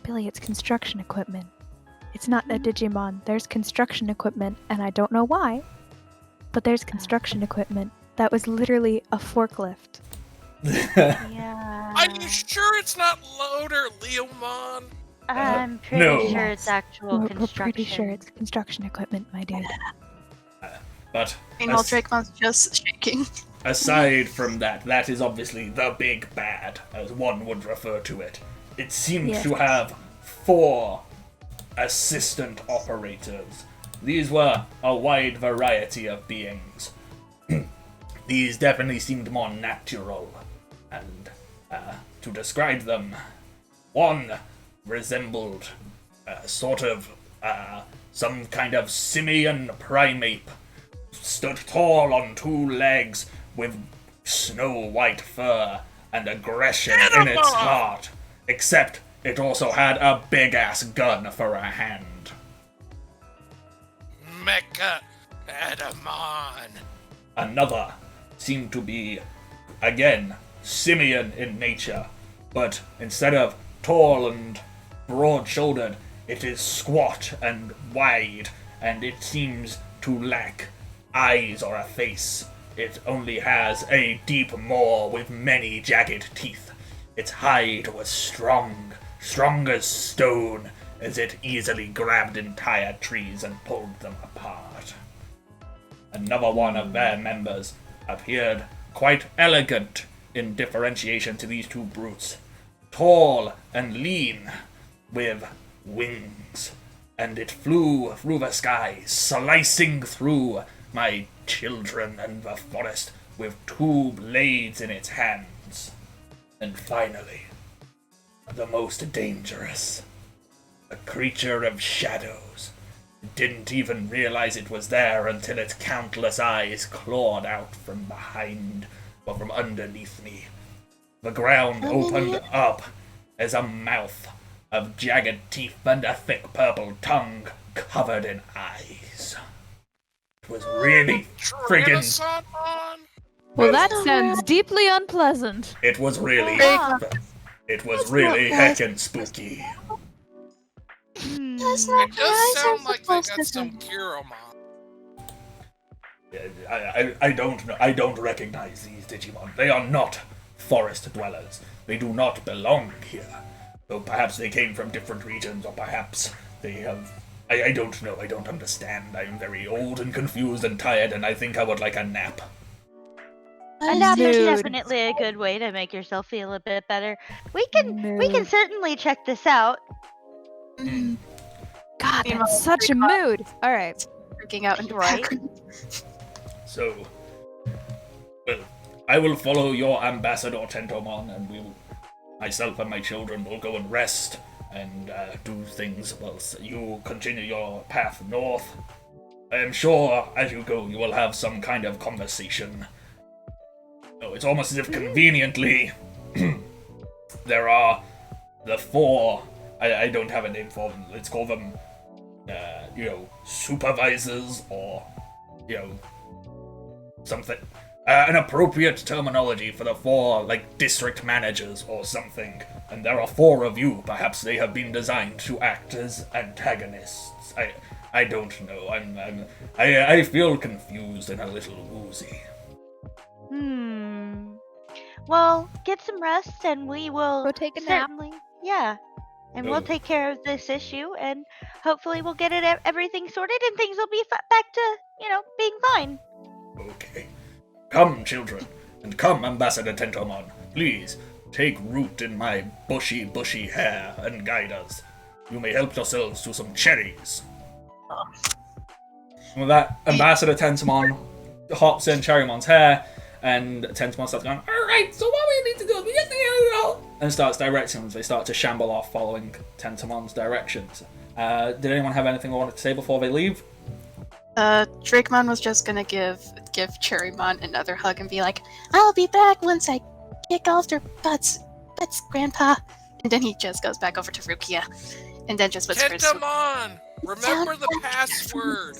it's construction equipment. It's not a Digimon. There's construction equipment, and I don't know why, but there's construction equipment. That was literally a forklift. Yeah. Are you sure it's not Loader Leomon? I'm pretty no. sure it's actual We're construction. pretty sure it's construction equipment, my dude. but Meanwhile, as- Trickmon's just shaking. aside from that, that is obviously the big bad, as one would refer to it. It seems Yes. to have 4 assistant operators. These were a wide variety of beings. These definitely seemed more natural, and to describe them, one resembled sort of some kind of simian primate, stood tall on 2 legs with snow white fur and aggression in its heart, except it also had a big-ass gun for a hand. Mecha Edamon. Another seemed to be, again, simian in nature, but instead of tall and broad-shouldered, it is squat and wide, and it seems to lack eyes or a face. It only has a deep maw with many jagged teeth. Its hide was strong as stone, as it easily grabbed entire trees and pulled them apart. Another one of their members appeared quite elegant in differentiation to these two brutes. Tall and lean, with wings, and it flew through the sky, slicing through my children and the forest with two blades in its hands. And finally, the most dangerous, a creature of shadows. Didn't even realize it was there until its countless eyes clawed out from behind, or from underneath me. The ground opened up as a mouth of jagged teeth and a thick purple tongue covered in eyes. It was really friggin'... Tyrannosaurus. Well, that sounds deeply unpleasant. It was really... Yeah. It was really heckin' spooky. That's not It does sound like they supposed got to some be. Kiromon. I don't know. I don't recognize these Digimon. They are not forest dwellers. They do not belong here. Though perhaps they came from different regions, or perhaps they have... I don't know. I don't understand. I'm very old and confused and tired, and I think I would like a nap. A nap is Mood. definitely a good way to make yourself feel a bit better. We can certainly check this out. Mm, God, Meanwhile, that's such a mood. All right. freaking out in the Right. background. So, well, I will follow your ambassador, Tentomon, and myself and my children will go and rest and do things whilst you continue your path north. I am sure as you go you will have some kind of conversation. Oh, it's almost as if conveniently there are the four, I don't have a name for them, let's call them, supervisors or, something. An appropriate terminology for the four, district managers or something. And there are four of you. Perhaps they have been designed to act as antagonists. I don't know. I feel confused and a little woozy. Well, get some rest, and we will Go take a nap. certainly, yeah. And we'll Oh. take care of this issue, and hopefully we'll get everything sorted, and things will be back to, being fine. Okay. Come, children, and come, Ambassador Tentomon. Please, take root in my bushy hair and guide us. You may help yourselves to some cherries. With that, Ambassador Tentomon hops in Cherrymon's hair, and Tentomon starts going, "Alright, so what we need to do is and starts directing them. They start to shamble off following Tentomon's directions. Did anyone have anything they wanted to say before they leave? Drakemon was just gonna give Cherrymon another hug and be like, "I'll be back once I kick off their butts, Grandpa." And then he just goes back over to Rukia, and then just whispers, Kentamon! Remember the password!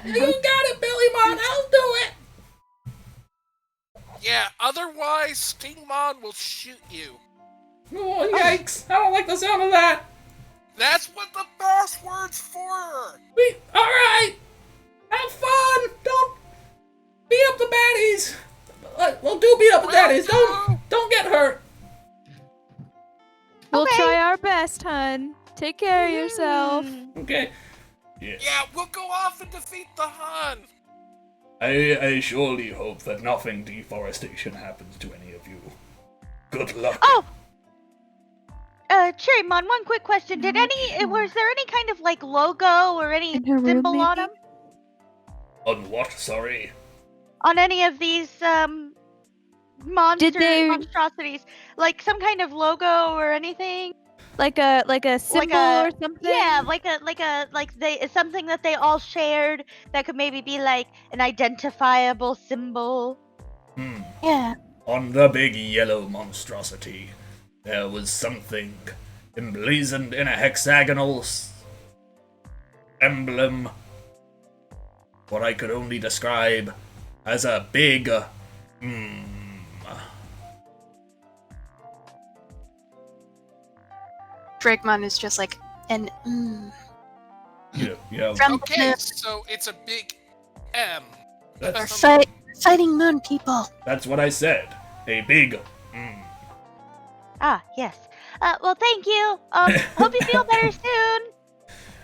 You got it, Billymon. I'll do it. Yeah, otherwise Stingmon will shoot you. Oh, yikes! I don't like the sound of that! That's what the password's for! Alright! Have fun! Don't beat up the baddies! Well, do beat up the baddies! Don't get hurt! We'll Okay. try our best, hun. Take care of yourself. Okay. Yeah, we'll go off and defeat the Hun! I surely hope that nothing deforestation happens to any of you. Good luck. Oh! Cherrymon, one quick question. Was there any kind of, logo or any In her room, symbol on maybe? them? On what? Sorry. On any of these, they- monstrosities? Like, some kind of logo or anything? Like a symbol or something? Yeah, it's something that they all shared that could maybe be like an identifiable symbol. "Yeah, On the big yellow monstrosity, there was something emblazoned in a hexagonal emblem. What I could only describe as a big, Drakemon is just like an yeah, from Okay, the so it's a big M. or fighting moon people. that's what I said. A big, Ah, yes. Well, thank you. Hope you feel better soon.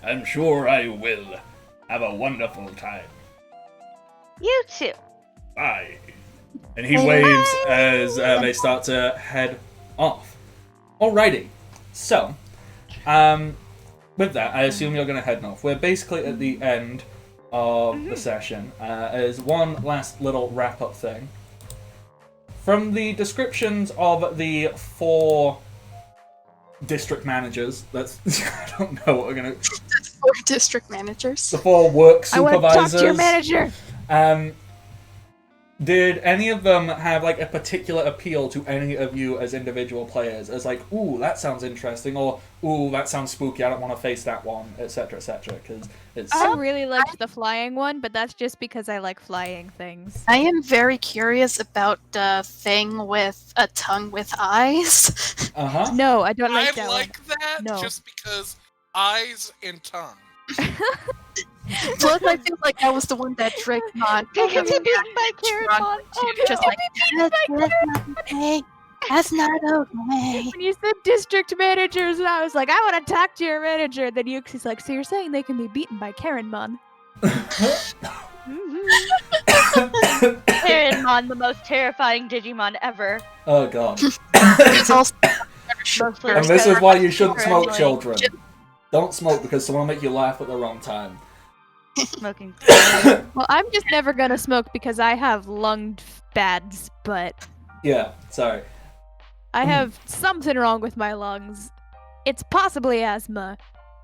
I'm sure I will. Have a wonderful time. You too. Bye. And he waves as they start to head off. Alrighty. So, with that, I assume you're going to head north. We're basically at the end of the session. As one last little wrap-up thing. From the descriptions of the 4 district managers, that's I don't know what we're going to... 4 district managers. The 4 work I want to talk supervisors. to your manager. Did any of them have like a particular appeal to any of you as individual players? As like, ooh, that sounds interesting, or ooh, that sounds spooky. I don't want to face that one, etc., etc. Because it's I really liked the flying one, but that's just because I like flying things. I am very curious about the thing with a tongue with eyes. No, I don't like I that like one. that No. just because eyes and tongue. Plus, I feel like that was the one that Drakemon Because you're beaten by Karenmon. Oh, no. just like that's not okay. That's not okay. When you said district managers, and I was like, I want to talk to your manager. Then Yuxi's like, so you're saying they can be beaten by Karenmon? Karenmon, the most terrifying Digimon ever. oh god. It's also Mostly And this is why you shouldn't super smoke, annoying. children. Don't smoke because someone will make you laugh at the wrong time. Smoking. Well, I'm just never gonna smoke because I have lung bads, but Yeah, sorry. I have something wrong with my lungs. It's possibly asthma,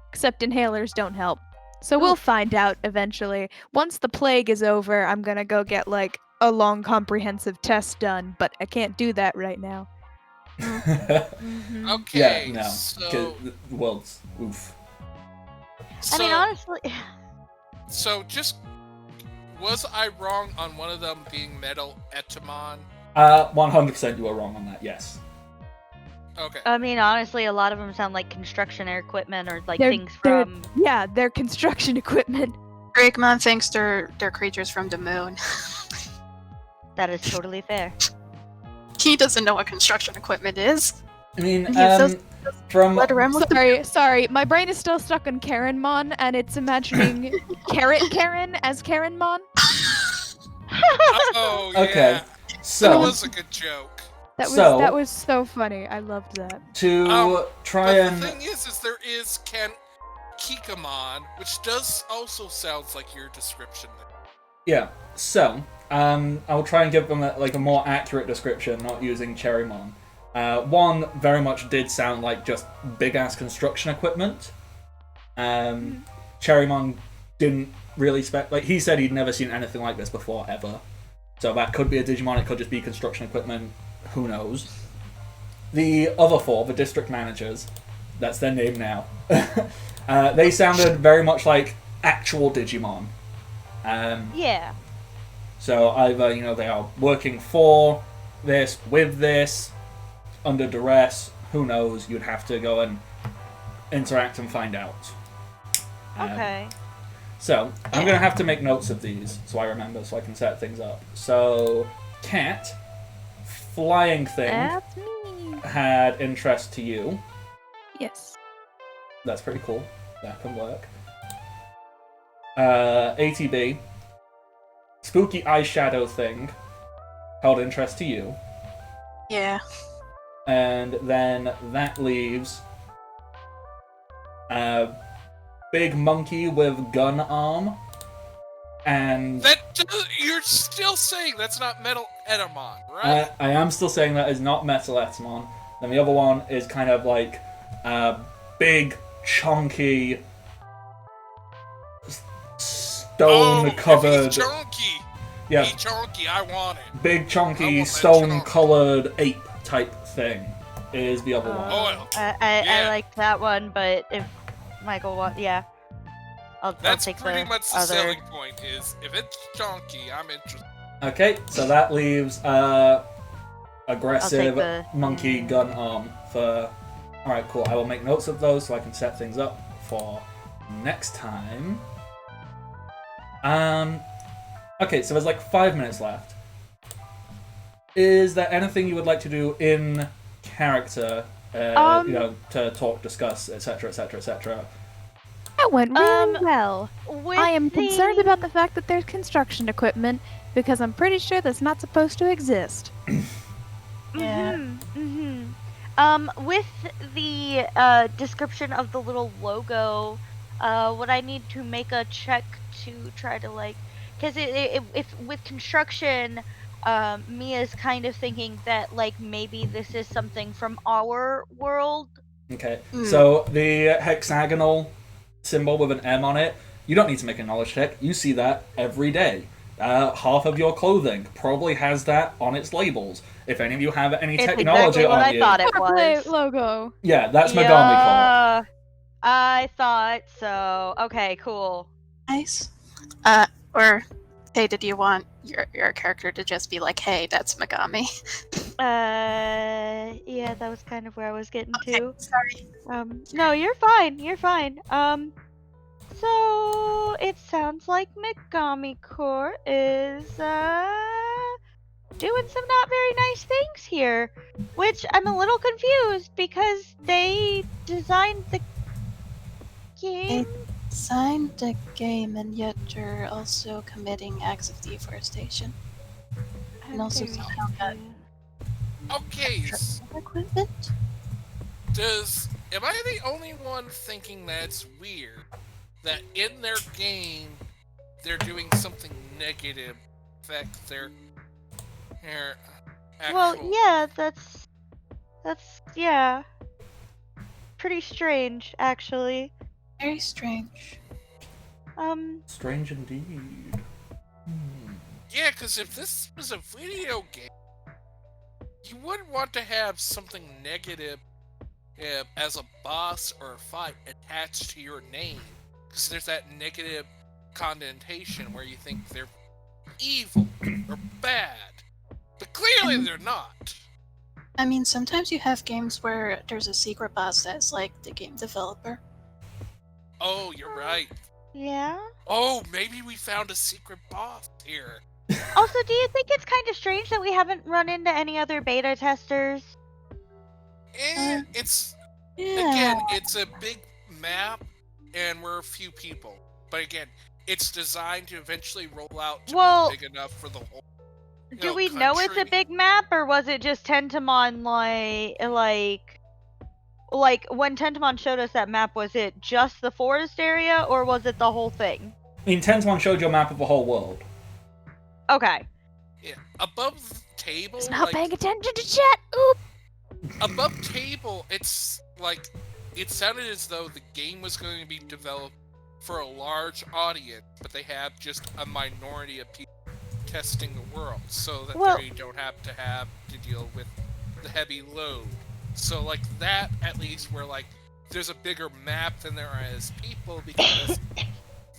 except inhalers don't help. So we'll find out eventually. Once the plague is over, I'm gonna go get like a long comprehensive test done, but I can't do that right now. Okay, Yeah, no. so, 'Cause the world's oof. so, I mean, honestly, so just was I wrong on one of them being Metal Etamon? 100% you were wrong on that, yes. Okay. I mean, honestly, a lot of them sound like construction equipment or like They're- things they're- from. Yeah, they're construction equipment. Drakemon thinks they're creatures from the moon. That is totally fair. He doesn't know what construction equipment is. I mean, Yeah, those- from... Let around with the Sorry, my brain is still stuck on Karenmon, and it's imagining Carrot Karen as Karenmon. Oh, yeah. Okay, That so... was a good joke. That was so funny. I loved that. To try But and... the thing is there is Kikamon, which does also sounds like your description there. Yeah, so, I'll try and give them a more accurate description, not using Cherrymon. One very much did sound like just big-ass construction equipment. Cherrymon didn't really he said he'd never seen anything like this before, ever. So that could be a Digimon, it could just be construction equipment, who knows. The other 4, the district managers, that's their name now, they sounded very much like actual Digimon. Yeah. So either, they are working for this, with this, under duress, who knows, you'd have to go and interact and find out. Okay. So, I'm going to have to make notes of these, so I remember, so I can set things up. So, Cat, flying thing, That's me. had interest to you. Yes. That's pretty cool. That can work. ATB, spooky eyeshadow thing, held interest to you. Yeah. And then that leaves big monkey with gun arm, and You're still saying that's not Metal Etamon, right? I am still saying that is not Metal Etamon. Then the other one is kind of like big, chunky, stone-covered. If he's chunky. Yeah, He's chunky, I want it. big, I chunky, want that stone-colored ape type thing is the other one. Oil. I Yeah. liked that one, but if Michael wants, yeah, I'll That's take pretty the much the other. selling point. Is if it's chunky, I'm interested. Okay, so that leaves aggressive the- monkey gun arm for. Alright, cool. I will make notes of those so I can set things up for next time. Okay, so there's like 5 minutes left. Is there anything you would like to do in character? To talk, discuss, etc., etc., etc. That went really well. With I am concerned the- about the fact that there's construction equipment because I'm pretty sure that's not supposed to exist. Yeah. With the description of the little logo, would I need to make a check to try to like, because if with construction, Mia's kind of thinking that like maybe this is something from our world. Okay, so the hexagonal symbol with an M on it, you don't need to make a knowledge check. You see that every day. Half of your clothing probably has that on its labels. If any of you have any It's technology exactly what on I you, thought it Play was. logo. yeah, that's Megami Corp. Yeah, I thought so. Okay, cool. Nice. Or, hey, did you want your character to just be like, hey, that's Megami? Yeah, that was kind of where I was getting Okay, to. sorry. No, you're fine. You're fine. So it sounds like Megami Core is doing some not very nice things here, which I'm a little confused because they designed the game. Signed the game, and yet you're also committing acts of deforestation. And also very somehow got Okay, equipment? am I the only one thinking that's weird? That in their game, they're doing something negative, affect their actual... Well, yeah, that's yeah, pretty strange actually. Very strange. Strange indeed. Yeah, because if this was a video game, you wouldn't want to have something negative as a boss or a fight attached to your name. Because there's that negative connotation where you think they're evil or bad. But clearly they're not. I mean, sometimes you have games where there's a secret boss that's like the game developer. Oh, you're right. Yeah. Oh, maybe we found a secret boss here. Also, do you think it's kind of strange that we haven't run into any other beta testers? It's Yeah. again, it's a big map, and we're a few people. But again, it's designed to eventually roll out to Well, be big enough for the whole. Do we know it's a country. big map, or was it just Tentamon like when Tentamon showed us that map, was it just the forest area, or was it the whole thing? I mean, Tentamon showed you a map of the whole world. Okay. Yeah, above the table, It's not like, paying attention to chat. Oop. above table, it's like it sounded as though the game was going to be developed for a large audience, but they have just a minority of people testing the world, so that Well- they don't have to deal with the heavy load. So like that, at least, where like there's a bigger map than there is people because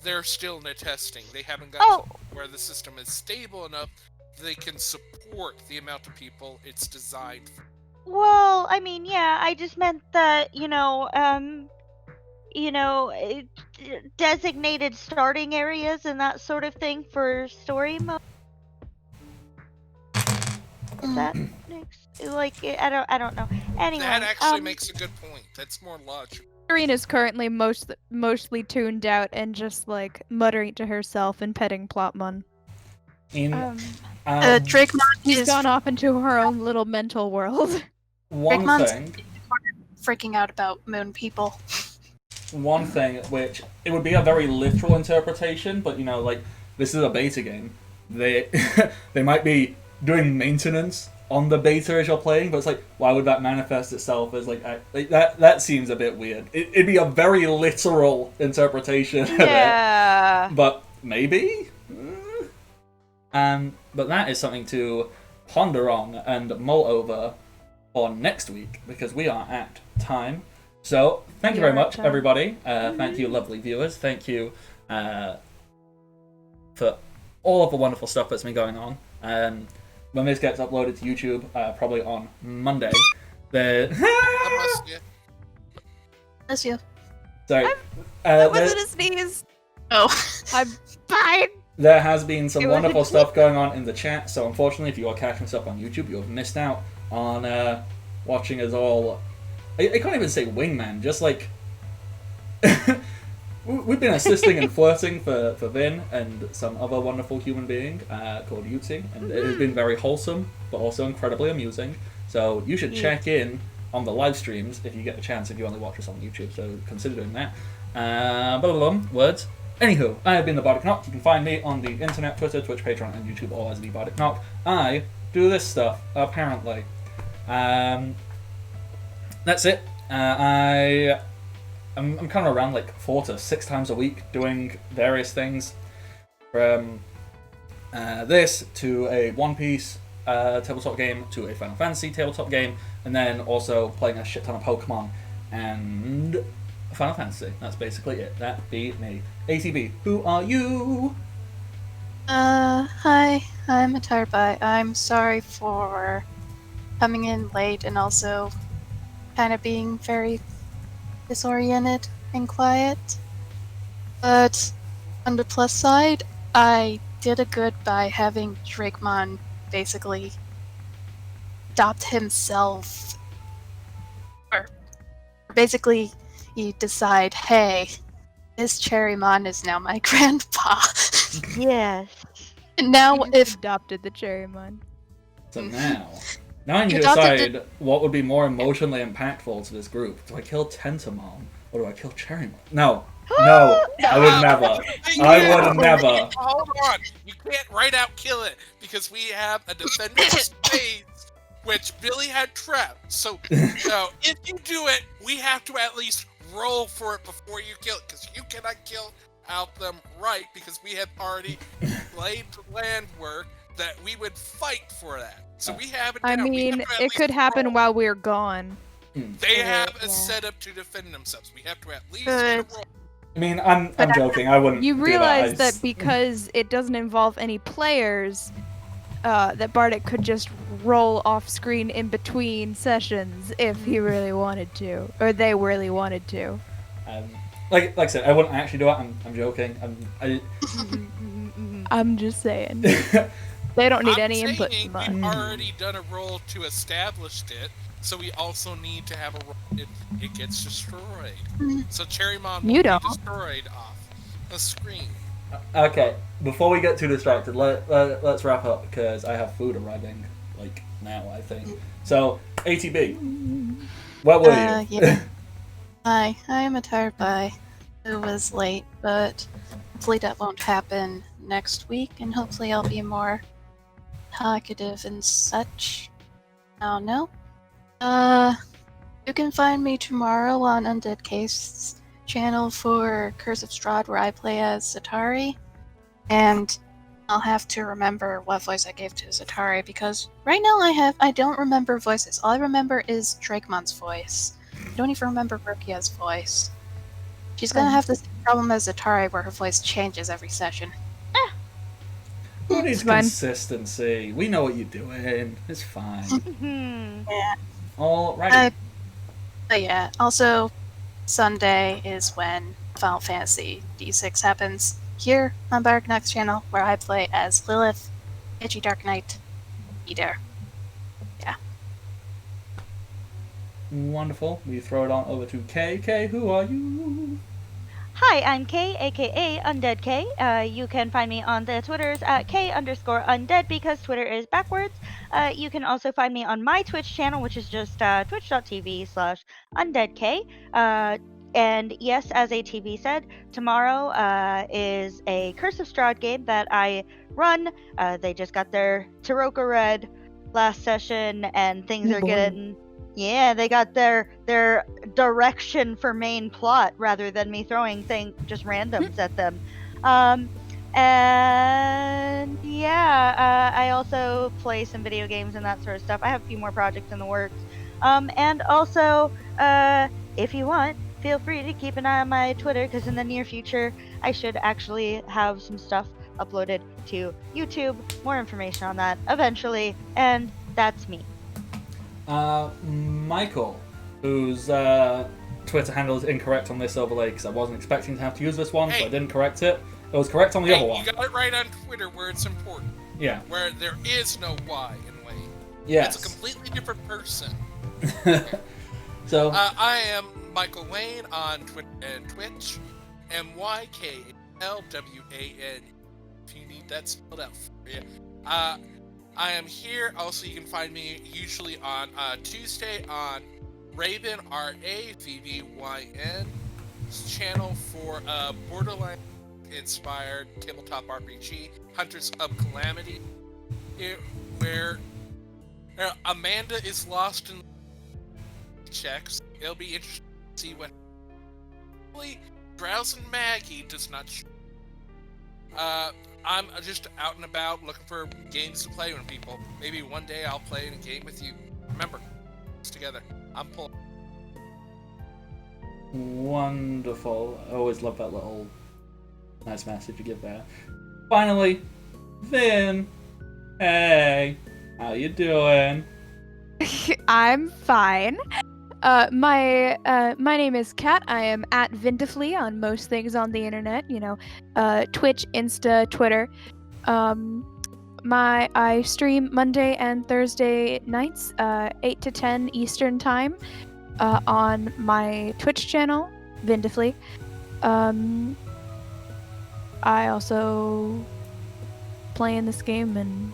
they're still in the testing. They haven't got to where the system is stable enough they can support the amount of people it's designed for. Well, I mean, yeah, I just meant that, designated starting areas and that sort of thing for story mode. Is that makes like I don't know. Anyway, That actually makes a good point. That's more logical. Irene is currently mostly tuned out and just like muttering to herself and petting Plotmon. Drakemon She's is gone off into her own little mental world. One Drakemon's thing, freaking out about moon people. which it would be a very literal interpretation, but like this is a beta game. They they might be doing maintenance on the beta as you're playing, but it's like, why would that manifest itself as like that? That seems a bit weird. It'd be a very literal interpretation of it, yeah. but maybe. But that is something to ponder on and mull over for next week because we are at time. So thank you We very are at much, time. everybody. Thank you, lovely viewers. Thank you for all of the wonderful stuff that's been going on. When this gets uploaded to YouTube, probably on Monday, God bless you. Bless you. sorry, That there- wasn't a sneeze. Oh. I'm fine. there has been some It was wonderful a- stuff going on in the chat. So unfortunately, if you are catching this up on YouTube, you have missed out on watching us all. I can't even say wingman, just like we've been assisting and flirting for Vin and some other wonderful human being called Yutzi, and it has been very wholesome, but also incredibly amusing. So you should check in on the live streams if you get a chance, if you only watch us on YouTube, so consider doing that. Words. Anywho, I have been the Bardic Knock. You can find me on the internet, Twitter, Twitch, Patreon, and YouTube, all as the Bardic Knock. I do this stuff, apparently. That's it. I'm kind of around like 4 to 6 times a week doing various things, from this to a One Piece tabletop game to a Final Fantasy tabletop game, and then also playing a shit ton of Pokemon and Final Fantasy. That's basically it. That be me. ATB, who are you? Hi, I'm a tired by. I'm sorry for coming in late and also kind of being very disoriented and quiet. But on the plus side, I did a good by having Drakemon basically adopt himself. Or basically, you decide, hey, this Cherrymon is now my grandpa. Yes. And now You if adopted the Cherrymon. So now I need to You adopted decide what would be more emotionally impactful to this group. Do I kill Tentamon or do I kill Cherrymon? No, I would never. I would never. Hold on. You can't right out kill it because we have a defender of space, which Billy had trapped. So if you do it, we have to at least roll for it before you kill it because you cannot kill out them right because we have already laid land work that we would fight for that. So we have it I down. We have mean, to at it least could happen roll. while we're gone. They have a Yeah. setup to defend themselves. We have to at least Good. get a roll. I mean, I'm joking. I wouldn't. You do realize I that s- because it doesn't involve any players, that Bardic could just roll off screen in between sessions if he really wanted to, or they really wanted to. like I said, I wouldn't actually do it. I'm joking. I'm just saying. They don't need I'm any input saying from us. we've already done a roll to establish it, so we also need to have a roll if it gets destroyed. So Cherrymon will You be don't. destroyed off the screen. Okay, before we get too distracted, let's wrap up because I have food arriving like now, I think. So ATB, where were you? yeah. Hi, I'm a tired by. It was late, but hopefully that won't happen next week, and hopefully I'll be more talkative and such. I don't know. You can find me tomorrow on Undead Case's channel for Curse of Strahd, where I play as Zatari, and I'll have to remember what voice I gave to Zatari because right now I don't remember voices. All I remember is Drakemon's voice. I don't even remember Rukia's voice. She's gonna have the same problem as Zatari, where her voice changes every session. Who needs fine. consistency? We know what you're doing. It's fine. Hmm. Alrighty. But yeah, also Sunday is when Final Fantasy D6 happens here on Bardic Knox channel, where I play as Lilith, Edgy Dark Knight, Eater. Wonderful. We throw it on over to K. K, who are you? Hi, I'm Kay, aka Undead K. You can find me on the Twitters at K_undead because Twitter is backwards. You can also find me on my Twitch channel, which is just twitch.tv/UndeadK. And yes, as ATV said, tomorrow is a Curse of Strahd game that I run. They just got their Taroka Red last session, and things are Boy. getting... Yeah, they got their direction for main plot rather than me throwing just randoms at them. And yeah, I also play some video games and that sort of stuff. I have a few more projects in the works. And also, if you want, feel free to keep an eye on my Twitter, because in the near future, I should actually have some stuff uploaded to YouTube. More information on that eventually, and that's me. Michael, whose Twitter handle is incorrect on this overlay because I wasn't expecting to have to use this one, so I didn't correct it. It was correct on the other one. You got it right on Twitter where it's important. Yeah. Where there is no Y in Wayne. Yes. It's a completely different person. So. I am Michael Wayne on Twitter and Twitch. MYKLWAN. If you need that spelled out for you. I am here. Also, you can find me usually on Tuesday on Raven RAVVYN channel for Borderlands inspired tabletop RPG Hunters of Calamity, where Amanda is lost in checks. It'll be interesting to see what Drowsing Maggie does not show. I'm just out and about looking for games to play with people. Maybe one day I'll play in a game with you. Remember, it's together. I'm pulling. Wonderful. I always love that little nice message you give there. Finally, Vin. Hey, how you doing? I'm fine. My name is Kat. I am at Vindifly on most things on the internet. Twitch, Insta, Twitter. I stream Monday and Thursday nights, 8 to 10 Eastern time, on my Twitch channel, Vindifly. I also play in this game, and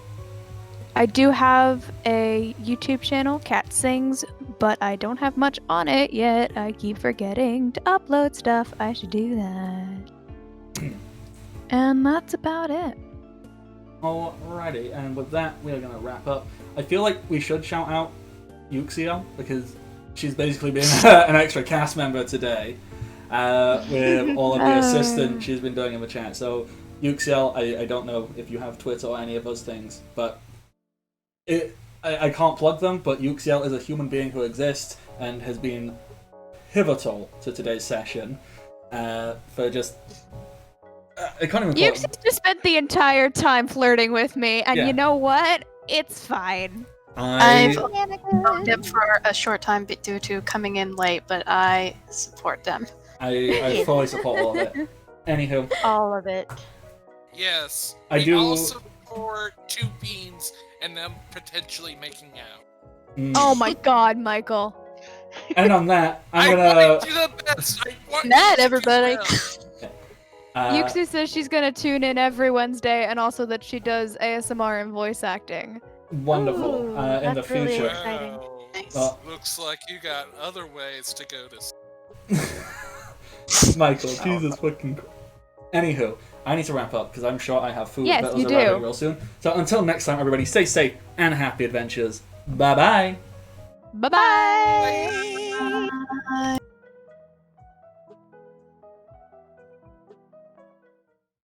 I do have a YouTube channel, Cat Sings, but I don't have much on it yet. I keep forgetting to upload stuff. I should do that. And that's about it. Alrighty, and with that, we are going to wrap up. I feel like we should shout out Uxiel, because she's basically been an extra cast member today, with all of the assistance she's been doing in the chat. So, Uxiel, I don't know if you have Twitter or any of those things, but I can't plug them, but Uxiel is a human being who exists and has been pivotal to today's session, for just... I can't even. You've just spent the entire time flirting with me, and you know what? It's fine. I've known them for a short time due to coming in late, but I support them. I fully support all of it. Anywho. All of it. Yes. I do. All support two beans and them potentially making out. Oh my god, Michael. And on that, I'm gonna. I want to do the best. I want Night, everybody. Yuxi says she's gonna tune in every Wednesday, and also that she does ASMR and voice acting. Wonderful. Ooh, In the that's really future. exciting. Nice. Well, Looks like you got other ways to go to. Michael, Jesus fucking. Anywho, I need to wrap up because I'm sure I have food Yes, that you will arrive do. real soon. So until next time, everybody, stay safe and happy adventures. Bye bye. Bye bye.